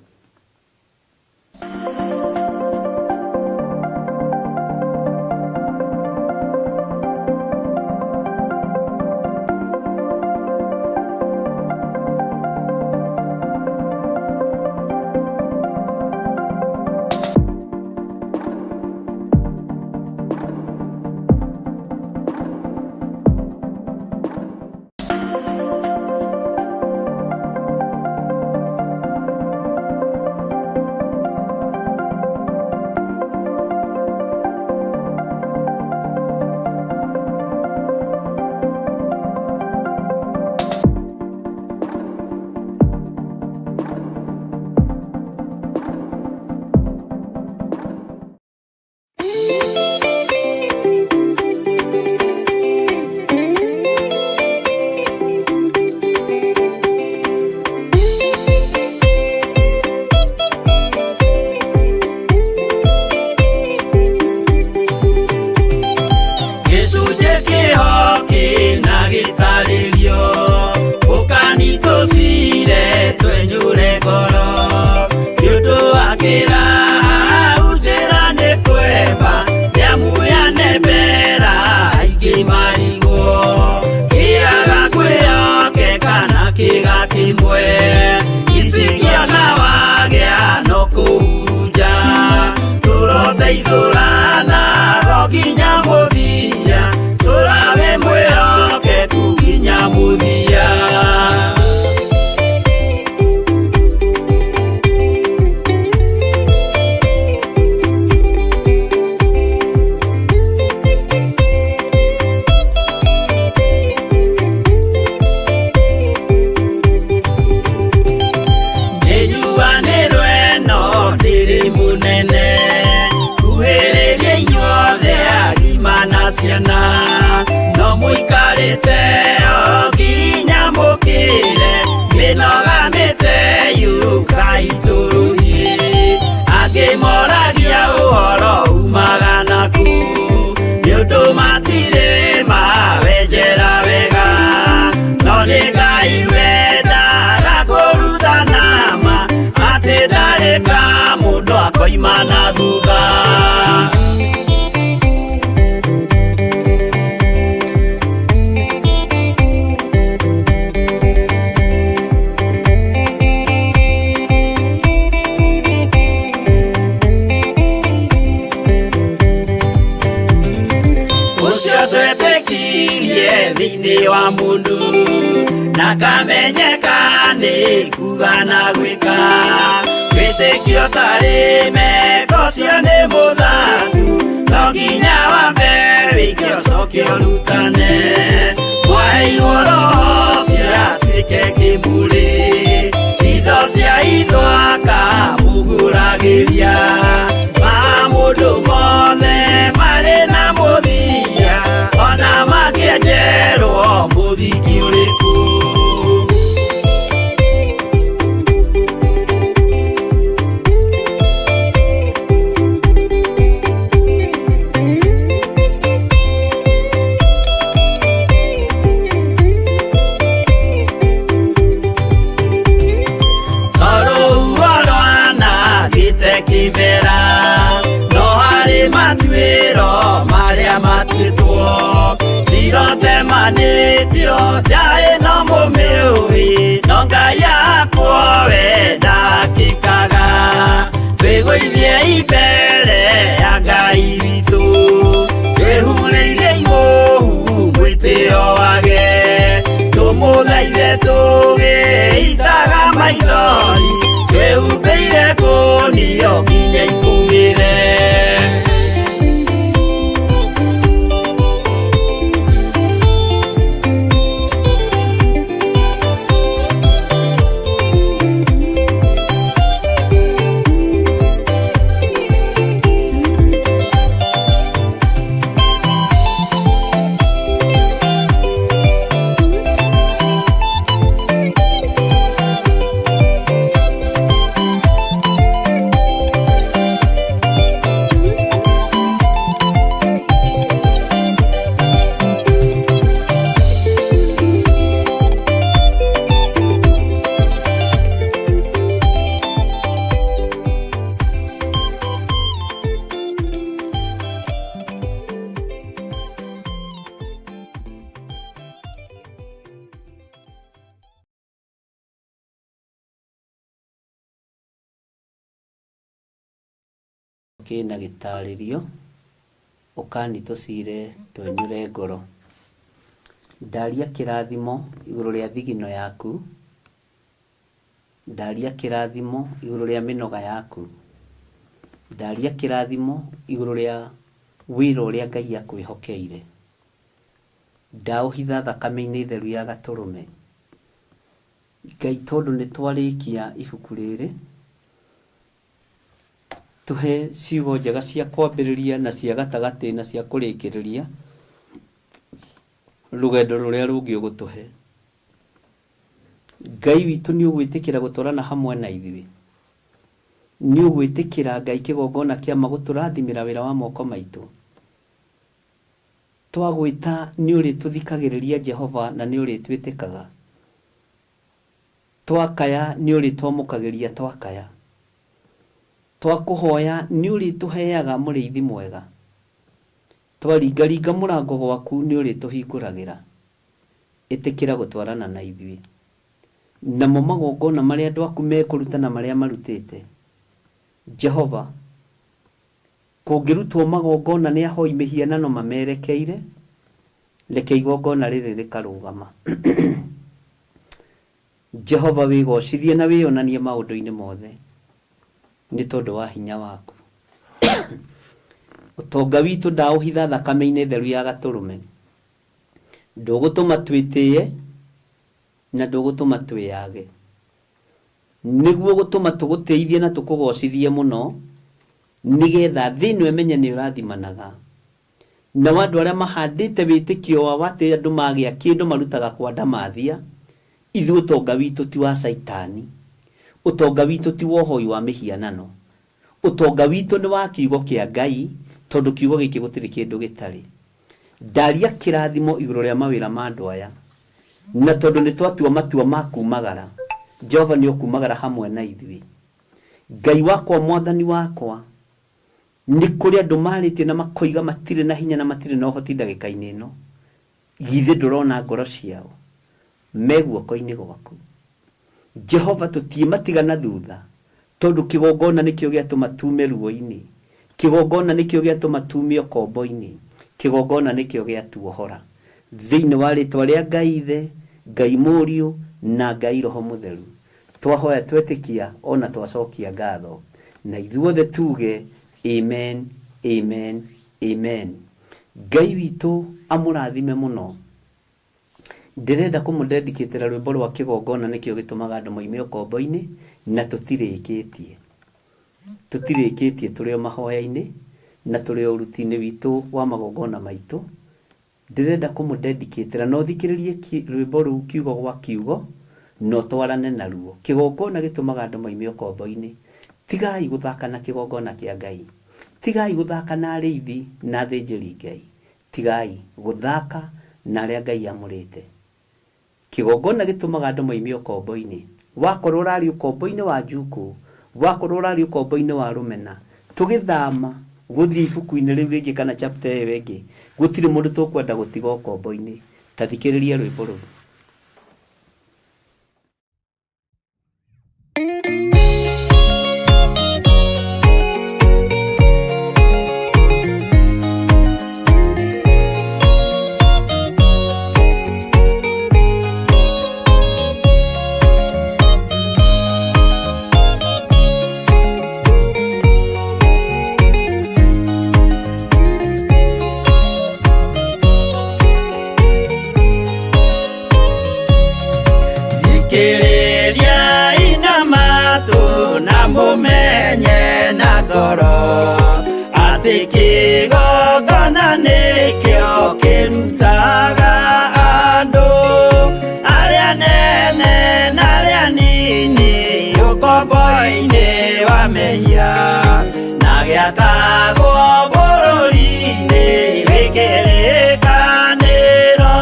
Speaker 2: Thini wa mundu nakamenyeka ni kuga na gwika witikio tari meko cio ni muthangu no nginya wambe wikio cokio rutane waheirwo roho cia tuike kimuri itho cia ithwaka muguragiria ma mundu mothe mari na muthia ona makĩenjerwo mũthingi ũrĩkũ. Kimera no harĩ matuĩro marĩa matuĩtwo cirotemanĩtio njaĩ no mũmĩũĩ no Ngai akwo we ndakĩkaga twĩgũithie imbere ya Ngai witũ twĩhurĩire imũhu mwĩtĩo wage tũmũthaithe tũgĩitaga maithori twĩhumbĩire kũnio nginya ikumĩre.
Speaker 4: kĩna gĩtarĩrio ũkani tũcire twenyũre ngoro. Ndaria kĩrathimo igũrũ rĩa thigino yaku, ndaria kĩrathimo igũrũ rĩa mĩnoga yaku, ndaria kĩrathimo igũrũ rĩa wĩra ũrĩa Ngai akwĩhokeire. Ndaũhitha thakame-inĩ theru ya Gatũrũme. Ngai, tondũ nĩ twarĩkia ibuku rĩrĩ, tũhe ciugo njega cia kwambĩrĩria na cia gatagatĩ na cia kũrĩkĩrĩria rũgendo rũrĩa rũngĩ ũgũtũhe. Ngai witũ nĩ ũgwĩtĩkĩra gũtwarana hamwe na ithuĩ. Nĩ ũgwĩtĩkĩra Ngai kĩgongona kĩa ma gũtũrathimĩra wĩra wa moko maitũ. Twagwĩta nĩ ũrĩ tũthikagĩrĩria Jehova na nĩ ũrĩ twĩtĩkaga. Twakaya nĩ ũrĩ twamũkagĩria twakaya. Twakũhoya nĩ ũrĩ tũheaga mũrĩithi mwega. Twaringaringa mũrango gwaku nĩ ũrĩ tũhingũragĩra. Ĩtĩkĩra gũtwarana na ithuĩ. Namo magongona marĩa andũ aku mekũruta na marĩa marutĩte, Jehova, kũngĩrutwo magongona nĩ ahoi mĩhianano mamerekeire, reke igongona rĩrĩ rĩkarũgama. Jehova, wĩgocithie na wĩonanie maũndũ-inĩ mothe nĩ tondũ wa hinya waku. Ũtonga witũ ndaũhitha thakame-inĩ theru ya Gatũrũme. Ndũgũtũma twĩtĩye na ndũgũtũma twĩyage. Nĩguo gũtũma tũgũteithie na tũkũgocithie mũno, nĩgetha thĩ ĩno ĩmenye nĩ ũrathimanaga. Na andũ arĩa mahandĩte wĩtĩkio wa atĩ andũ magĩa kĩndũ marutaga kwa ndamathia, ithuĩ ũtonga witũ ti wa Saitani. Ũtonga witũ ti wa ũhoi wa mĩhianano. Ũtonga witũ nĩ wa kiugo kĩa Ngai, tondũ kiugo gĩkĩ gũtirĩ kĩndũ gĩtarĩ. Ndaria kĩrathimo igũrũ rĩa mawĩra ma andũ aya, na tondũ nĩ twatua matua ma kumagara, Jehova nĩ ũkumagara hamwe na ithuĩ. Ngai wakwa, mwathani wakwa, nĩ kũrĩ andũ marĩtie na makoiga matirĩ na hinya na matirĩ na ũhoti ndagĩka-inĩ ĩno. Githĩ ndũrona ngoro ciao me guoko-inĩ gwaku? Jehova, tũtimatigana thutha, tondũ kĩgongona nĩkĩo gĩatũma tume ruo-inĩ, kĩgongona nĩkĩo gĩatũma tume ũkombo-inĩ, kĩgongona nĩkĩo gĩatuohora. Thĩinĩ wa rĩtwa rĩa Ngai Ithe, Ngai Mũriũ na Ngai Roho Mũtheru, twahoya twetĩkia ona twacokia ngatho, na ithuothe tuge amen, amen, amen. Ngai witũ amũrathime mũno. Ndĩrenda kũmũdedicatĩra rwĩmbo rwa kĩgongona nĩkĩo gĩtũmaga andũ moime ũkombo-inĩ, na tũtirĩkĩtie tũrĩ o mahoya-inĩ na tũrĩ o ũruti-inĩ witũ wa magongona maitũ. Ndĩrenda kũmũdedicatĩra na ũthikĩrĩrie rwĩmbo rũu kiugo gwa kiugo na ũtwarane naruo. Kĩgongona gĩtũmaga andũ moime ũkombo-inĩ. Tigai gũthaka na kĩgongona kĩa Ngai. Tigai gũthaka na arĩithi na athĩnjĩri Ngai. Tigai gũthaka na arĩa Ngai amũrĩte. Kĩgongona gĩtũmaga andũ moime ũkombo-inĩ. Wakorwo ũrarĩ ũkombo-inĩ wa Njuku, wakorwo ũrarĩ ũkombo-inĩ wa Rũmena, tũgĩthama gũthiĩ ibuku-inĩ rĩu rĩngĩ kana chapter ĩyo ĩngĩ, gũtirĩ mũndũ tũkwenda gũtiga ũkombo-inĩ. Ta thikĩrĩria rwĩmbo rũu.
Speaker 2: Mumenye na ngoro atĩ kĩgongona nĩkĩo kĩrutaga andũ arĩa nene na arĩa nini ũkombo-inĩ wa mehia, na gĩakagwo bũrũri-inĩ wĩkĩrĩkanĩro.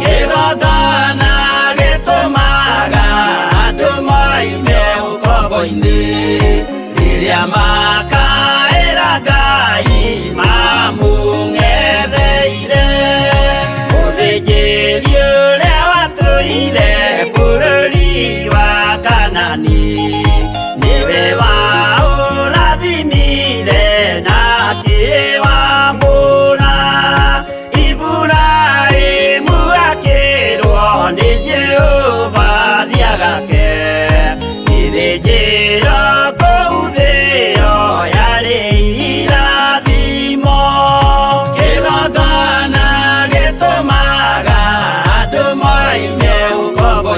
Speaker 2: Kĩgongona gĩtũmaga andũ moime ũkombo-inĩ rĩrĩa makaĩra Ngai mamũng'etheire. Mũthĩnjĩri ũrĩa watũire bũrũri wa Kanani nĩwe waũrathimire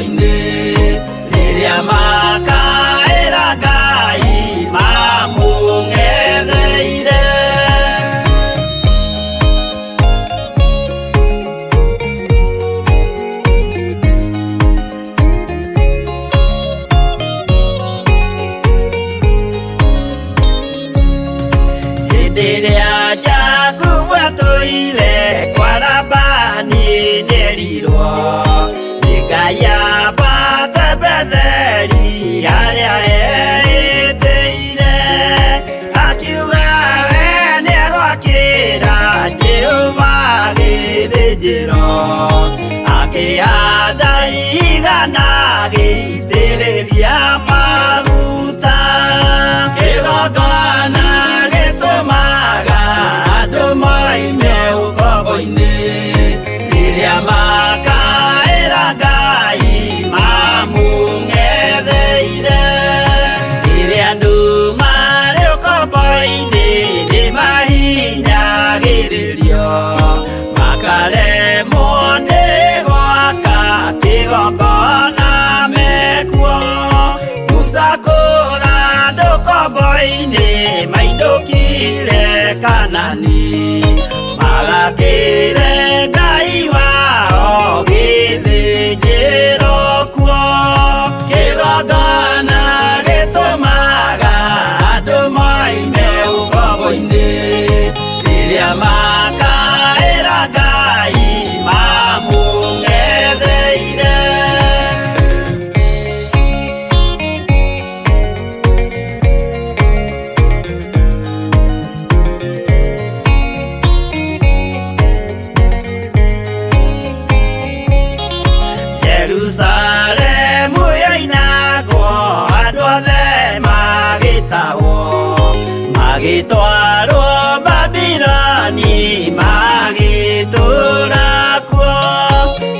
Speaker 2: ũkombo-inĩ rĩrĩa makaĩra Ngai mamũng'etheire. Hĩndĩ ĩrĩa Jakubu atũire kwa Labani nĩerirwo nĩ Ngai ambate Betheli harĩa etĩire, akiuga we nĩegwakĩra Jehova gĩthĩnjĩro, akĩhanda igana gĩitĩrĩria maguta. Kĩgongona gĩtũmaga andũ moime ũkombo-inĩ rĩrĩa makaĩra Ngai mamũng'etheire. Rĩrĩa andũ marĩ ũkombo-inĩ nĩmahinyagĩrĩrio, makaremwo nĩ gwaka kĩgongona mekuo. Musa kũra andũ ũkombo-inĩ mainũkire Kanani, magakĩre Ngai wao gĩthĩnjĩro kuo. Kĩgongona gĩtũmaga andũ moime ũkombo-inĩ rĩrĩa makaĩra Ngai mamũng'etheire. Jerusalemu yainagwo andũ othe magĩtahwo, magĩtwarwo Babuloni magĩtũũra kuo.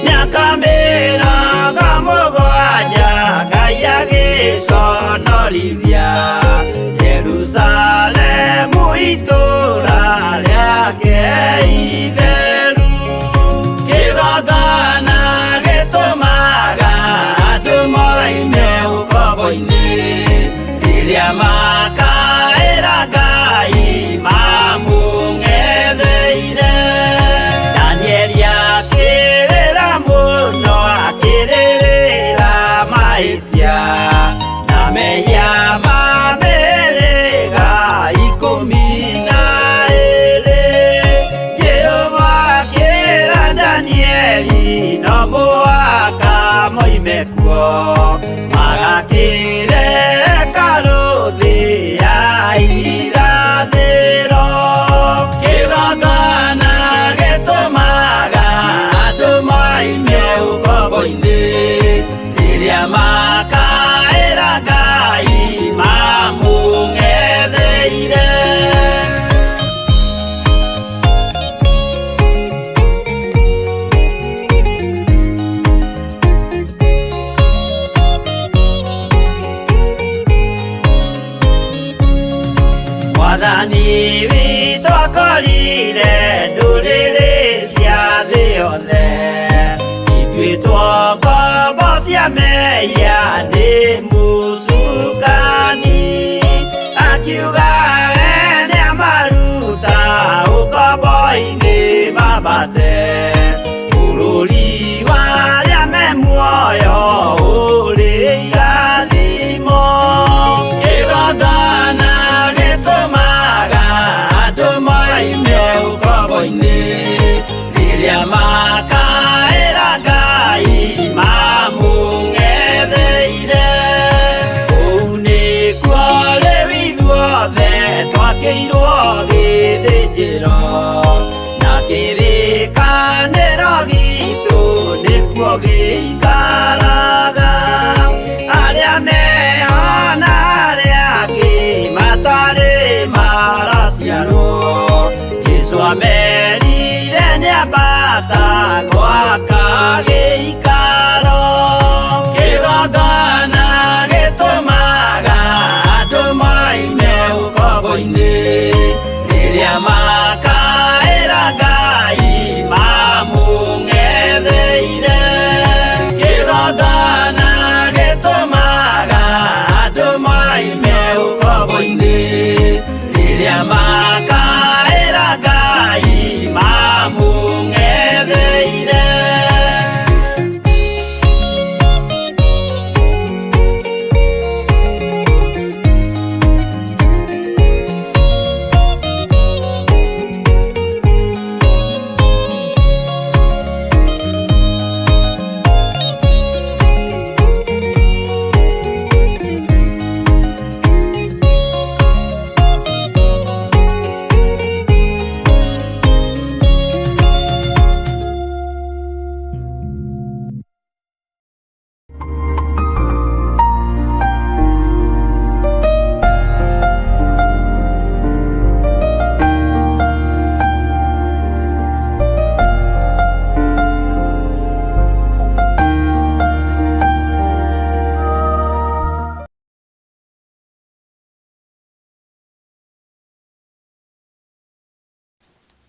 Speaker 2: Mĩaka mĩrongo mũgwanja Ngai agĩconorithia Jerusalemu itũũra rĩake itheru. Kĩgongona gĩtũmaga andũ moime ũkombo-inĩ rĩrĩa makaĩra Ngai mamũng'etheire. Danieli akĩrĩra mũno, akĩrĩrĩra mahĩtia na mehia ma mĩhĩrĩga 12. Jehova akĩra Danieli no mũhaka moime kuo, magakĩre karũthĩ ya irathĩro. Kĩgongona gĩtũmaga andũ moime ũkombo-inĩ rĩrĩa makaĩra Ngai mamũng'etheire. Mwathani witũ akorire ndũrĩrĩ cia thĩ yothe, ituĩtwo ngombo cia mehia nĩ mũcukani. Akiuga we nĩamaruta ũkombo-inĩ mambate bũrũri wa arĩa me muoyo ũrĩ irathimo. Kĩgongona gĩtũmaga andũ moime ũkombo-inĩ rĩrĩa makaĩra Ngai mamũng'etheire.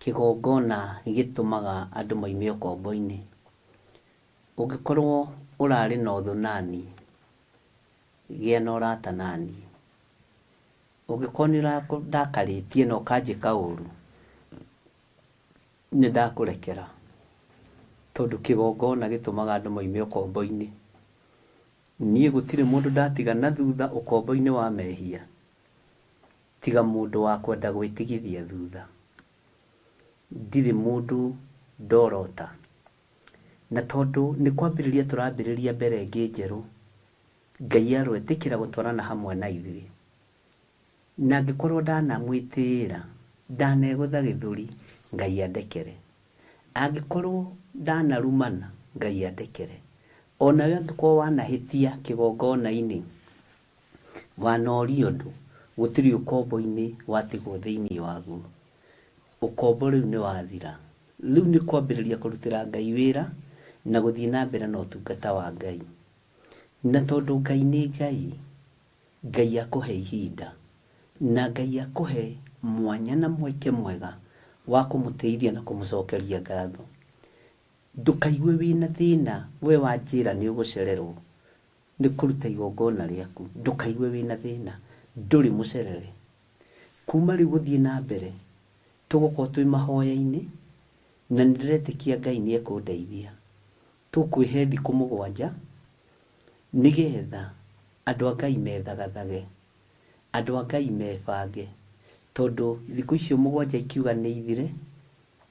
Speaker 4: kigongona gitumaga andu maime ukombo-ini. Ungikorwo urari na uthu nani, gia na urata nani. Ungikorwo ndakaritie na ukanjika uru, ni ndakurekera. Tondu kigongona gitumaga andu maime ukombo-ini. Nie gutire mundu ndatiga na thutha ukombo-ini wa mehia, tiga mundu wa kwenda gwitigithia thutha. Ndire mundu ndorota, na tondu ni kwambiriria turambiriria mbere ingi njeru, Ngai arwetikira gutwarana hamwe na ithuĩ. Na ngikorwo ndanamwitĩra, ndanegũtha gĩthũri, Ngai andekere. Angikorwo ndanarumana, Ngai andekere. Ona we angĩkorwo wanahĩtia kĩgongona-inĩ, wanoria ũndũ, gũtirĩ ũkombo-inĩ watigwo thĩinĩ waguo. Ũkombo rĩu nĩ wathira. Rĩu nĩ kwambĩrĩria kũrutĩra Ngai wĩra na gũthiĩ na mbere na ũtungata wa Ngai. Na tondu Ngai nĩ Ngai, Ngai akũhe ihinda, na Ngai akũhe mwanya na mweke mwega wa kũmũteithia na kũmũcokeria ngatho. Ndũkaigue wĩna thĩna we wanjĩra nĩ ũgũcererwo nĩ kũruta igongona rĩaku. Ndũkaigue wĩna thĩna, ndũrĩ mũcerere. Kuma rĩu gũthiĩ na mbere, tũgũkorwo twĩ mahoya-inĩ, na nĩndĩretĩkia Ngai nĩ ekũndeithia. Tũkwĩhe thikũ 7 nigetha andũ a Ngai methagathage, andũ a Ngai mebange, tondu thikũ icio 7 ikiuga nĩ ithire,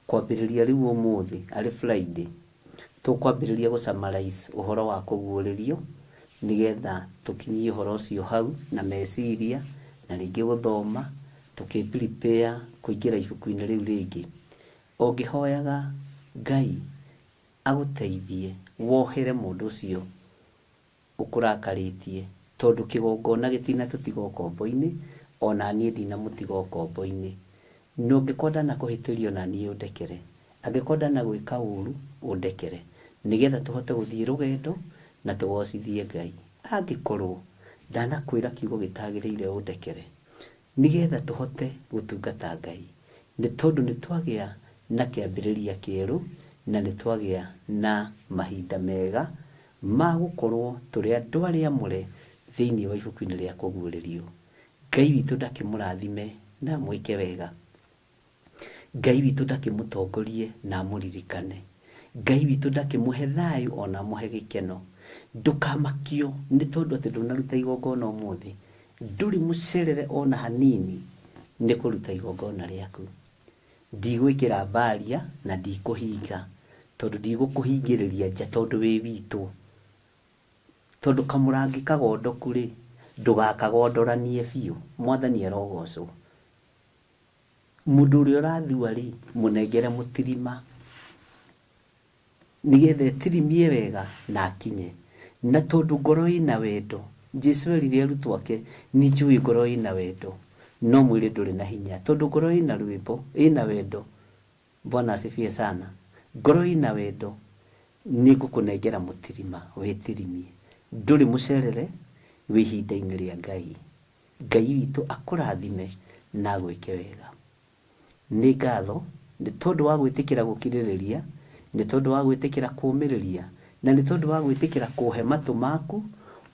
Speaker 4: kwambĩrĩria rĩu ũmũthĩ arĩ Friday, tũkwambĩrĩria gũsummarize ũhoro wa kũguũrĩrio, nigetha tũkinyie ũhoro ũcio hau na meciria na rĩngĩ gũthoma, tũkĩ-prepare kũingĩra ibuku-inĩ rĩu rĩngĩ. Ũngĩhoyaga Ngai agũteithie wohere mũndũ ũcio ũkũrakarĩtie, tondu kĩgongona gĩtinatũtiga ũkombo-inĩ, ona niĩ ndinamũtiga ũkombo-inĩ. No ngĩkorwo na kũhĩtĩrio na niĩ ũndekere, angĩkorwo na gwĩka ũru ũndekere, nigetha tũhote gũthiĩ rũgendo na tũgocithie Ngai. Angĩkorwo ndanakwĩra kiugo gĩtagĩrĩire ũndekere, nigetha tũhote gũtungata Ngai. Nĩ tondu nĩ twagĩa na kĩambĩrĩria kĩerũ, na nĩ twagĩa na mahinda mega ma gũkorwo tũrĩ andũ arĩa amũre thĩinĩ wa ibuku-inĩ rĩa kũguũrĩrio. Ngai witũ ndakĩmũrathime na mwĩke wega. Ngai witũ ndakĩmũtongorie na mũririkane. Ngai witũ ndakĩmũhe thayũ ona mũhe gĩkeno. Ndũkamakio nĩ tondu atĩ ndũnaruta igongona ũmũthĩ, ndũrĩ mũcerere ona hanini nĩ kũruta igongona rĩaku. Ndigwĩkĩra baria na ndikũhinga, tondu ndigũkũhingĩrĩria nja tondu wĩ witũ. Tondu kamũrangi kagondoku rĩ, ndũgakagondoranie biũ, Mwathani arogocwo. Mũndũ ũrĩa ũrathua rĩ, mũnengere mũtirima, nigetha etirimie wega na akinye. Na tondu ngoro ĩna wendo, Jesu erire arutwo ake, nĩ njũĩ ngoro ĩna wendo, no mwĩrĩ ndũrĩ na hinya. Tondu ngoro ĩna rwĩmbo, ĩna wendo, Bwana asifiwe sana. Ngoro ĩna wendo, nĩ ngũkũnengera mũtirima wĩtirimie. Ndũrĩ mũcerere wĩ ihinda-inĩ rĩa Ngai. Ngai witũ akũrathime na gwĩke wega. Nĩ ngatho nĩ tondu wa gwĩtĩkĩra gũkirĩrĩria, nĩ tondu wa gwĩtĩkĩra kũũmĩrĩria, na nĩ tondu wa gwĩtĩkĩra kũhe matũ maku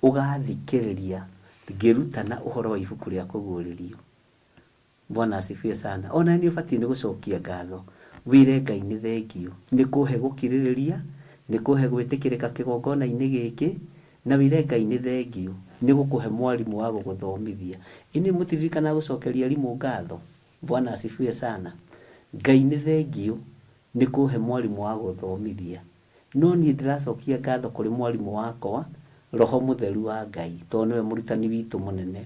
Speaker 4: ũgathikĩrĩria ngĩrutana ũhoro wa ibuku rĩa kũguũrĩrio. Bwana asifiwe sana. Ona nĩ ũbatiĩ nĩ gũcokia ngatho, wĩre Ngai nĩ thengio nĩ kũhe gũkirĩrĩria, nĩ kũhe gwĩtĩkĩrĩka kĩgongona-inĩ gĩkĩ, na wĩre Ngai nĩ thengio nĩ gũkũhe mwarimũ wa gũgũthomithia. Ini mũtiririkana gũcokeria arimũ ngatho? Bwana asifiwe sana. Ngai nĩ thengio nĩ kũhe mwarimũ wa gũthomithia. No niĩ ndĩracokia ngatho kũrĩ mwarimũ wakwa, Roho Mũtheru wa Ngai, tondũ nĩwe mũrutani witũ mũnene.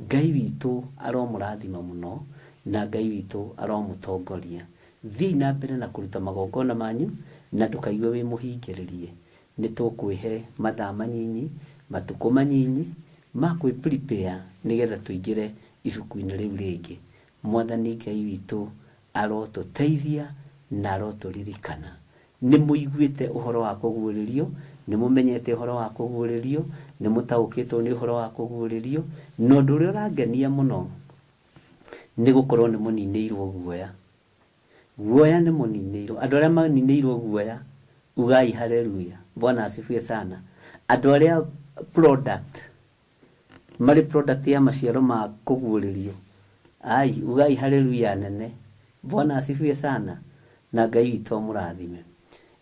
Speaker 4: Ngai witũ aromũrathima mũno, na Ngai witũ aromũtongoria. Thiĩ na mbere na kũruta magongona manyu, na ndũkaigue wĩ mũhingĩrĩrie. Nĩ tũkwĩhe mathaa manyinyi, matukũ manyinyi ma kwĩ-prepare nigetha tũingĩre ibuku-inĩ rĩu rĩngĩ. Mwathani Ngai witũ arotũteithia na arotũririkana. Nĩ mũiguĩte ũhoro wa kũguũrĩrio, nĩ mũmenyete ũhoro wa kũguũrĩrio, nĩ mũtaũkĩtwo nĩ ũhoro wa kũguũrĩrio, na ũndũ ũrĩa ũrangenia mũno nĩ gũkorwo nĩ mũninĩirwo guoya. guoya nĩ mũninĩirwo. Andũ arĩa maninĩirwo guoya ugai haleluya. Bwana asifiwe sana. Andũ arĩa product ya maciaro ma kũguũrĩrio, ai ugai haleluya nene. Bwana asifiwe sana. Na Ngai witũ mũrathime.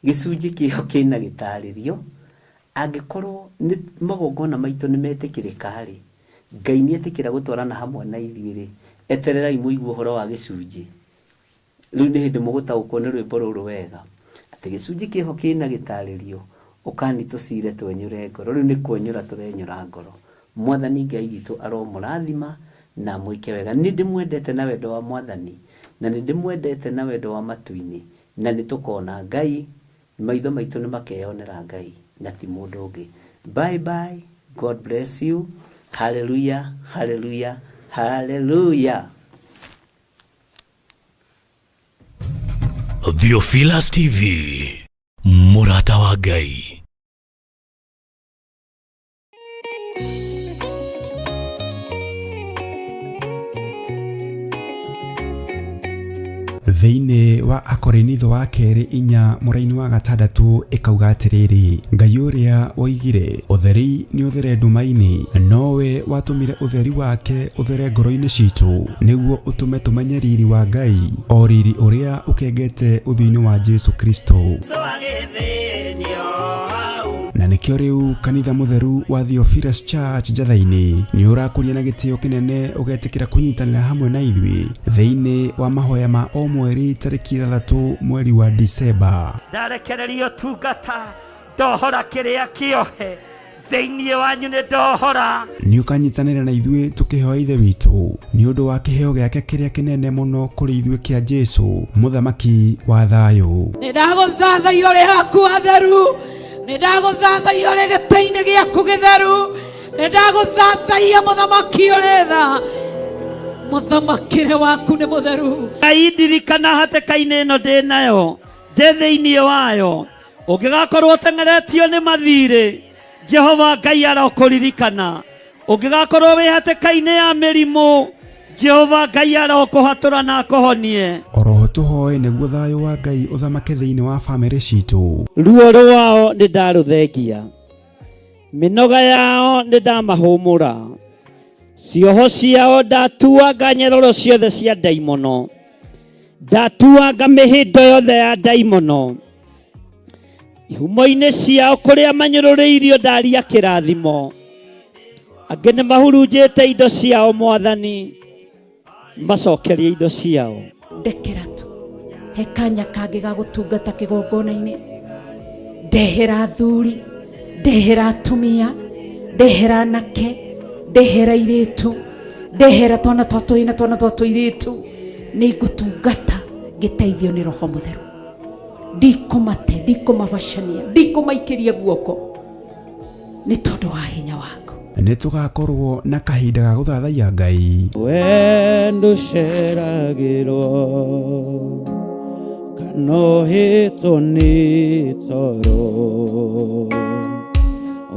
Speaker 4: Gĩcunjĩ kĩho kĩna gĩtarĩrio, angĩkorwo nĩ magongona maitũ nĩ metĩkĩrĩka rĩ, Ngai nĩ etĩkĩra gũtwarana hamwe na ithuĩ rĩ, etererai mũigue ũhoro wa gĩcunjĩ. Rĩu nĩ hĩndĩ mũgũtaũkwo nĩ rwĩmbo rũrũ wega atĩ gĩcunjĩ kĩho kĩna gĩtarĩrio, ũkani tũcire twenyũre ngoro. Rĩu nĩ kwenyũra tũrenyũra ngoro. Mwathani Ngai witũ aromũrathima na mwĩke wega. Nĩ ndĩmwendete na wendo wa Mwathani, na nĩ ndĩmwendete na wendo wa matu-inĩ, na nĩ tũkona Ngai, maitho maitũ nĩ makeyonera Ngai na ti mũndũ ũngĩ. Bye bye, God bless you. Hallelujah, hallelujah, hallelujah.
Speaker 6: Theophilus TV, Murata wa Ngai.
Speaker 1: Thĩinĩ wa Akorinitho wa kerĩ 4 mũraini wa 6 ĩkauga atĩrĩrĩ, Ngai ũrĩa oigire ũtheri nĩ ũthere nduma-inĩ, nowe watũmire ũtheri wake ũthere ngoro-inĩ citũ, nĩguo ũtũme tũmenye riri wa Ngai, o riri ũrĩa ũkengete ũthiũ-inĩ wa Jesu Kristo. Na nĩkĩo rĩu kanitha mũtheru wa Theophilus Church Njatha-inĩ nĩ ũrakũria na gĩtĩo kĩnene ũgetĩkĩra kũnyitanĩra hamwe na ithuĩ thĩinĩ wa mahoya ma o mweri tarĩki 3 mweri wa Disemba.
Speaker 2: Ndarekererio tungata ndohora kĩrĩa kĩohe thĩinĩ wanyu nĩ ndohora.
Speaker 1: Nĩ ũkanyitanĩra na ithuĩ tũkĩhoya Ithe witũ nĩ ũndũ wa kĩheo gĩake kĩrĩa kĩnene mũno kũrĩ ithuĩ kĩa Jesu mũthamaki wa thayũ.
Speaker 3: Nĩ ndagũthathaiya ũrĩ haku atheru, nĩ ndagũthathaiya ũrĩ gĩtĩ-inĩ gĩaku gĩtheru, nĩ ndagũthathaiya mũthamaki ũrĩ tha, mũthamakĩre waku nĩ mũtheru.
Speaker 2: Ngai ndirikana hatĩka-inĩ ĩno ndĩ nayo, ndĩ thĩinĩ wayo, ũngĩgakorwo ũteng'eretio nĩ mathirĩ, Jehova Ngai arokũririkana. Ũngĩgakorwo wĩ hatĩka-inĩ ya mĩrimũ, Jehova Ngai arokũhatũra na akũhonie.
Speaker 1: Oroho tũhoe nĩguo thayũ wa Ngai ũthamake thĩinĩ wa bamĩrĩ citũ.
Speaker 2: Ruo rwao nĩ ndarũthengia, mĩnoga yao nĩ ndamahũmũra, cioho ciao ndatuanga nyororo ciothe cia ndaimono, ndatuanga mĩhĩndo yothe ya ndaimono, ihumo-inĩ ciao kũrĩa manyũrũrĩirio ndaria kĩrathimo, angĩ nĩ mahurunjĩte indo ciao Mwathani, macokerie indo ciao.
Speaker 3: Ndekera tu he kanya kangĩ ga gũtungata kĩgongona-inĩ, ndehera athuri, ndehera atumia, ndehera anake, ndehera airĩtu, ndehera twana twa tũhĩĩ twana twa tũirĩtu, nĩ ngũtungata ngĩteithio nĩ Roho Mũtheru. Ndikũmate, ndikũmabacania, ndikũmaikĩria guoko nĩ tondũ wa hinya waku.
Speaker 1: Nĩ tũgakorwo na kahinda ga gũthathaiya Ngai.
Speaker 5: Wendo ceragĩrwo kanohĩtwo nĩ toro,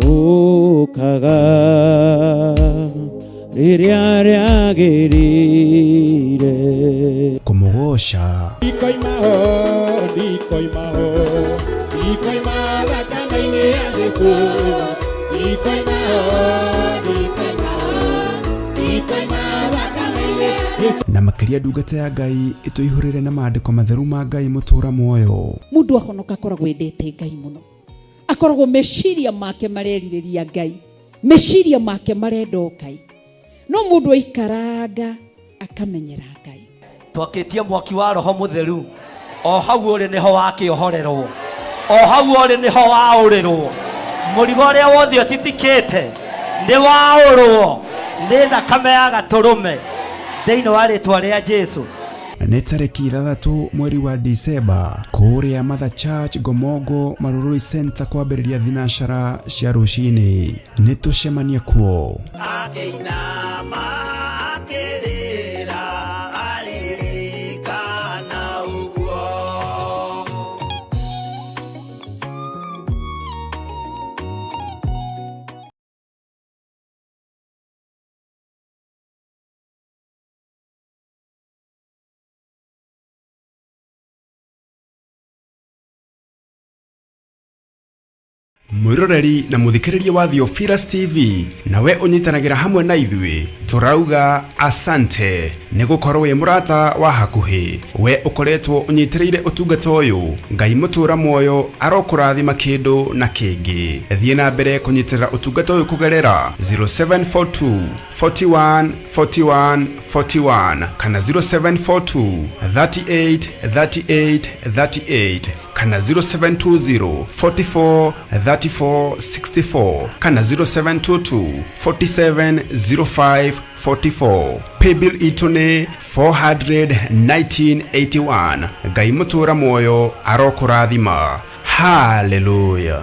Speaker 5: ũkaga rĩrĩa rĩagĩrĩire.
Speaker 1: Kũmũgoca
Speaker 5: Ndikoimaho, ndikoimaho, ndikoima thakame-inĩ ya Jesũ. Ndikoimaho, ndikoimaho, ndikoima thakame-inĩ ya Jesũ.
Speaker 1: na makĩria ndungata ya Ngai ĩtũihũrĩre na maandĩko matheru ma Ngai mũtũũra muoyo.
Speaker 3: Mũndũ ahonoka akoragwo endete Ngai mũno, akoragwo meciria make marerirĩria Ngai, meciria make marenda Ngai, no mũndũ aikaranga akamenyera Ngai.
Speaker 2: Twakĩtie mwaki wa Roho Mũtheru, o hau ũrĩ nĩho wakĩohorerwo, o hau ũrĩ nĩho waũrĩrwo, mũrigo ũrĩa wothe ũtitikĩte nĩ waũrwo nĩ thakame ya Gatũrũme thĩinĩ wa rĩtwa rĩa Jesu.
Speaker 1: Nĩ tarĩki 3 mweri wa Disemba kũrĩa Mother Church Gomongo Marurui Center kwambĩrĩria thinacara cia rũcinĩ. Nĩ tũcemanie kuo. mwiroreri na muthikiriria wa Theophilus TV nawe unyitanagira hamwe na ithui turauga asante ni gukorwo wi murata wa hakuhi we ukoretwo unyitiriire utungata uyu Ngai mutura moyo arokurathima kindu na kingi thie na mbere kunyitirira utungata uyu kugerera 0742 41 41 41 kana 0742 38 38 38 kana 0720 44 34 64 kana 0722 47 05 44 paybill itune 41981 Ngai mutura moyo arokurathima. Hallelujah.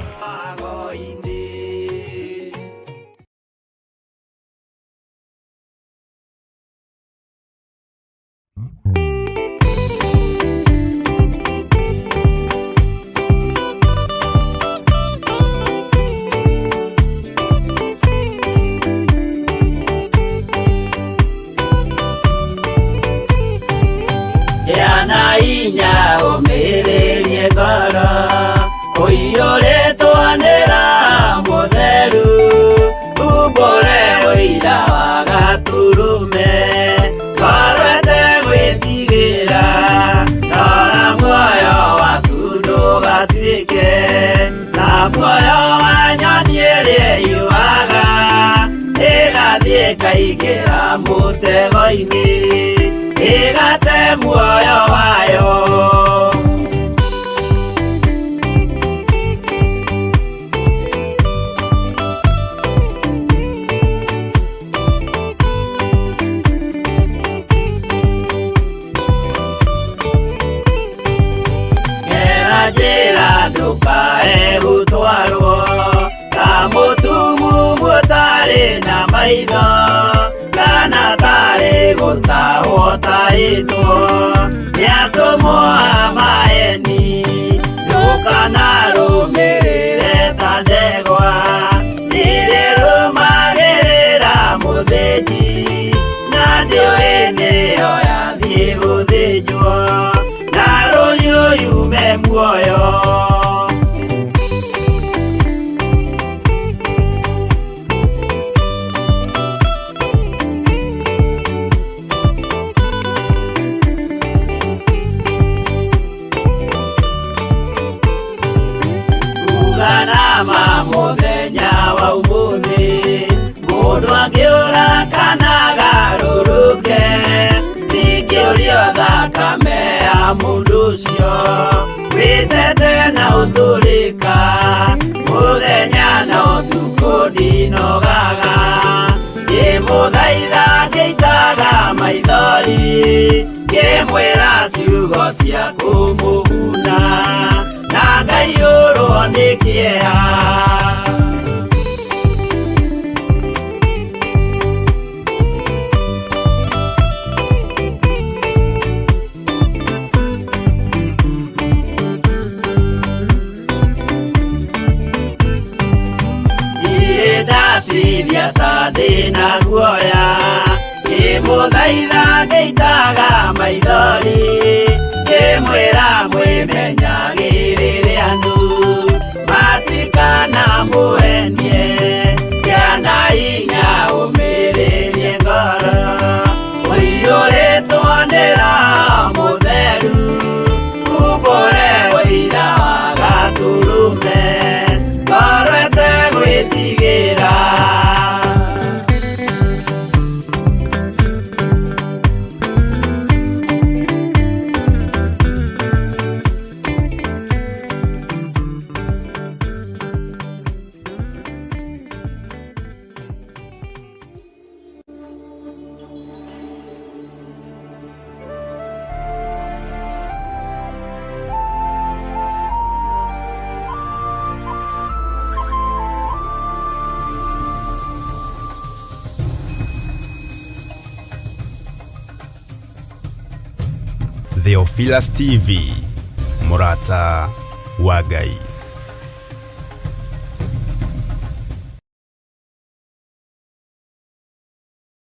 Speaker 2: Inya umirerie ngoro uiyũrĩtwanĩra mũtheru umbũre ũira wa gatũrũme korwete gwĩtigĩra rora muoyo waku ndũgatuĩke na muoyo wa nyoni ĩrĩa yuaga ĩgathiĩ ĩkaingĩra mũtego-inĩ igate muoyo wayo. Gera njĩra ndũkae gũtwarwo ta mũtumumu ũtarĩ na maitho kana tarĩ gũtahwo taĩtwo nĩ atũmwo a maeni ndũkanarũmĩrĩre ta ndegwa irĩ rũmagĩrĩra mũthĩnji na ndĩũĩ nĩyo yathiĩ gũthĩnjwo na rũhiũ yume muoyo. Muthenya wa umuthi mundu angiura kana garũrũke ndingĩũrio thakame ya mundu ũcio wĩtete na ũtũrĩka muthenya na ũtukũ ndinogaga ngĩmũthaitha ngĩitaga maithori ngĩmwĩra ciugo cia kũmũguna na ngaiyũrwo nĩ kĩeha. Ndatithia ta ndĩna guoya ngĩmũthaitha ngĩitaga maithori ngĩmwĩra mwĩmenyagĩrĩre andũ matikana mũhenie kĩana inya ũmĩrĩrie ngoro ũiyũrĩtwanĩra mũtheru umbũre ũira wa gatũrũme korwete gwĩtigĩra.
Speaker 1: Theophilus TV, murata wa Ngai.